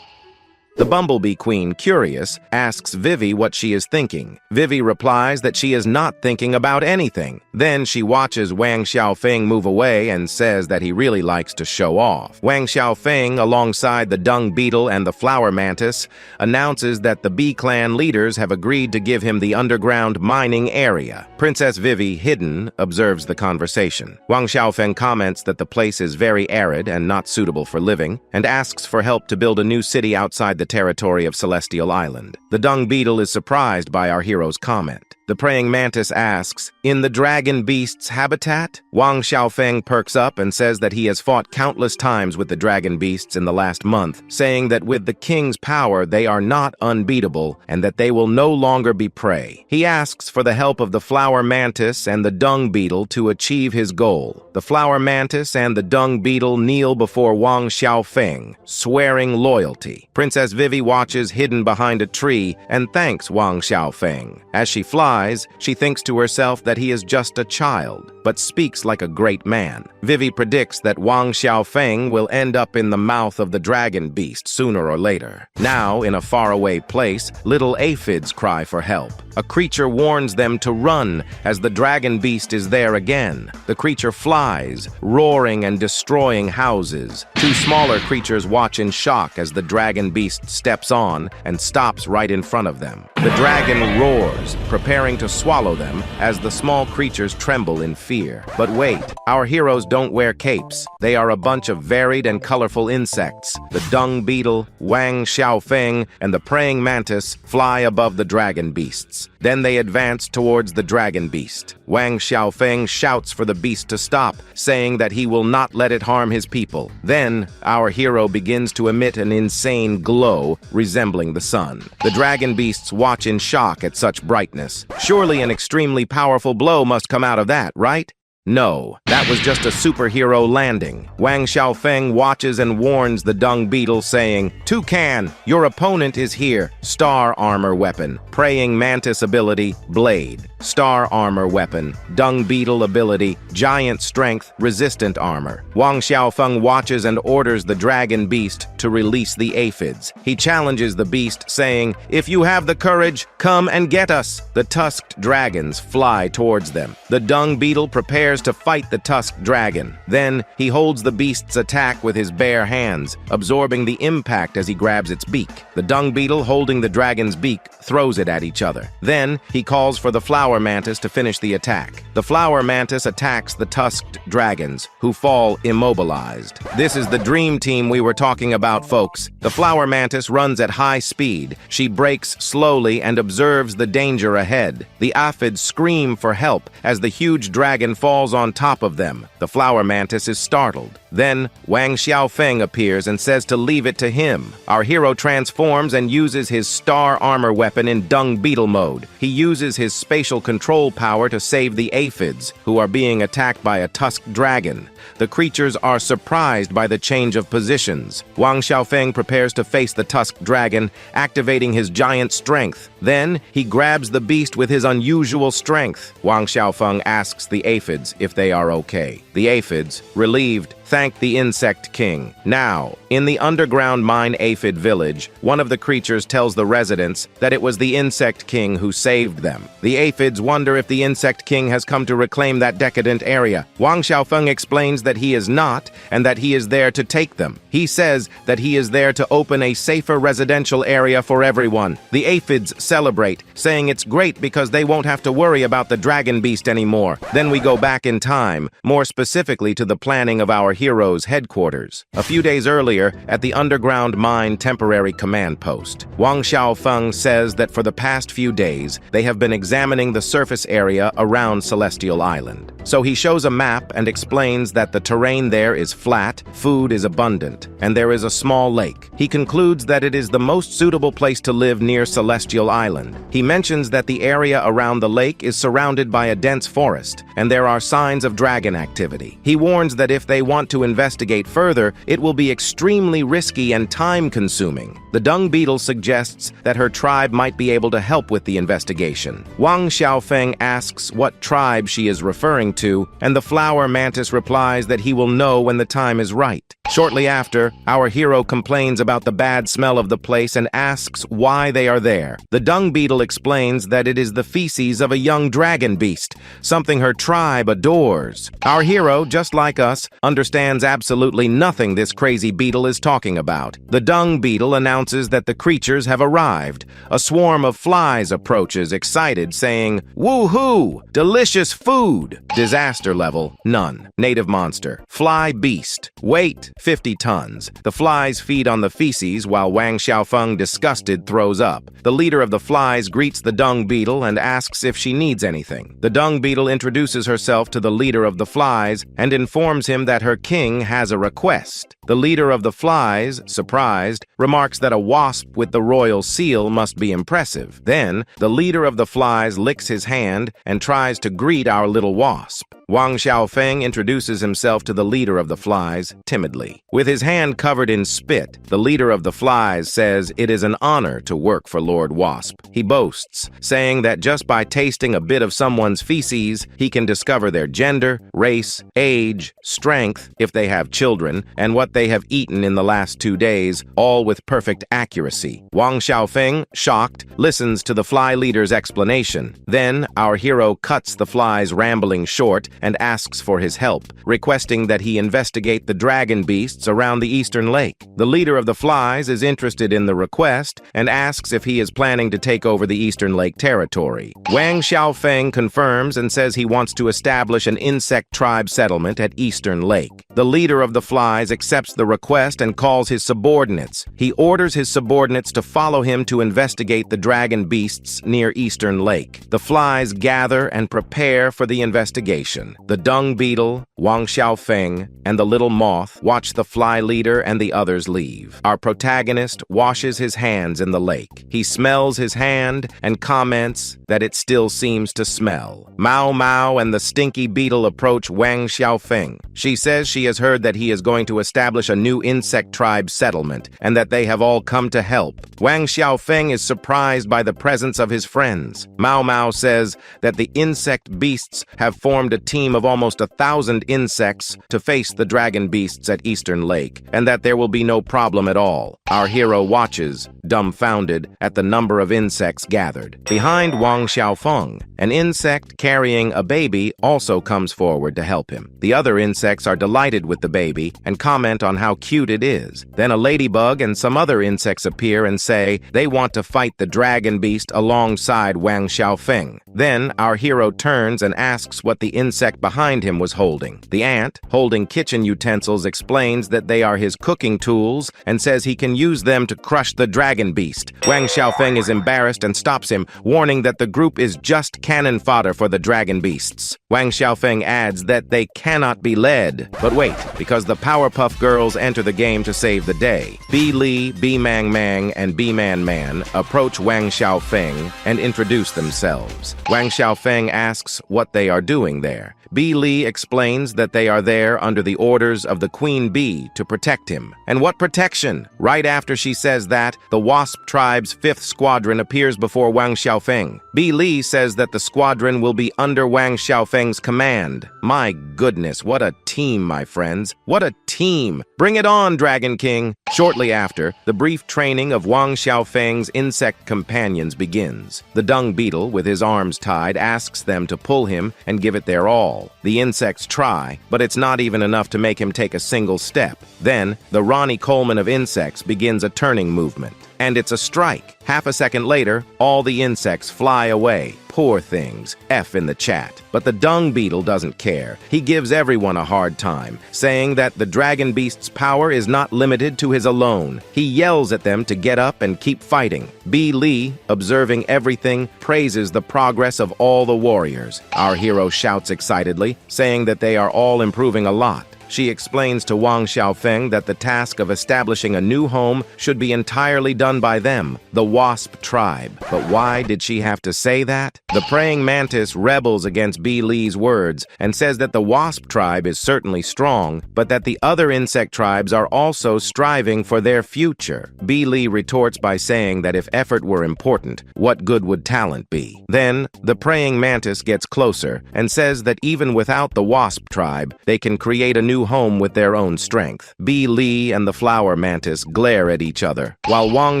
The bumblebee queen, curious, asks Vivi what she is thinking. Vivi replies that she is not thinking about anything. Then she watches Wang Xiaofeng move away and says that he really likes to show off. Wang Xiaofeng, alongside the dung beetle and the flower mantis, announces that the bee clan leaders have agreed to give him the underground mining area. Princess Vivi, hidden, observes the conversation. Wang Xiaofeng comments that the place is very arid and not suitable for living, and asks for help to build a new city outside the territory of Celestial Island. The dung beetle is surprised by our hero's comment. The praying mantis asks, "In the dragon beast's habitat?" Wang Xiaofeng perks up and says that he has fought countless times with the dragon beasts in the last month, saying that with the king's power they are not unbeatable and that they will no longer be prey. He asks for the help of the flower mantis and the dung beetle to achieve his goal. The flower mantis and the dung beetle kneel before Wang Xiaofeng, swearing loyalty. Princess Vivi watches hidden behind a tree and thanks Wang Xiaofeng. As she flies, surprise, she thinks to herself that he is just a child, but speaks like a great man. Vivi predicts that Wang Xiaofeng will end up in the mouth of the dragon beast sooner or later. Now, in a faraway place, little aphids cry for help. A creature warns them to run as the dragon beast is there again. The creature flies, roaring and destroying houses. Two smaller creatures watch in shock as the dragon beast steps on and stops right in front of them. The dragon roars, preparing to swallow them as the small creatures tremble in fear. But wait, our heroes don't wear capes. They are a bunch of varied and colorful insects. The dung beetle, Wang Xiaofeng, and the praying mantis fly above the dragon beasts. Then they advance towards the dragon beast. Wang Xiaofeng shouts for the beast to stop, saying that he will not let it harm his people. Then, our hero begins to emit an insane glow resembling the sun. The dragon beasts watch in shock at such brightness. Surely an extremely powerful blow must come out of that, right? No, that was just a superhero landing. Wang Xiaofeng watches and warns the dung beetle, saying, "Toucan, your opponent is here. Star armor weapon. Praying mantis ability, blade. Star armor weapon. Dung beetle ability, giant strength, resistant armor." Wang Xiaofeng watches and orders the dragon beast to release the aphids. He challenges the beast, saying, "If you have the courage, come and get us." The tusked dragons fly towards them. The dung beetle prepares to fight the tusked dragon. Then, he holds the beast's attack with his bare hands, absorbing the impact as he grabs its beak. The dung beetle, holding the dragon's beak, throws it at each other. Then, he calls for the flower mantis to finish the attack. The flower mantis attacks the tusked dragons, who fall immobilized. This is the dream team we were talking about, folks. The flower mantis runs at high speed. She brakes slowly and observes the danger ahead. The aphids scream for help as the huge dragon falls on top of them. The flower mantis is startled. Then, Wang Xiaofeng appears and says to leave it to him. Our hero transforms and uses his star armor weapon in dung beetle mode. He uses his spatial control power to save the aphids, who are being attacked by a tusked dragon. The creatures are surprised by the change of positions. Wang Xiaofeng prepares to face the tusked dragon, activating his giant strength. Then, he grabs the beast with his unusual strength. Wang Xiaofeng asks the aphids if they are okay. The aphids, relieved, thank the insect king. Now, in the underground mine aphid village, one of the creatures tells the residents that it was the insect king who saved them. The aphids wonder if the insect king has come to reclaim that decadent area. Wang Xiaofeng explains that he is not, and that he is there to take them. He says that he is there to open a safer residential area for everyone. The aphids celebrate, saying it's great because they won't have to worry about the dragon beast anymore. Then we go back in time, more specifically to the planning of our hero's headquarters. A few days earlier, at the underground mine temporary command post, Wang Xiaofeng says that for the past few days, they have been examining the surface area around Celestial Island. So he shows a map and explains that the terrain there is flat, food is abundant, and there is a small lake. He concludes that it is the most suitable place to live near Celestial Island. He mentions that the area around the lake is surrounded by a dense forest, and there are signs of dragon activity. He warns that if they want to investigate further, it will be extremely risky and time-consuming. The dung beetle suggests that her tribe might be able to help with the investigation. Wang Xiaofeng asks what tribe she is referring to, and the flower mantis replies that he will know when the time is right. Shortly after, our hero complains about the bad smell of the place and asks why they are there. The dung beetle explains that it is the feces of a young dragon beast, something her tribe adores. Our hero, just like us, understands absolutely nothing this crazy beetle is talking about. The dung beetle announces that the creatures have arrived. A swarm of flies approaches, excited, saying, "Woohoo! Delicious food!" Disaster level, none. Native monster. Fly beast. Weight, 50 tons. The flies feed on the feces while Wang Xiaofeng, disgusted, throws up. The leader of the flies greets the dung beetle and asks if she needs anything. The dung beetle introduces herself to the leader of the flies and informs him that her king has a request. The leader of the flies, surprised, remarks that a wasp with the royal seal must be impressive. Then, the leader of the flies licks his hand and tries to greet our little wasp. Wang Xiaofeng introduces himself to the leader of the flies timidly. With his hand covered in spit, the leader of the flies says it is an honor to work for Lord Wasp. He boasts, saying that just by tasting a bit of someone's feces, he can discover their gender, race, age, strength, if they have children, and what they have eaten in the last 2 days, all with perfect accuracy. Wang Xiaofeng, shocked, listens to the fly leader's explanation. Then, our hero cuts the fly's rambling short and asks for his help, requesting that he investigate the dragon beasts around the Eastern Lake. The leader of the flies is interested in the request and asks if he is planning to take over the Eastern Lake territory. Wang Xiaofeng confirms and says he wants to establish an insect tribe settlement at Eastern Lake. The leader of the flies accepts the request and calls his subordinates. He orders his subordinates to follow him to investigate the dragon beasts near Eastern Lake. The flies gather and prepare for the investigation. The dung beetle, Wang Xiaofeng, and the little moth watch the fly leader and the others leave. Our protagonist washes his hands in the lake. He smells his hand and comments that it still seems to smell. Mao Mao and the stinky beetle approach Wang Xiaofeng. She says she has heard that he is going to establish a new insect tribe settlement and that they have all come to help. Wang Xiaofeng is surprised by the presence of his friends. Mao Mao says that the insect beasts have formed a team of almost 1,000 insects to face the dragon beasts at Eastern Lake, and that there will be no problem at all. Our hero watches, dumbfounded, at the number of insects gathered. Behind Wang Xiaofeng, an insect carrying a baby also comes forward to help him. The other insects are delighted with the baby and comment on how cute it is. Then a ladybug and some other insects appear and say they want to fight the dragon beast alongside Wang Xiaofeng. Then our hero turns and asks what the insect behind him was holding. The ant, holding kitchen utensils, explains that they are his cooking tools and says he can use them to crush the dragon beast. Wang Xiaofeng is embarrassed and stops him, warning that the group is just cannon fodder for the dragon beasts. Wang Xiaofeng adds that they cannot be led. But wait, because the Powerpuff Girls enter the game to save the day. B. Lee, B. Mang Mang, and B. Man Man approach Wang Xiaofeng and introduce themselves. Wang Xiaofeng asks what they are doing there. B. Lee explains that they are there under the orders of the Queen Bee to protect him. And what protection? Right after she says that, the Wasp tribe's 5th squadron appears before Wang Xiaofeng. B. Lee says that the squadron will be under Wang Xiaofeng's command. My goodness, what a team, my friends. What a team. Bring it on, Dragon King. Shortly after, the brief training of Wang Xiaofeng's insect companions begins. The dung beetle, with his arms tied, asks them to pull him and give it their all. The insects try, but it's not even enough to make him take a single step. Then, the Ronnie Coleman of insects begins a turning movement. And it's a strike. Half a second later, all the insects fly away. Poor things. F in the chat. But the dung beetle doesn't care. He gives everyone a hard time, saying that the dragon beast's power is not limited to his alone. He yells at them to get up and keep fighting. B. Lee, observing everything, praises the progress of all the warriors. Our hero shouts excitedly, saying that they are all improving a lot. She explains to Wang Xiaofeng that the task of establishing a new home should be entirely done by them, the Wasp tribe. But why did she have to say that? The praying mantis rebels against B. Lee's words and says that the Wasp tribe is certainly strong, but that the other insect tribes are also striving for their future. B. Lee retorts by saying that if effort were important, what good would talent be? Then, the praying mantis gets closer and says that even without the Wasp tribe, they can create a new home with their own strength. B. Lee and the flower mantis glare at each other, while Wang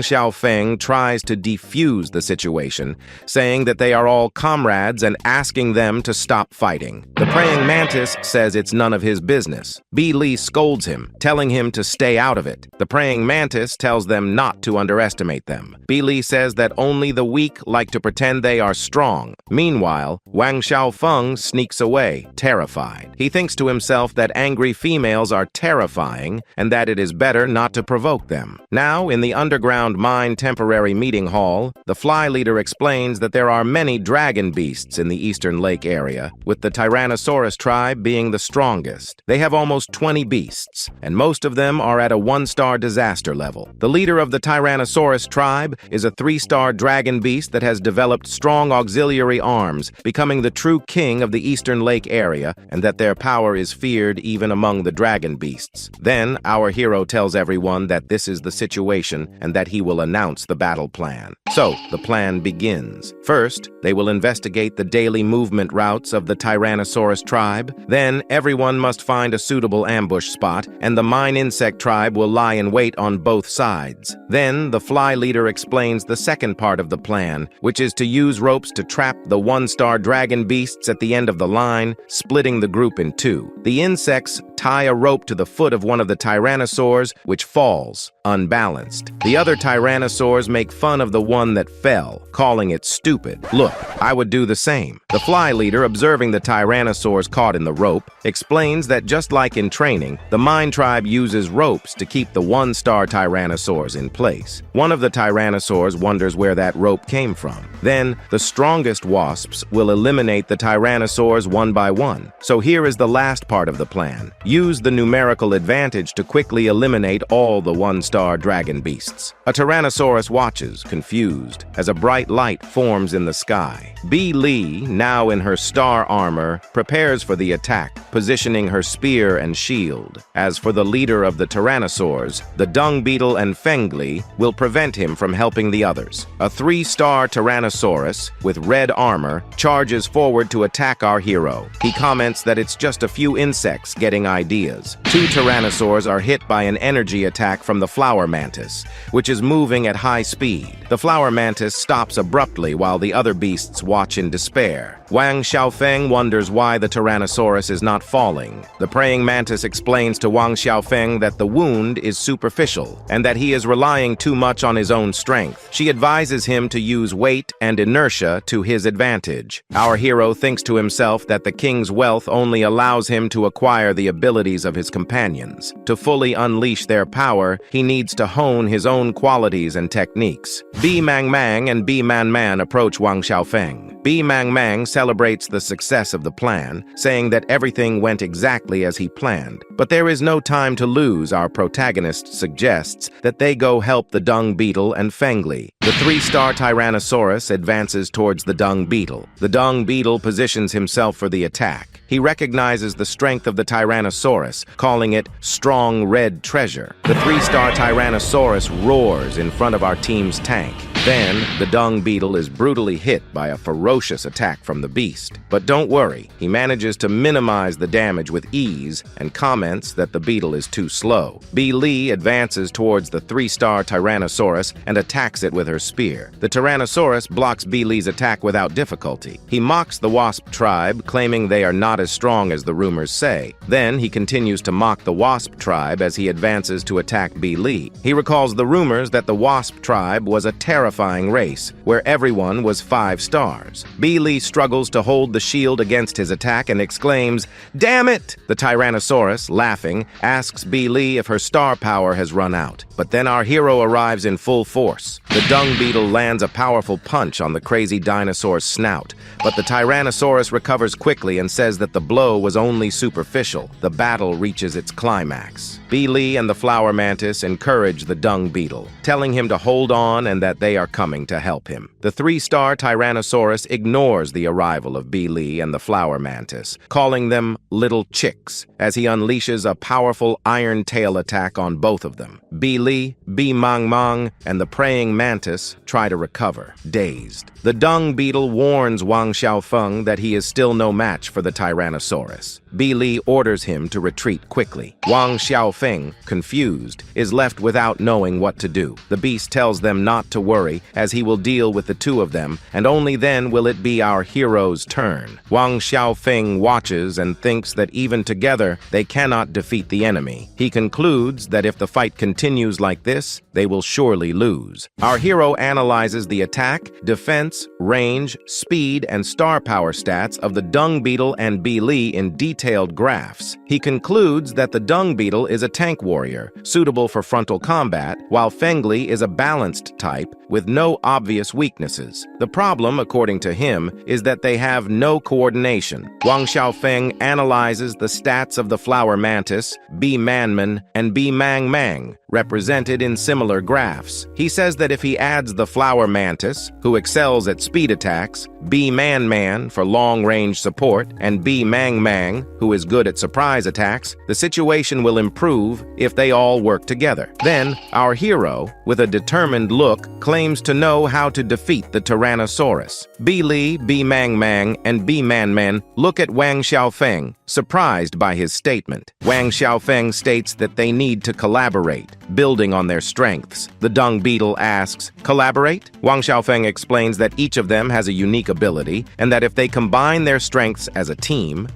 Xiaofeng tries to defuse the situation, saying that they are all comrades and asking them to stop fighting. The praying mantis says it's none of his business. B. Lee scolds him, telling him to stay out of it. The praying mantis tells them not to underestimate them. B. Lee says that only the weak like to pretend they are strong. Meanwhile, Wang Xiaofeng sneaks away, terrified. He thinks to himself that angry females are terrifying and that it is better not to provoke them. Now, in the underground mine temporary meeting hall, the fly leader explains that there are many dragon beasts in the Eastern Lake area, with the Tyrannosaurus tribe being the strongest. They have almost 20 beasts, and most of them are at a 1-star disaster level. The leader of the Tyrannosaurus tribe is a 3-star dragon beast that has developed strong auxiliary arms, becoming the true king of the Eastern Lake area, and that their power is feared even among among the dragon beasts. Then, our hero tells everyone that this is the situation and that he will announce the battle plan. So, the plan begins. First, they will investigate the daily movement routes of the Tyrannosaurus tribe. Then, everyone must find a suitable ambush spot, and the mine insect tribe will lie in wait on both sides. Then, the fly leader explains the second part of the plan, which is to use ropes to trap the one-star dragon beasts at the end of the line, splitting the group in two. The insects tie a rope to the foot of one of the tyrannosaurs, which falls, unbalanced. The other tyrannosaurs make fun of the one that fell, calling it stupid. Look, I would do the same. The fly leader, observing the tyrannosaurs caught in the rope, explains that just like in training, the Mine tribe uses ropes to keep the one-star tyrannosaurs in place. One of the tyrannosaurs wonders where that rope came from. Then, the strongest wasps will eliminate the tyrannosaurs one by one. So here is the last part of the plan. Use the numerical advantage to quickly eliminate all the one-star dragon beasts. A tyrannosaurus watches, confused, as a bright light forms in the sky. B. Lee, now in her star armor, prepares for the attack, positioning her spear and shield. As for the leader of the tyrannosaurs, the dung beetle and Fengli will prevent him from helping the others. A 3-star tyrannosaurus with red armor charges forward to attack our hero. He comments that it's just a few insects getting ideas. 2 tyrannosaurs are hit by an energy attack from the flower mantis, which is moving at high speed. The flower mantis stops abruptly while the other beasts watch in despair. Wang Xiaofeng wonders why the Tyrannosaurus is not falling. The praying mantis explains to Wang Xiaofeng that the wound is superficial and that he is relying too much on his own strength. She advises him to use weight and inertia to his advantage. Our hero thinks to himself that the king's wealth only allows him to acquire the abilities of his companions. To fully unleash their power, he needs to hone his own qualities and techniques. B. Mang Mang and B. Man Man approach Wang Xiaofeng. B. Mang Mang celebrates the success of the plan, saying that everything went exactly as he planned. But there is no time to lose. Our protagonist suggests that they go help the dung beetle and Fengli. The 3-star Tyrannosaurus advances towards the dung beetle. The dung beetle positions himself for the attack. He recognizes the strength of the Tyrannosaurus, calling it strong red treasure. The 3-star Tyrannosaurus roars in front of our team's tank. Then, the dung beetle is brutally hit by a ferocious attack from the beast. But don't worry, he manages to minimize the damage with ease and comments that the beetle is too slow. B. Lee advances towards the 3-star Tyrannosaurus and attacks it with her spear. The Tyrannosaurus blocks B. Lee's attack without difficulty. He mocks the wasp tribe, claiming they are not as strong as the rumors say. Then, he continues to mock the wasp tribe as he advances to attack B. Lee. He recalls the rumors that the wasp tribe was a terrifying race, where everyone was 5 stars. B. Lee struggles to hold the shield against his attack and exclaims, "Damn it!" The Tyrannosaurus, laughing, asks B. Lee if her star power has run out. But then our hero arrives in full force. The dung beetle lands a powerful punch on the crazy dinosaur's snout, but the Tyrannosaurus recovers quickly and says that the blow was only superficial. The battle reaches its climax. B. Lee and the flower mantis encourage the dung beetle, telling him to hold on and that they are coming to help him. The 3-star Tyrannosaurus ignores the arrival of B. Lee and the flower mantis, calling them little chicks, as he unleashes a powerful iron tail attack on both of them. B. Lee, B. Mang Mang, and the praying mantis try to recover, dazed. The dung beetle warns Wang Xiaofeng that he is still no match for the Tyrannosaurus. B. Lee orders him to retreat quickly. Wang Xiaofeng, confused, is left without knowing what to do. The beast tells them not to worry, as he will deal with the 2 of them, and only then will it be our hero's turn. Wang Xiaofeng watches and thinks that even together, they cannot defeat the enemy. He concludes that if the fight continues like this, they will surely lose. Our hero analyzes the attack, defense, range, speed, and star power stats of the dung beetle and B. Lee in detailed graphs. He concludes that the dung beetle is a tank warrior, suitable for frontal combat, while Fengli is a balanced type with with no obvious weaknesses. The problem, according to him, is that they have no coordination. Wang Xiaofeng analyzes the stats of the flower mantis, B. Manman, and B. Mang Mang, represented in similar graphs. He says that if he adds the flower mantis, who excels at speed attacks, B. Man Man for long-range support, and B. Mang Mang, who is good at surprise attacks, the situation will improve if they all work together. Then, our hero, with a determined look, claims to know how to defeat the Tyrannosaurus. B. Li, B. Mang Mang, and B. Man Man look at Wang Xiaofeng, surprised by his statement. Wang Xiaofeng states that they need to collaborate, building on their strengths. The dung beetle asks, "Collaborate?" Wang Xiaofeng explains that each of them has a unique ability, and that if they combine their strengths as a team.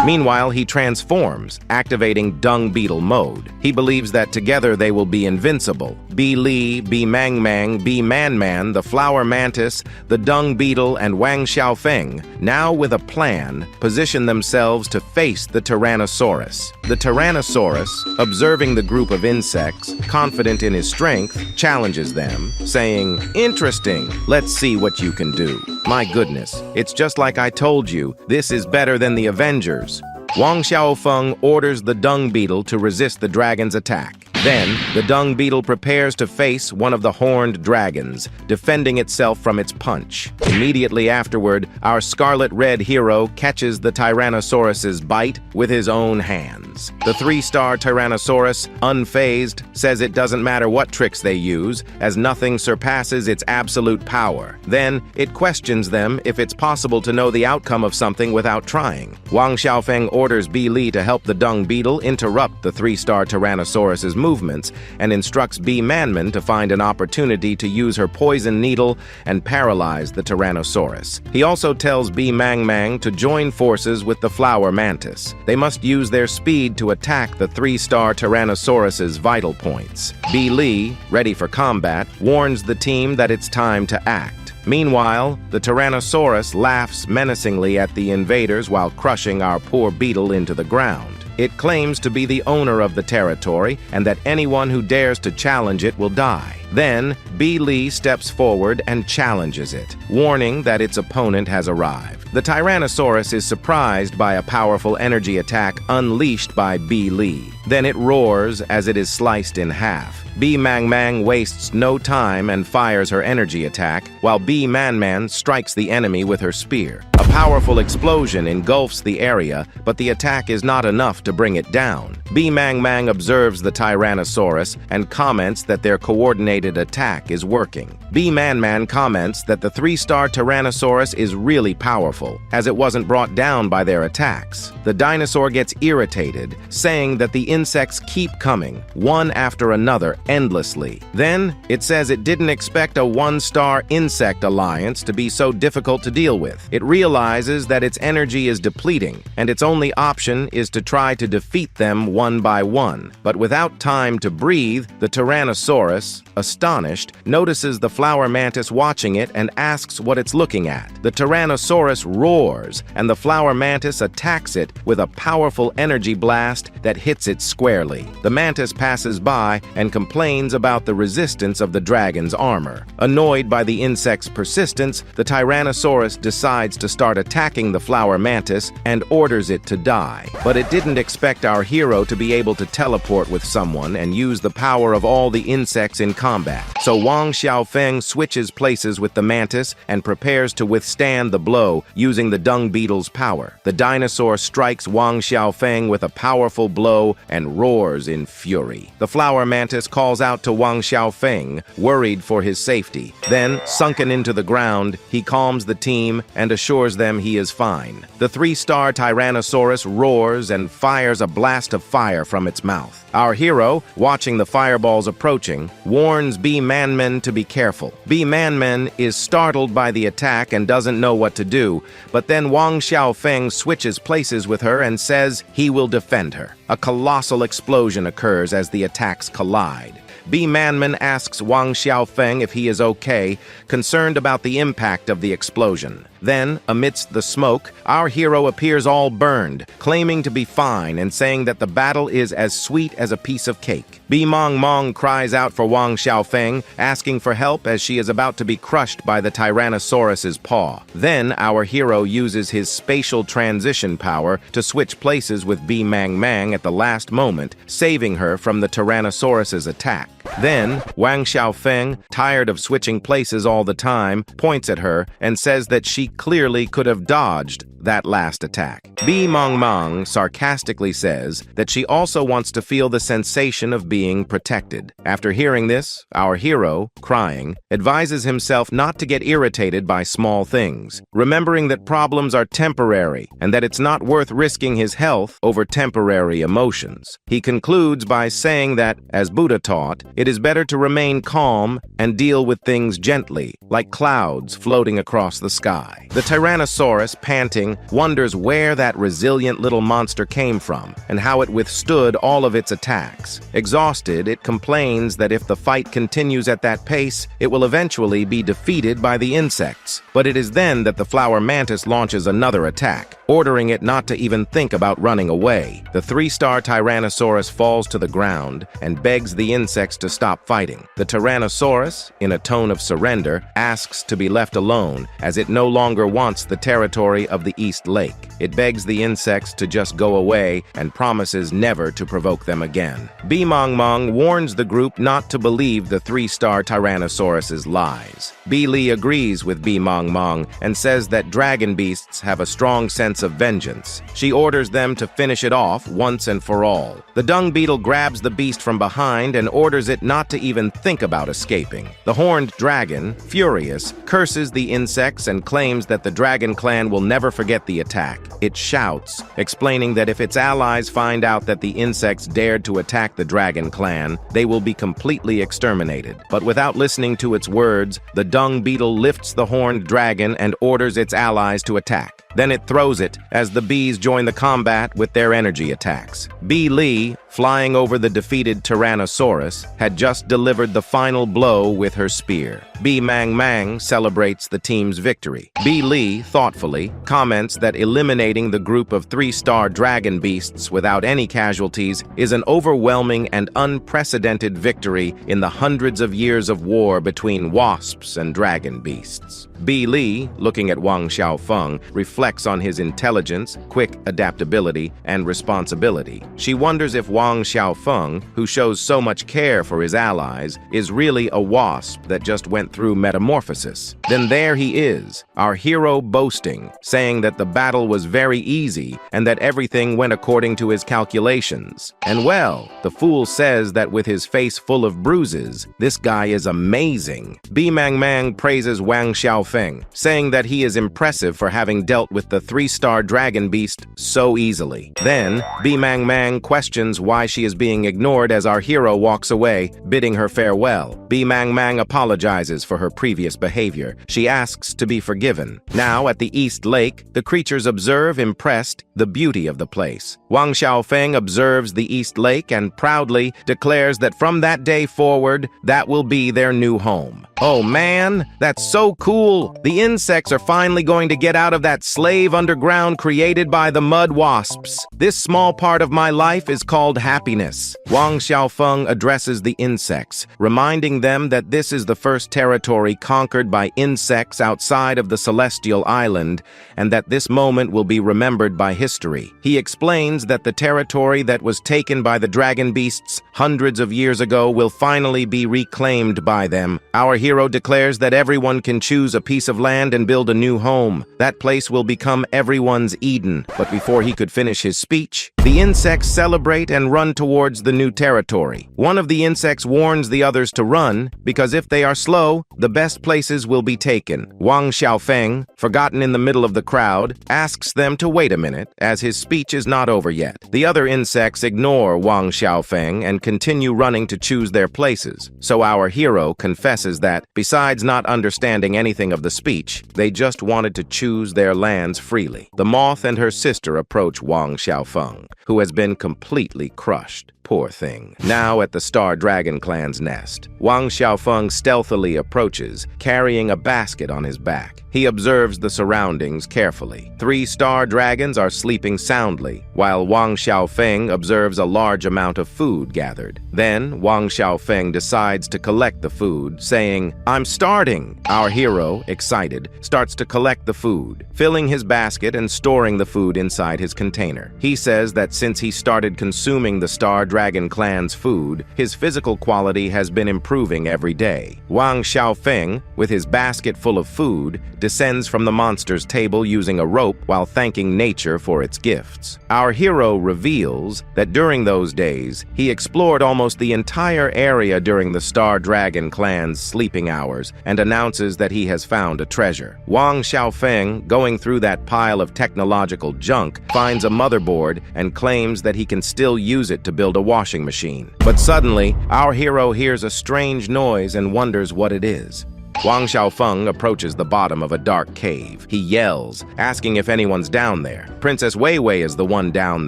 Meanwhile, he transforms, activating dung beetle mode. He believes that together they will be invincible. B. Li, B. Mang Mang, B. Man Man, the flower mantis, the dung beetle, and Wang Xiaofeng, now with a plan, position themselves to face the Tyrannosaurus. The Tyrannosaurus, observing the group of insects, confident in his strength, challenges them, saying, "Interesting, let's see what you can do." My goodness, it's just like I told you, this is better than the Avengers. Wang Xiaofeng orders the dung beetle to resist the dragon's attack. Then, the dung beetle prepares to face one of the horned dragons, defending itself from its punch. Immediately afterward, our scarlet-red hero catches the Tyrannosaurus's bite with his own hands. The 3-star Tyrannosaurus, unfazed, says it doesn't matter what tricks they use, as nothing surpasses its absolute power. Then, it questions them if it's possible to know the outcome of something without trying. Wang Xiaofeng orders B. Li to help the dung beetle interrupt the 3-star Tyrannosaurus's movements and instructs B. Manman to find an opportunity to use her poison needle and paralyze the Tyrannosaurus. He also tells B. Mang Mang to join forces with the flower mantis. They must use their speed to attack the 3-star Tyrannosaurus's vital points. B. Li, ready for combat, warns the team that it's time to act. Meanwhile, the Tyrannosaurus laughs menacingly at the invaders while crushing our poor beetle into the ground. It claims to be the owner of the territory and that anyone who dares to challenge it will die. Then, B. Li steps forward and challenges it, warning that its opponent has arrived. The Tyrannosaurus is surprised by a powerful energy attack unleashed by B. Li. Then it roars as it is sliced in half. B. Mang Mang wastes no time and fires her energy attack, while B. Man Man strikes the enemy with her spear. A powerful explosion engulfs the area, but the attack is not enough to bring it down. B. Mang Mang observes the Tyrannosaurus and comments that their coordinated attack is working. B. Man Man comments that the 3-star Tyrannosaurus is really powerful, as it wasn't brought down by their attacks. The dinosaur gets irritated, saying that the insects keep coming, one after another, endlessly. Then, it says it didn't expect a 1-star insect alliance to be so difficult to deal with. It realizes that its energy is depleting, and its only option is to try to defeat them one by one. But without time to breathe, the Tyrannosaurus, astonished, notices the flower mantis watching it and asks what it's looking at. The Tyrannosaurus roars, and the flower mantis attacks it with a powerful energy blast that hits it squarely. The mantis passes by and complains about the resistance of the dragon's armor. Annoyed by the insect's persistence, the Tyrannosaurus decides to start attacking the flower mantis and orders it to die. But it didn't expect our hero to be able to teleport with someone and use the power of all the insects in combat. So Wang Xiaofeng switches places with the mantis and prepares to withstand the blow using the dung beetle's power. The dinosaur strikes Wang Xiaofeng with a powerful blow and roars in fury. The flower mantis calls out to Wang Xiaofeng, worried for his safety. Then, sunken into the ground, he calms the team and assures them he is fine. The 3-star Tyrannosaurus roars and fires a blast of fire from its mouth. Our hero, watching the fireballs approaching, warns B. Manman to be careful. B. Manman is startled by the attack and doesn't know what to do, but then Wang Xiaofeng switches places with her and says he will defend her. A colossal explosion occurs as the attacks collide. B. Manman asks Wang Xiaofeng if he is okay, concerned about the impact of the explosion. Then, amidst the smoke, our hero appears all burned, claiming to be fine and saying that the battle is as sweet as a piece of cake. Mong cries out for Wang Xiaofeng, asking for help as she is about to be crushed by the Tyrannosaurus's paw. Then, our hero uses his spatial transition power to switch places with Mang at the last moment, saving her from the Tyrannosaurus's attack. Then, Wang Xiaofeng, tired of switching places all the time, points at her and says that she clearly could have dodged that last attack. Mang sarcastically says that she also wants to feel the sensation of being protected. After hearing this, our hero, crying, advises himself not to get irritated by small things, remembering that problems are temporary and that it's not worth risking his health over temporary emotions. He concludes by saying that, as Buddha taught, it is better to remain calm and deal with things gently, like clouds floating across the sky. The Tyrannosaurus, panting, wonders where that resilient little monster came from and how it withstood all of its attacks. Exhausted, it complains that if the fight continues at that pace, it will eventually be defeated by the insects. But it is then that the flower mantis launches another attack, ordering it not to even think about running away. The 3-star Tyrannosaurus falls to the ground and begs the insects to stop fighting. The Tyrannosaurus, in a tone of surrender, asks to be left alone as it no longer wants the territory of the East Lake. It begs the insects to just go away and promises never to provoke them again. Mang warns the group not to believe the 3-star Tyrannosaurus's lies. Li agrees with Mang and says that dragon beasts have a strong sense of vengeance. She orders them to finish it off once and for all. The dung beetle grabs the beast from behind and orders it not to even think about escaping. The horned dragon, furious, curses the insects and claims that the dragon clan will never forget the attack. It shouts, explaining that if its allies find out that the insects dared to attack the dragon clan, they will be completely exterminated. But without listening to its words, the dung beetle lifts the horned dragon and orders its allies to attack. Then it throws it as the bees join the combat with their energy attacks. Li, flying over the defeated Tyrannosaurus, had just delivered the final blow with her spear. Mang celebrates the team's victory. Li, thoughtfully, comments that eliminating the group of 3-star dragon beasts without any casualties is an overwhelming and unprecedented victory in the hundreds of years of war between wasps and dragon beasts. Li, looking at Wang Xiaofeng, reflects on his intelligence, quick adaptability, and responsibility. She wonders if Wang Xiaofeng, who shows so much care for his allies, is really a wasp that just went through metamorphosis. Then there he is, our hero boasting, saying that the battle was very easy and that everything went according to his calculations. And well, the fool says that with his face full of bruises, this guy is amazing. Mang praises Wang Xiaofeng, saying that he is impressive for having dealt with the 3-star dragon beast so easily. Then, Mang questions why she is being ignored as our hero walks away, bidding her farewell. Mang apologizes for her previous behavior. She asks to be forgiven. Now, at the East Lake, the creatures observe, impressed, the beauty of the place. Wang Xiaofeng observes the East Lake and proudly declares that from that day forward, that will be their new home. Oh man, that's so cool! The insects are finally going to get out of that slave underground created by the mud wasps. This small part of my life is called happiness. Wang Xiaofeng addresses the insects, reminding them that this is the first territory conquered by insects outside of the Celestial Island, and that this moment will be remembered by history. He explains that the territory that was taken by the dragon beasts hundreds of years ago will finally be reclaimed by them. Our hero declares that everyone can choose a piece of land and build a new home. That place will become everyone's Eden. But before he could finish his speech, the insects celebrate and run towards the new territory. One of the insects warns the others to run, because if they are slow, the best places will be taken. Wang Xiaofeng, forgotten in the middle of the crowd, asks them to wait a minute, as his speech is not over yet. The other insects ignore Wang Xiaofeng and continue running to choose their places. So our hero confesses that, besides not understanding anything of the speech, they just wanted to choose their lands freely. The moth and her sister approach Wang Xiaofeng, who has been completely crushed. Poor thing. Now at the Star Dragon clan's nest, Wang Xiaofeng stealthily approaches, carrying a basket on his back. He observes the surroundings carefully. 3 star dragons are sleeping soundly, while Wang Xiaofeng observes a large amount of food gathered. Then, Wang Xiaofeng decides to collect the food, saying, "I'm starting!" Our hero, excited, starts to collect the food, filling his basket and storing the food inside his container. He says that since he started consuming the Star Dragon clan's food, his physical quality has been improving every day. Wang Xiaofeng, with his basket full of food, descends from the monster's table using a rope while thanking nature for its gifts. Our hero reveals that during those days, he explored almost the entire area during the Star Dragon clan's sleeping hours and announces that he has found a treasure. Wang Xiaofeng, going through that pile of technological junk, finds a motherboard and claims that he can still use it to build a washing machine. But suddenly, our hero hears a strange noise and wonders what it is. Wang Xiaofeng approaches the bottom of a dark cave. He yells, asking if anyone's down there. Princess Wei Wei is the one down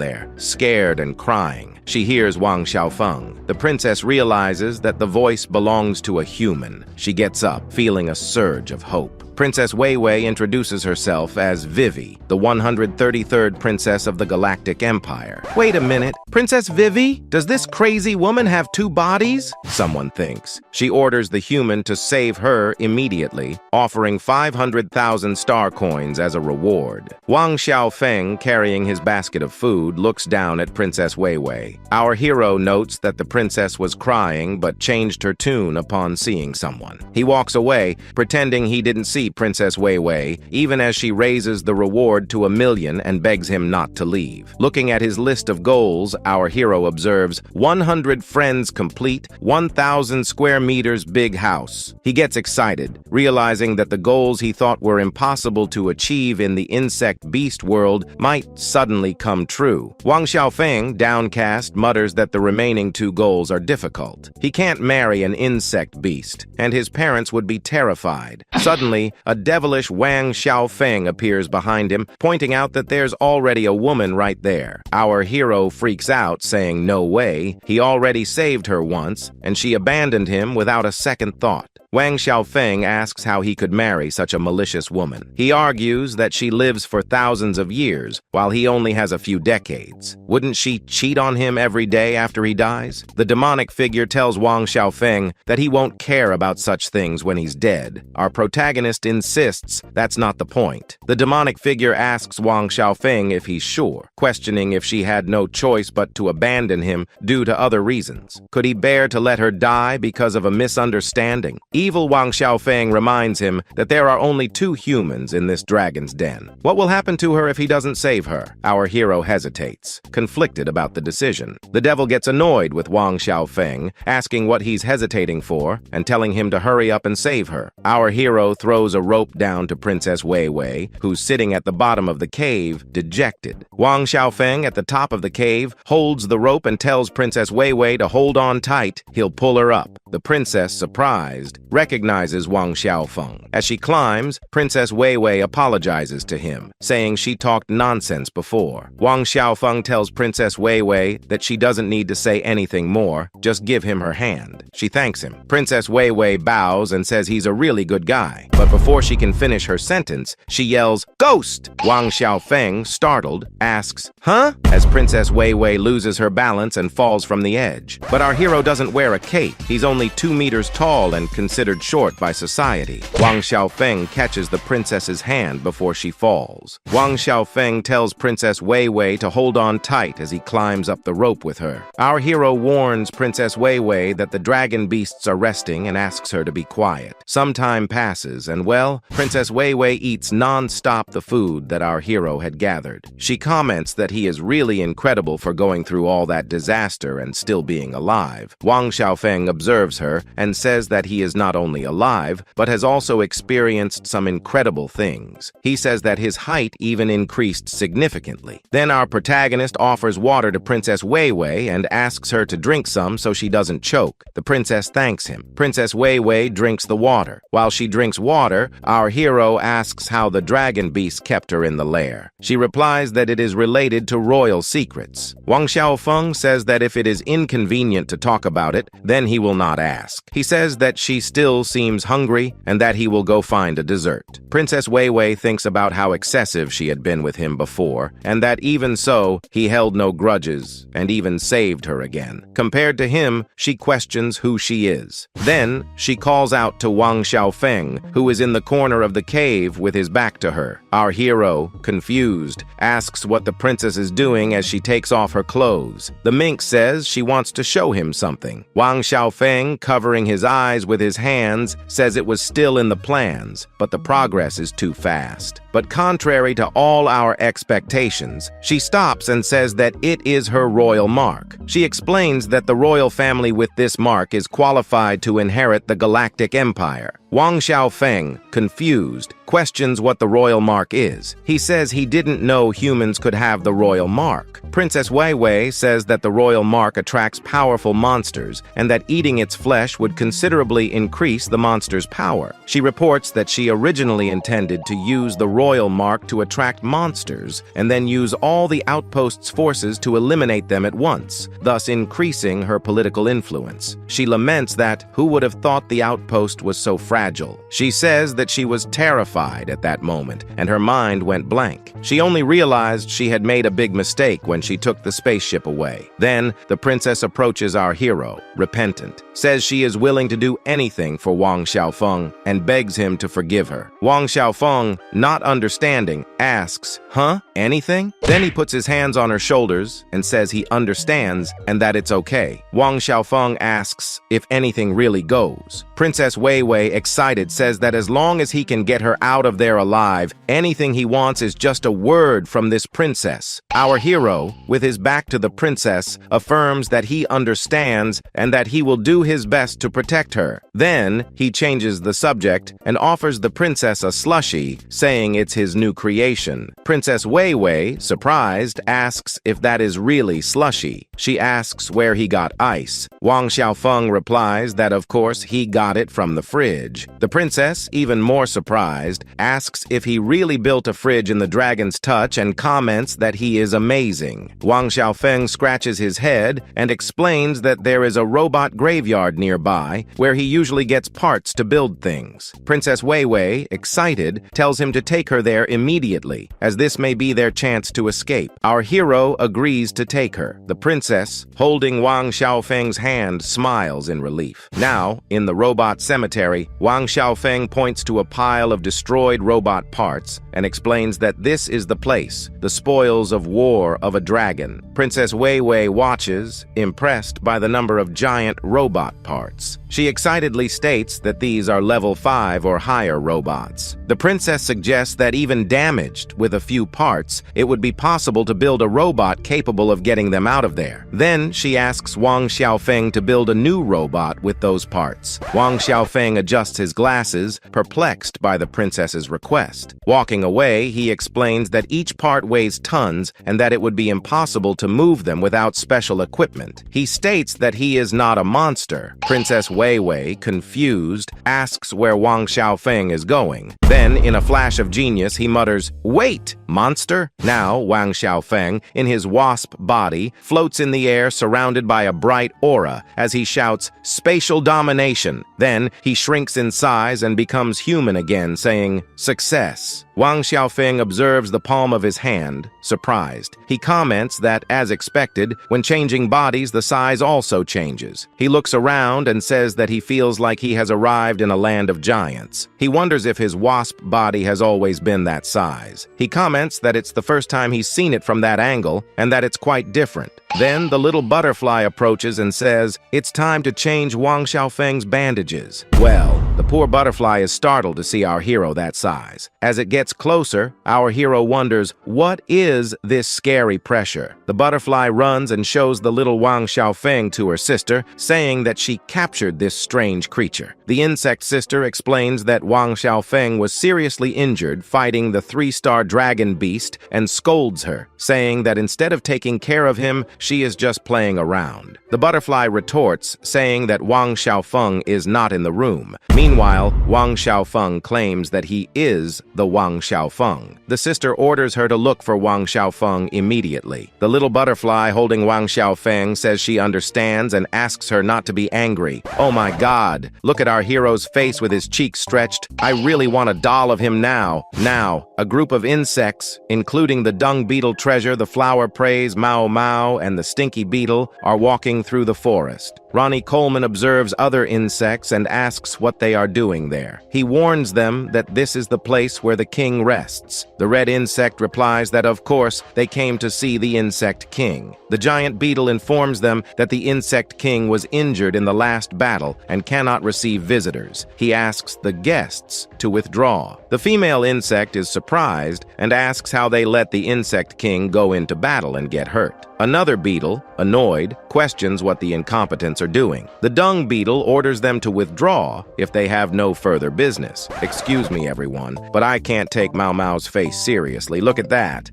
there, scared and crying. She hears Wang Xiaofeng. The princess realizes that the voice belongs to a human. She gets up, feeling a surge of hope. Princess Wei Wei introduces herself as Vivi, the 133rd princess of the Galactic Empire. Wait a minute, Princess Vivi? Does this crazy woman have 2 bodies? Someone thinks. She orders the human to save her immediately, offering 500,000 star coins as a reward. Wang Xiaofeng, carrying his basket of food, looks down at Princess Wei Wei. Our hero notes that the princess was crying but changed her tune upon seeing someone. He walks away, pretending he didn't see Princess Wei Wei, even as she raises the reward to 1 million and begs him not to leave. Looking at his list of goals, our hero observes 100 friends complete, 1,000 square meters big house. He gets excited, realizing that the goals he thought were impossible to achieve in the insect beast world might suddenly come true. Wang Xiaofeng, downcast, mutters that the remaining 2 goals are difficult. He can't marry an insect beast, and his parents would be terrified. Suddenly, a devilish Wang Xiaofeng appears behind him, pointing out that there's already a woman right there. Our hero freaks out, saying no way, he already saved her once, and she abandoned him without a second thought. Wang Xiaofeng asks how he could marry such a malicious woman. He argues that she lives for thousands of years, while he only has a few decades. Wouldn't she cheat on him every day after he dies? The demonic figure tells Wang Xiaofeng that he won't care about such things when he's dead. Our protagonist insists that's not the point. The demonic figure asks Wang Xiaofeng if he's sure, questioning if she had no choice but to abandon him due to other reasons. Could he bear to let her die because of a misunderstanding? Evil Wang Xiaofeng reminds him that there are only 2 humans in this dragon's den. What will happen to her if he doesn't save her? Our hero hesitates, conflicted about the decision. The devil gets annoyed with Wang Xiaofeng, asking what he's hesitating for and telling him to hurry up and save her. Our hero throws a rope down to Princess Wei Wei, who's sitting at the bottom of the cave, dejected. Wang Xiaofeng, at the top of the cave, holds the rope and tells Princess Wei Wei to hold on tight. He'll pull her up. The princess, surprised, recognizes Wang Xiaofeng. As she climbs, Princess Wei Wei apologizes to him, saying she talked nonsense before. Wang Xiaofeng tells Princess Wei Wei that she doesn't need to say anything more, just give him her hand. She thanks him. Princess Wei Wei bows and says he's a really good guy. But before she can finish her sentence, she yells, "Ghost!" Wang Xiaofeng, startled, asks, "Huh?" as Princess Wei Wei loses her balance and falls from the edge. But our hero doesn't wear a cape. He's only 2 meters tall and considered short by society. Wang Xiaofeng catches the princess's hand before she falls. Wang Xiaofeng tells Princess Wei Wei to hold on tight as he climbs up the rope with her. Our hero warns Princess Wei Wei that the dragon beasts are resting and asks her to be quiet. Some time passes and, well, Princess Wei Wei eats non-stop the food that our hero had gathered. She comments that he is really incredible for going through all that disaster and still being alive. Wang Xiaofeng observes her and says that he is not not only alive, but has also experienced some incredible things. He says that his height even increased significantly. Then our protagonist offers water to Princess Wei Wei and asks her to drink some so she doesn't choke. The princess thanks him. Princess Wei Wei drinks the water. While she drinks water, our hero asks how the dragon beast kept her in the lair. She replies that it is related to royal secrets. Wang Xiaofeng says that if it is inconvenient to talk about it, then he will not ask. He says that she still seems hungry and that he will go find a dessert. Princess Wei Wei thinks about how excessive she had been with him before, and that even so, he held no grudges and even saved her again. Compared to him, she questions who she is. Then, she calls out to Wang Xiaofeng, who is in the corner of the cave with his back to her. Our hero, confused, asks what the princess is doing as she takes off her clothes. The mink says she wants to show him something. Wang Xiaofeng, covering his eyes with his hands, says it was still in the plans, but the progress is too fast. But contrary to all our expectations, she stops and says that it is her royal mark. She explains that the royal family with this mark is qualified to inherit the Galactic Empire. Wang Xiaofeng, confused, questions what the royal mark is. He says he didn't know humans could have the royal mark. Princess Wei Wei says that the royal mark attracts powerful monsters and that eating its flesh would considerably increase the monster's power. She reports that she originally intended to use the royal mark to attract monsters and then use all the outpost's forces to eliminate them at once, thus increasing her political influence. She laments that who would have thought the outpost was so fragile. She says that she was terrified at that moment and her mind went blank. She only realized she had made a big mistake when she took the spaceship away. Then, the princess approaches our hero, repentant, says she is willing to do anything for Wang Xiaofeng and begs him to forgive her. Wang Xiaofeng, not understanding, asks, "Huh? Anything?" Then he puts his hands on her shoulders and says he understands and that it's okay. Wang Xiaofeng asks if anything really goes. Princess Wei Wei, excited, says that as long as he can get her out of there alive, anything he wants is just a word from this princess. Our hero, with his back to the princess, affirms that he understands and that he will do his best to protect her. Then, he changes the subject and offers the princess a slushie, saying it's his new creation. Princess Wei Wei, surprised, asks if that is really slushy. She asks where he got ice. Wang Xiaofeng replies that of course he got it from the fridge. The princess, even more surprised, asks if he really built a fridge in the dragon's touch and comments that he is amazing. Wang Xiaofeng scratches his head and explains that there is a robot graveyard nearby where he usually gets parts to build things. Princess Wei Wei, excited, tells him to take her there immediately, as this may be their chance to escape. Our hero agrees to take her. The princess, holding Wang Xiaofeng's hand, smiles in relief. Now, in the robot cemetery, Wang Xiaofeng points to a pile of destroyed robot parts and explains that this is the place, the spoils of war of a dragon. Princess Wei Wei watches, impressed by the number of giant robot parts. She excitedly states that these are level 5 or higher robots. The princess suggests that even damaged with a few parts, it would be possible to build a robot capable of getting them out of there. Then she asks Wang Xiaofeng to build a new robot with those parts. Wang Xiaofeng adjusts his glasses, perplexed by the princess's request. Walking away, he explains that each part weighs tons and that it would be impossible to move them without special equipment. He states that he is not a monster. Princess Wei Wei, confused, asks where Wang Xiaofeng is going. Then, in a flash of genius, he mutters, "Wait, monster!" Now, Wang Xiaofeng, in his wasp body, floats in the air surrounded by a bright aura as he shouts, "Spatial domination!" Then, he shrinks in size and becomes human again, saying, "Success." Wang Xiaofeng observes the palm of his hand, surprised. He comments that, as expected, when changing bodies, the size also changes. He looks around and says that he feels like he has arrived in a land of giants. He wonders if his wasp body has always been that size. He comments that it's the first time he's seen it from that angle and that it's quite different. Then the little butterfly approaches and says, "It's time to change Wang Xiaofeng's bandages." Well, the poor butterfly is startled to see our hero that size. As it gets gets closer, our hero wonders, what is this scary pressure? The butterfly runs and shows the little Wang Xiaofeng to her sister, saying that she captured this strange creature. The insect sister explains that Wang Xiaofeng was seriously injured fighting the 3-star dragon beast and scolds her, saying that instead of taking care of him, she is just playing around. The butterfly retorts, saying that Wang Xiaofeng is not in the room. Meanwhile, Wang Xiaofeng claims that he is the Wang Xiaofeng. The sister orders her to look for Wang Xiaofeng immediately. The little butterfly holding Wang Xiaofeng says she understands and asks her not to be angry. Oh my God, look at our hero's face with his cheeks stretched. I really want a doll of him now. Now, a group of insects, including the dung beetle treasure, the flower praise, Mao Mao, and the stinky beetle, are walking through the forest. Ronnie Coleman observes other insects and asks what they are doing there. He warns them that this is the place where the king rests. The red insect replies that, of course, they came to see the insect king. The giant beetle informs them that the insect king was injured in the last battle and cannot receive visitors. He asks the guests to withdraw. The female insect is surprised and asks how they let the insect king go into battle and get hurt. Another beetle, annoyed, questions what the incompetents are doing. The dung beetle orders them to withdraw if they have no further business. Excuse me, everyone, but I can't take Mao Mao's face seriously. Look at that.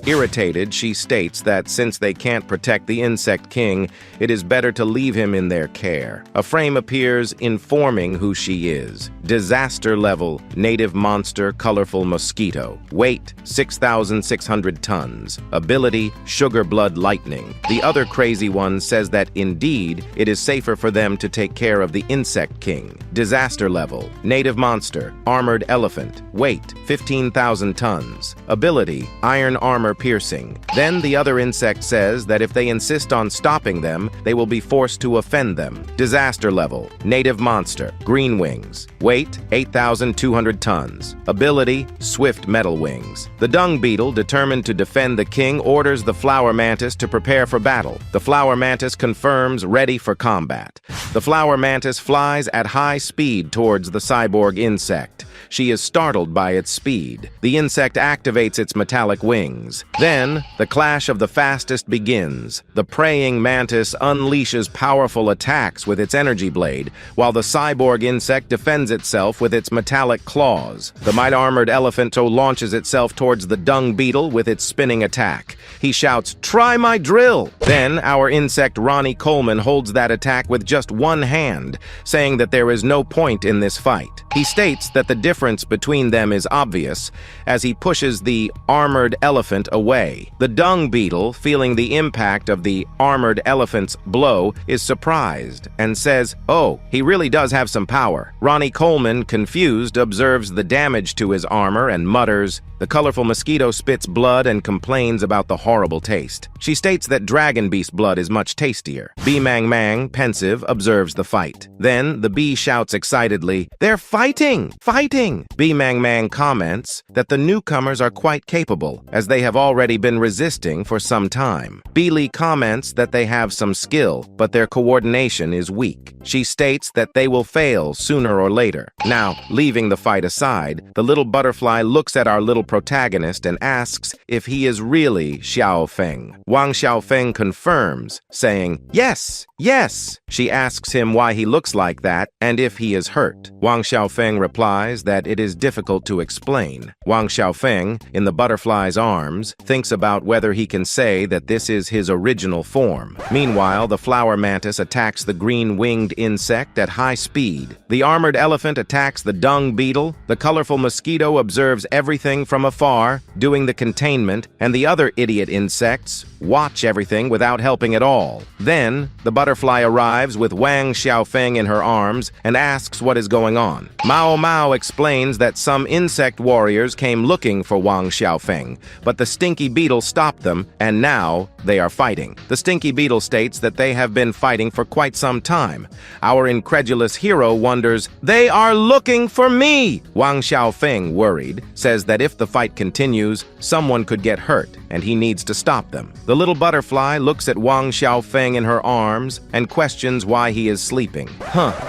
Irritated, she states that since they can't protect the insect king, it is better to leave him in their care. A frame appears informing who she is. Disaster level, native monster, colorful mosquito. Weight, 6,600 tons. Ability, sugar blood lightning. The other crazy one says that indeed, it is safer for them to take care of the insect king. Disaster level, native monster, armored elephant. Weight, 15,000 tons. Ability, iron armor piercing. Then the other insect says that if they insist on stopping them, they will be forced to offend them. Disaster level, native monster, green wings. Weight, 8,200 tons. Ability, swift metal wings. The dung beetle, determined to defend the king, orders the flower mantis to prepare for battle. The flower mantis confirms ready for combat. The flower mantis flies at high speed towards the cyborg insect. She is startled by its speed. The insect activates its metallic wings. Then, the clash of the fastest begins. The praying mantis unleashes powerful attacks with its energy blade, while the cyborg insect defends itself with its metallic claws. The might-armored elephant launches itself towards the dung beetle with its spinning attack. He shouts, "Try my drill!" Then, our insect Ronnie Coleman holds that attack with just one hand, saying that there is no point in this fight. He states that the difference between them is obvious as he pushes the armored elephant away. The dung beetle, feeling the impact of the armored elephant's blow, is surprised and says, "Oh, he really does have some power." Ronnie Coleman, confused, observes the damage to his armor and mutters, "The colorful mosquito spits blood and complains about the horrible taste." She states that dragon beast blood is much tastier. Bee Mang Mang, pensive, observes the fight. Then the bee shouts excitedly, "They're fighting! Fighting!" Bee Mang Mang comments that the newcomers are quite capable, as they have already been resisting for some time. Bee Lee comments that they have some skill, but their coordination is weak. She states that they will fail sooner or later. Now, leaving the fight aside, the little butterfly looks at our little protagonist and asks if he is really Xiao Feng. Wang Xiaofeng confirms, saying, "Yes, yes." She asks him why he looks like that and if he is hurt. Wang Xiaofeng replies that it is difficult to explain. Wang Xiaofeng, in the butterfly's arms, thinks about whether he can say that this is his original form. Meanwhile, the flower mantis attacks the green-winged insect at high speed. The armored elephant attacks the dung beetle. The colorful mosquito observes everything from afar, doing the containment, and the other idiot insects watch everything without helping at all. Then, the butterfly arrives with Wang Xiaofeng in her arms and asks what is going on. Mao Mao explains that some insect warriors came looking for Wang Xiaofeng, but the stinky beetle stopped them, and now they are fighting. The stinky beetle states that they have been fighting for quite some time. Our incredulous hero wonders, "They are looking for me!" Wang Xiaofeng, worried, says that if the fight continues, someone could get hurt, and he needs to stop them. The little butterfly looks at Wang Xiaofeng in her arms and questions why he is sleeping.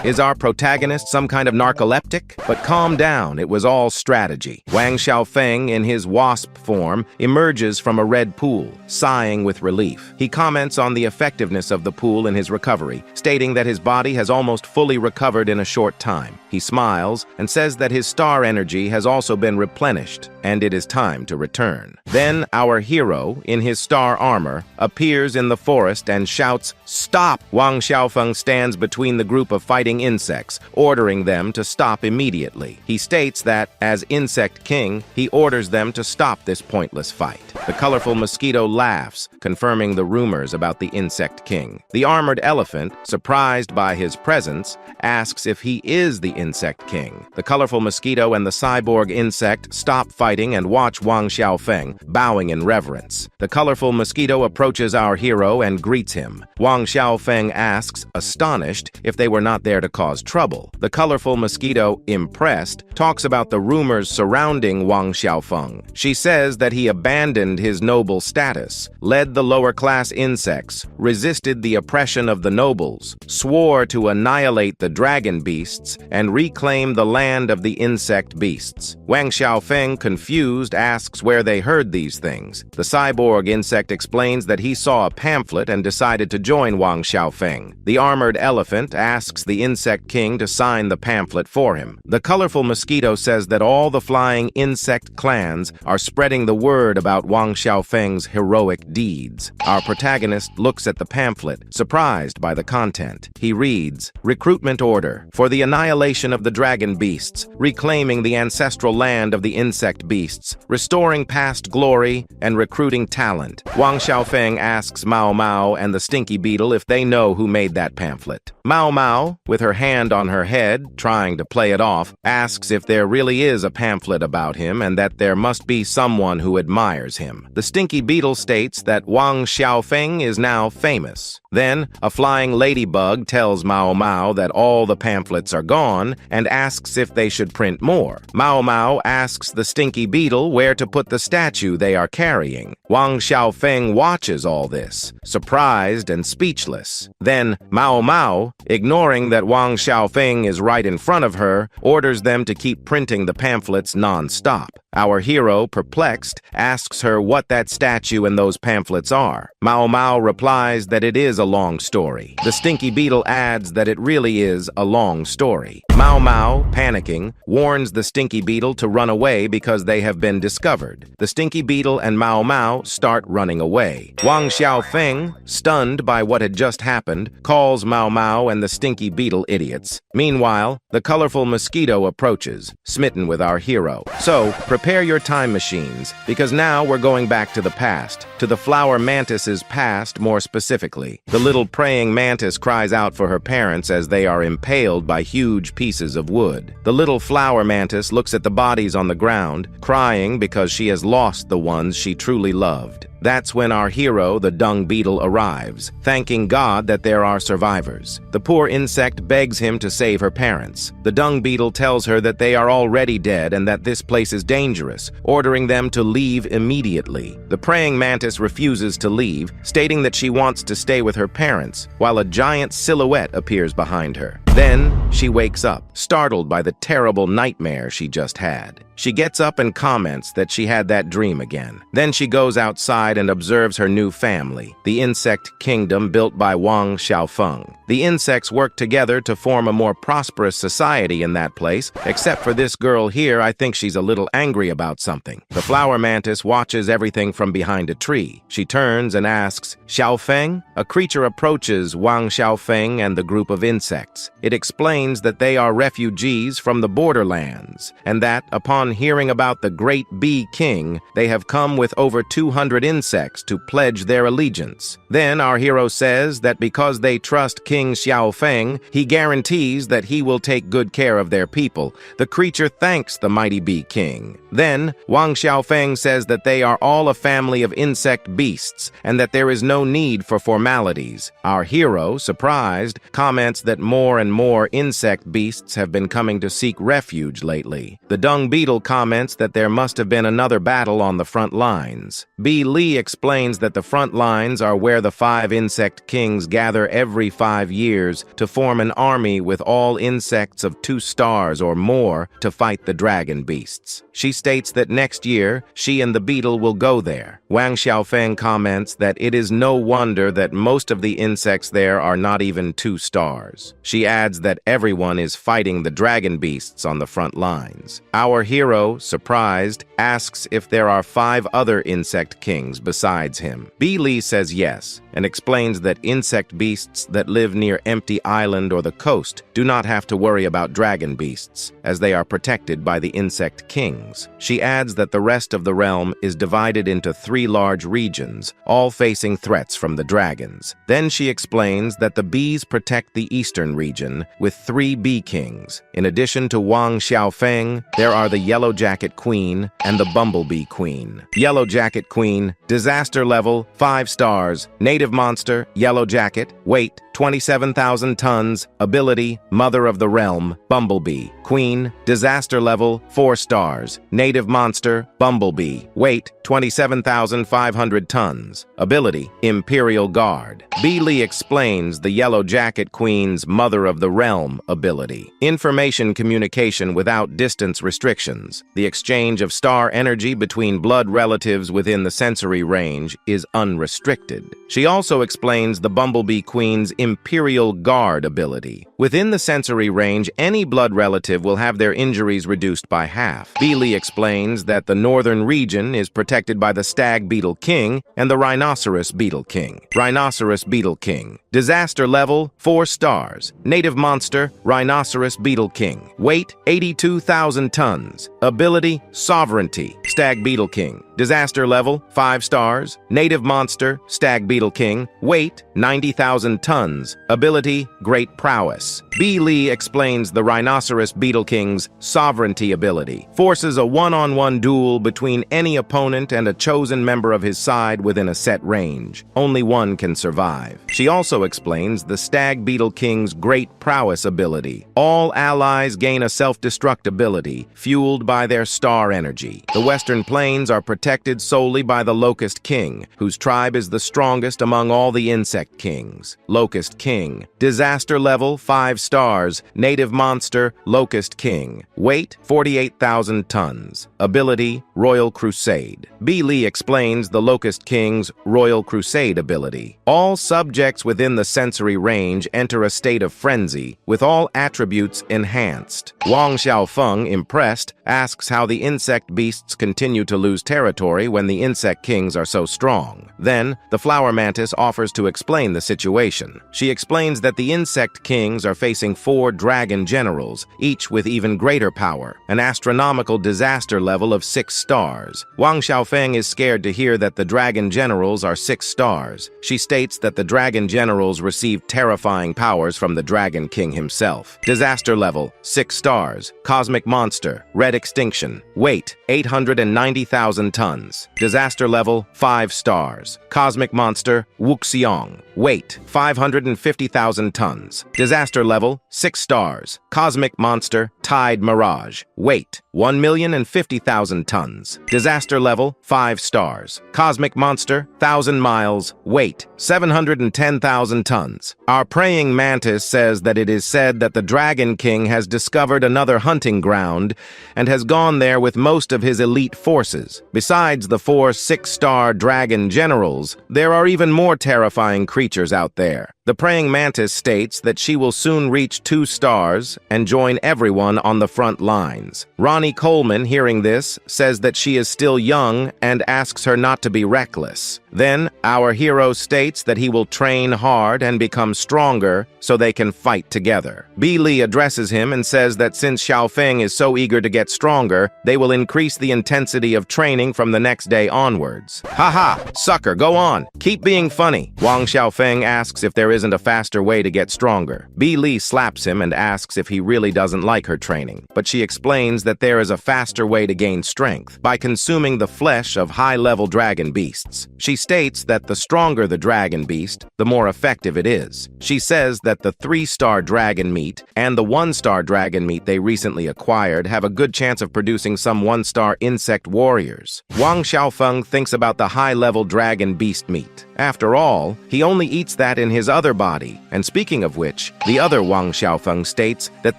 Is our protagonist some kind of narcoleptic? But calm down, it was all strategy. Wang Xiaofeng, in his wasp form, emerges from a red pool, sighing with relief. He comments on the effectiveness of the pool in his recovery, stating that his body has almost fully recovered in a short time. He smiles and says that his star energy has also been replenished, and it is time to return. Then our hero, in his star armor, appears in the forest and shouts, "Stop!" Wang Xiaofeng stands between the group of fighting insects, ordering them to stop immediately. He states that, as Insect King, he orders them to stop this pointless fight. The colorful mosquito laughs, confirming the rumors about the Insect King. The armored elephant, surprised by his presence, asks if he is the Insect King. The colorful mosquito and the cyborg insect stop fighting and watch Wang Xiaofeng, bowing in reverence. The colorful mosquito approaches our hero and greets him. Wang Xiaofeng asks, astonished, if they were not there to cause trouble. The colorful mosquito, impressed, talks about the rumors surrounding Wang Xiaofeng. She says that he abandoned his noble status, led the lower-class insects, resisted the oppression of the nobles, swore to annihilate the dragon beasts, and reclaim the land of the insect beasts. Wang Xiaofeng, confused, asks where they heard these things. The cyborg insect explains that he saw a pamphlet and decided to join Wang Xiaofeng. The armored elephant asks the Insect King to sign the pamphlet for him. The colorful mosquito says that all the flying insect clans are spreading the word about Wang Xiaofeng's heroic deeds. Our protagonist looks at the pamphlet, surprised by the content. He reads, "Recruitment order for the annihilation of the dragon beasts, reclaiming the ancestral land of the insect beasts, restoring past glory, and recruiting talent." Wang Xiaofeng asks Mao Mao and the stinky beetle if they know who made that pamphlet. Mao Mao, with her hand on her head, trying to play it off, asks if there really is a pamphlet about him and that there must be someone who admires him. The stinky beetle states that Wang Xiaofeng is now famous. Then, a flying ladybug tells Mao Mao that all the pamphlets are gone and asks if they should print more. Mao Mao asks the stinky beetle where to put the statue they are carrying. Wang Xiaofeng watches all this, surprised and speechless. Then, Mao Mao, ignoring that Wang Xiaofeng is right in front of her, orders them to keep printing the pamphlets non-stop. Our hero, perplexed, asks her what that statue and those pamphlets are. Mao Mao replies that it is a long story. The stinky beetle adds that it really is a long story. Mao Mao, panicking, warns the stinky beetle to run away because they have been discovered. The stinky beetle and Mao Mao start running away. Wang Xiaofeng, stunned by what had just happened, calls Mao Mao and the stinky beetle idiots. Meanwhile, the colorful mosquito approaches, smitten with our hero. So, prepare your time machines, because now we're going back to the past, to the flower mantis's past more specifically. The little praying mantis cries out for her parents as they are impaled by huge pieces of wood. The little flower mantis looks at the bodies on the ground, crying because she has lost the ones she truly loved. That's when our hero, the dung beetle, arrives, thanking God that there are survivors. The poor insect begs him to save her parents. The dung beetle tells her that they are already dead and that this place is dangerous, ordering them to leave immediately. The praying mantis refuses to leave, stating that she wants to stay with her parents, while a giant silhouette appears behind her. Then, she wakes up, startled by the terrible nightmare she just had. She gets up and comments that she had that dream again. Then she goes outside and observes her new family, the insect kingdom built by Wang Xiaofeng. The insects work together to form a more prosperous society in that place, except for this girl here. I think she's a little angry about something. The flower mantis watches everything from behind a tree. She turns and asks, "Xiaofeng?" A creature approaches Wang Xiaofeng and the group of insects. It explains that they are refugees from the borderlands, and that, upon hearing about the great bee king, they have come with over 200 insects to pledge their allegiance. Then our hero says that because they trust King Xiaofeng, he guarantees that he will take good care of their people. The creature thanks the mighty bee king. Then, Wang Xiaofeng says that they are all a family of insect beasts, and that there is no need for formalities. Our hero, surprised, comments that more and more insect beasts have been coming to seek refuge lately. The dung beetle comments that there must have been another battle on the front lines. B. Lee explains that the front lines are where the 5 insect kings gather every 5 years to form an army with all insects of 2 stars or more to fight the dragon beasts. She states that next year, she and the beetle will go there. Wang Xiaofeng comments that it is no wonder that most of the insects there are not even 2 stars. She adds that everyone is fighting the dragon beasts on the front lines. Our hero, surprised, asks if there are 5 other insect kings besides him. B. Lee says yes, and explains that insect beasts that live near Empty Island or the coast do not have to worry about dragon beasts, as they are protected by the insect kings. She adds that the rest of the realm is divided into 3 large regions, all facing threats from the dragons. Then she explains that the bees protect the eastern region with 3 bee kings. In addition to Wang Xiaofeng, there are the Yellow Jacket Queen and the Bumblebee Queen. Yellow Jacket Queen, disaster level 5 stars, native monster, Yellow Jacket, weight 27,000 tons, ability, Mother of the Realm, Bumblebee. Queen, disaster level 4 stars, native monster, Bumblebee, weight 27,500 tons, ability, Imperial Guard. B. Lee explains the Yellow Jacket Queen's Mother of the Realm ability. Information communication without distance restrictions. The exchange of star energy between blood relatives within the sensory range is unrestricted. She also explains the Bumblebee Queen's Imperial Guard ability. Within the sensory range, any blood relative will have their injuries reduced by half. B. Lee explains that the northern region is protected by the Stag Beetle King and the Rhinoceros Beetle King. Rhinoceros Beetle King. Disaster level 4 stars. Native monster, Rhinoceros Beetle King. Weight 82,000 tons. Ability, Sovereignty. Stag Beetle King. Disaster level 5 stars. Native monster, Stag Beetle King. Weight 90,000 tons. Ability, Great Prowess. B. Lee explains the Rhinoceros Beetle King's sovereignty ability. Forces a one-on-one duel between any opponent and a chosen member of his side within a set range. Only one can survive. She also explains the Stag Beetle King's Great Prowess ability. All allies gain a self-destruct ability, fueled by their star energy. The Western Plains are protected solely by the Locust King, whose tribe is the strongest among all the insect kings. Locust King. Disaster level 5 stars. Native monster, Locust King. Weight 48,000 tons. Ability, Royal Crusade. B. Lee explains the Locust King's Royal Crusade ability. All subjects within the sensory range enter a state of frenzy, with all attributes enhanced. Wang Xiaofeng, impressed, asks how the insect beasts continue to lose territory when the insect kings are so strong. Then, the flower mantis offers to explain the situation. She explains that the insect kings are facing 4 dragon generals, each with even greater power, an astronomical disaster level of 6 stars. Wang Xiaofeng is scared to hear that the dragon generals are 6 stars. She states that the dragon generals receive terrifying powers from the Dragon King himself. Disaster level 6 stars. Cosmic monster, red extinction. Weight 890,000 tons. Disaster level 5 stars. Cosmic monster, Wuxiong. Weight 550,000 tons. Disaster level 6 stars. Cosmic monster, Tide Mirage. Weight 1,050,000 tons. Disaster level 5 stars. Cosmic monster, 1,000 miles. Weight 710,000 tons. Our praying mantis says that it is said that the Dragon King has discovered another hunting ground and has gone there with most of his elite forces. Besides the 4 6-star dragon generals, there are even more terrifying creatures out there. The praying mantis states that she will soon reach 2 stars and join everyone on the front lines. Ronnie Coleman, hearing this, says that she is still young and asks her not to be reckless. Then, our hero states that he will train hard and become stronger so they can fight together. Li addresses him and says that since Xiaofeng is so eager to get stronger, they will increase the intensity of training from the next day onwards. Haha, sucker, go on. Keep being funny. Wang Xiaofeng asks if there isn't a faster way to get stronger. Li slaps him and asks if he really doesn't like her training, but she explains that there is a faster way to gain strength, by consuming the flesh of high-level dragon beasts. She states that the stronger the dragon beast, the more effective it is. She says that the 3-star dragon meat and the 1-star dragon meat they recently acquired have a good chance of producing some 1-star insect warriors. Wang Xiaofeng thinks about the high-level dragon beast meat. After all, he only eats that in his other body. And speaking of which, the other Wang Xiaofeng states that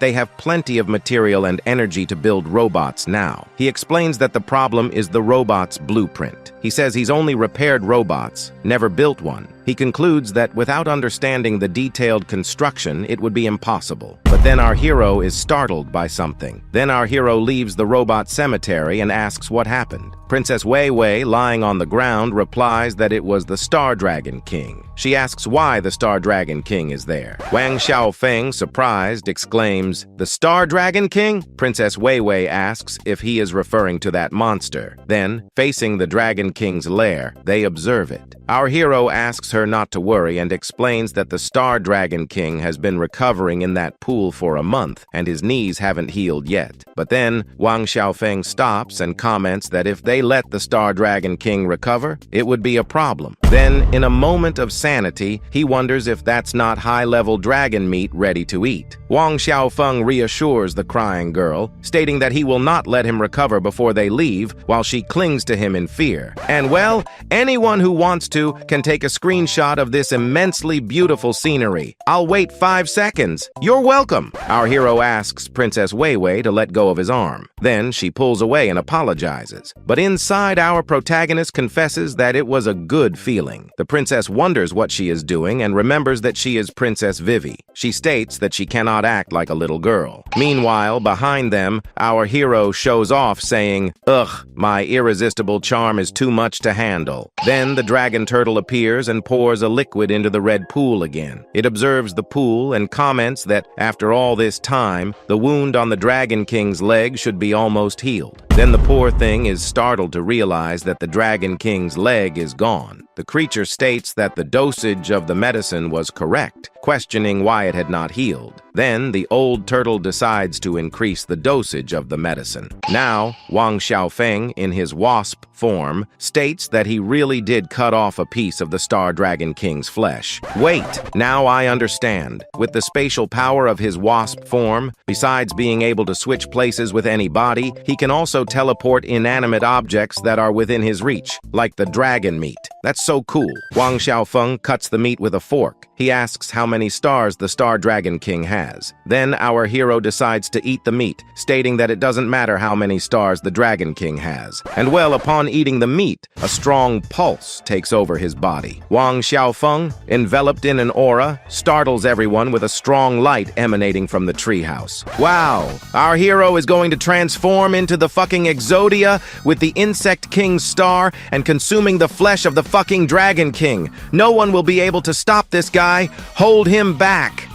they have plenty of material and energy to build robots now. He explains that the problem is the robot's blueprint. He says he's only repaired robots, never built one. He concludes that without understanding the detailed construction, it would be impossible. But then our hero is startled by something. Then our hero leaves the robot cemetery and asks what happened. Princess Wei Wei, lying on the ground, replies that it was the Star Dragon King. She asks why the Star Dragon King is there. Wang Xiaofeng, surprised, exclaims, "The Star Dragon King?" Princess Wei Wei asks if he is referring to that monster. Then, facing the Dragon King's lair, they observe it. Our hero asks her not to worry and explains that the Star Dragon King has been recovering in that pool for a month and his knees haven't healed yet. But then, Wang Xiaofeng stops and comments that if they let the Star Dragon King recover, it would be a problem. Then, in a moment of sanity, he wonders if that's not high-level dragon meat ready to eat. Wang Xiaofeng reassures the crying girl, stating that he will not let him recover before they leave, while she clings to him in fear. And well, anyone who wants to can take a screenshot of this immensely beautiful scenery. I'll wait 5 seconds. You're welcome. Our hero asks Princess Wei Wei to let go of his arm. Then she pulls away and apologizes. But inside, our protagonist confesses that it was a good feeling. The princess wonders what she is doing and remembers that she is Princess Vivi. She states that she cannot act like a little girl. Meanwhile, behind them, our hero shows off saying, "Ugh, my irresistible charm is too much to handle." Then the dragon turtle appears and pours a liquid into the red pool again. It observes the pool and comments that after all this time, the wound on the Dragon King's leg should be almost healed. Then the poor thing is startled to realize that the Dragon King's leg is gone. The creature states that the dosage of the medicine was correct, questioning why it had not healed. Then the old turtle decides to increase the dosage of the medicine. Now, Wang Xiaofeng, in his wasp form, states that he really did cut off a piece of the Star Dragon King's flesh. Wait, now I understand. With the spatial power of his wasp form, besides being able to switch places with any body, he can also teleport inanimate objects that are within his reach, like the dragon meat. That's so cool. Wang Xiaofeng cuts the meat with a fork. He asks how many stars the Star Dragon King has. Then our hero decides to eat the meat, stating that it doesn't matter how many stars the Dragon King has. And well, upon eating the meat, a strong pulse takes over his body. Wang Xiaofeng, enveloped in an aura, startles everyone with a strong light emanating from the treehouse. Wow, our hero is going to transform into the fucking Exodia with the Insect King's star and consuming the flesh of the fucking Dragon King. No one will be able to stop this guy. Hold him back.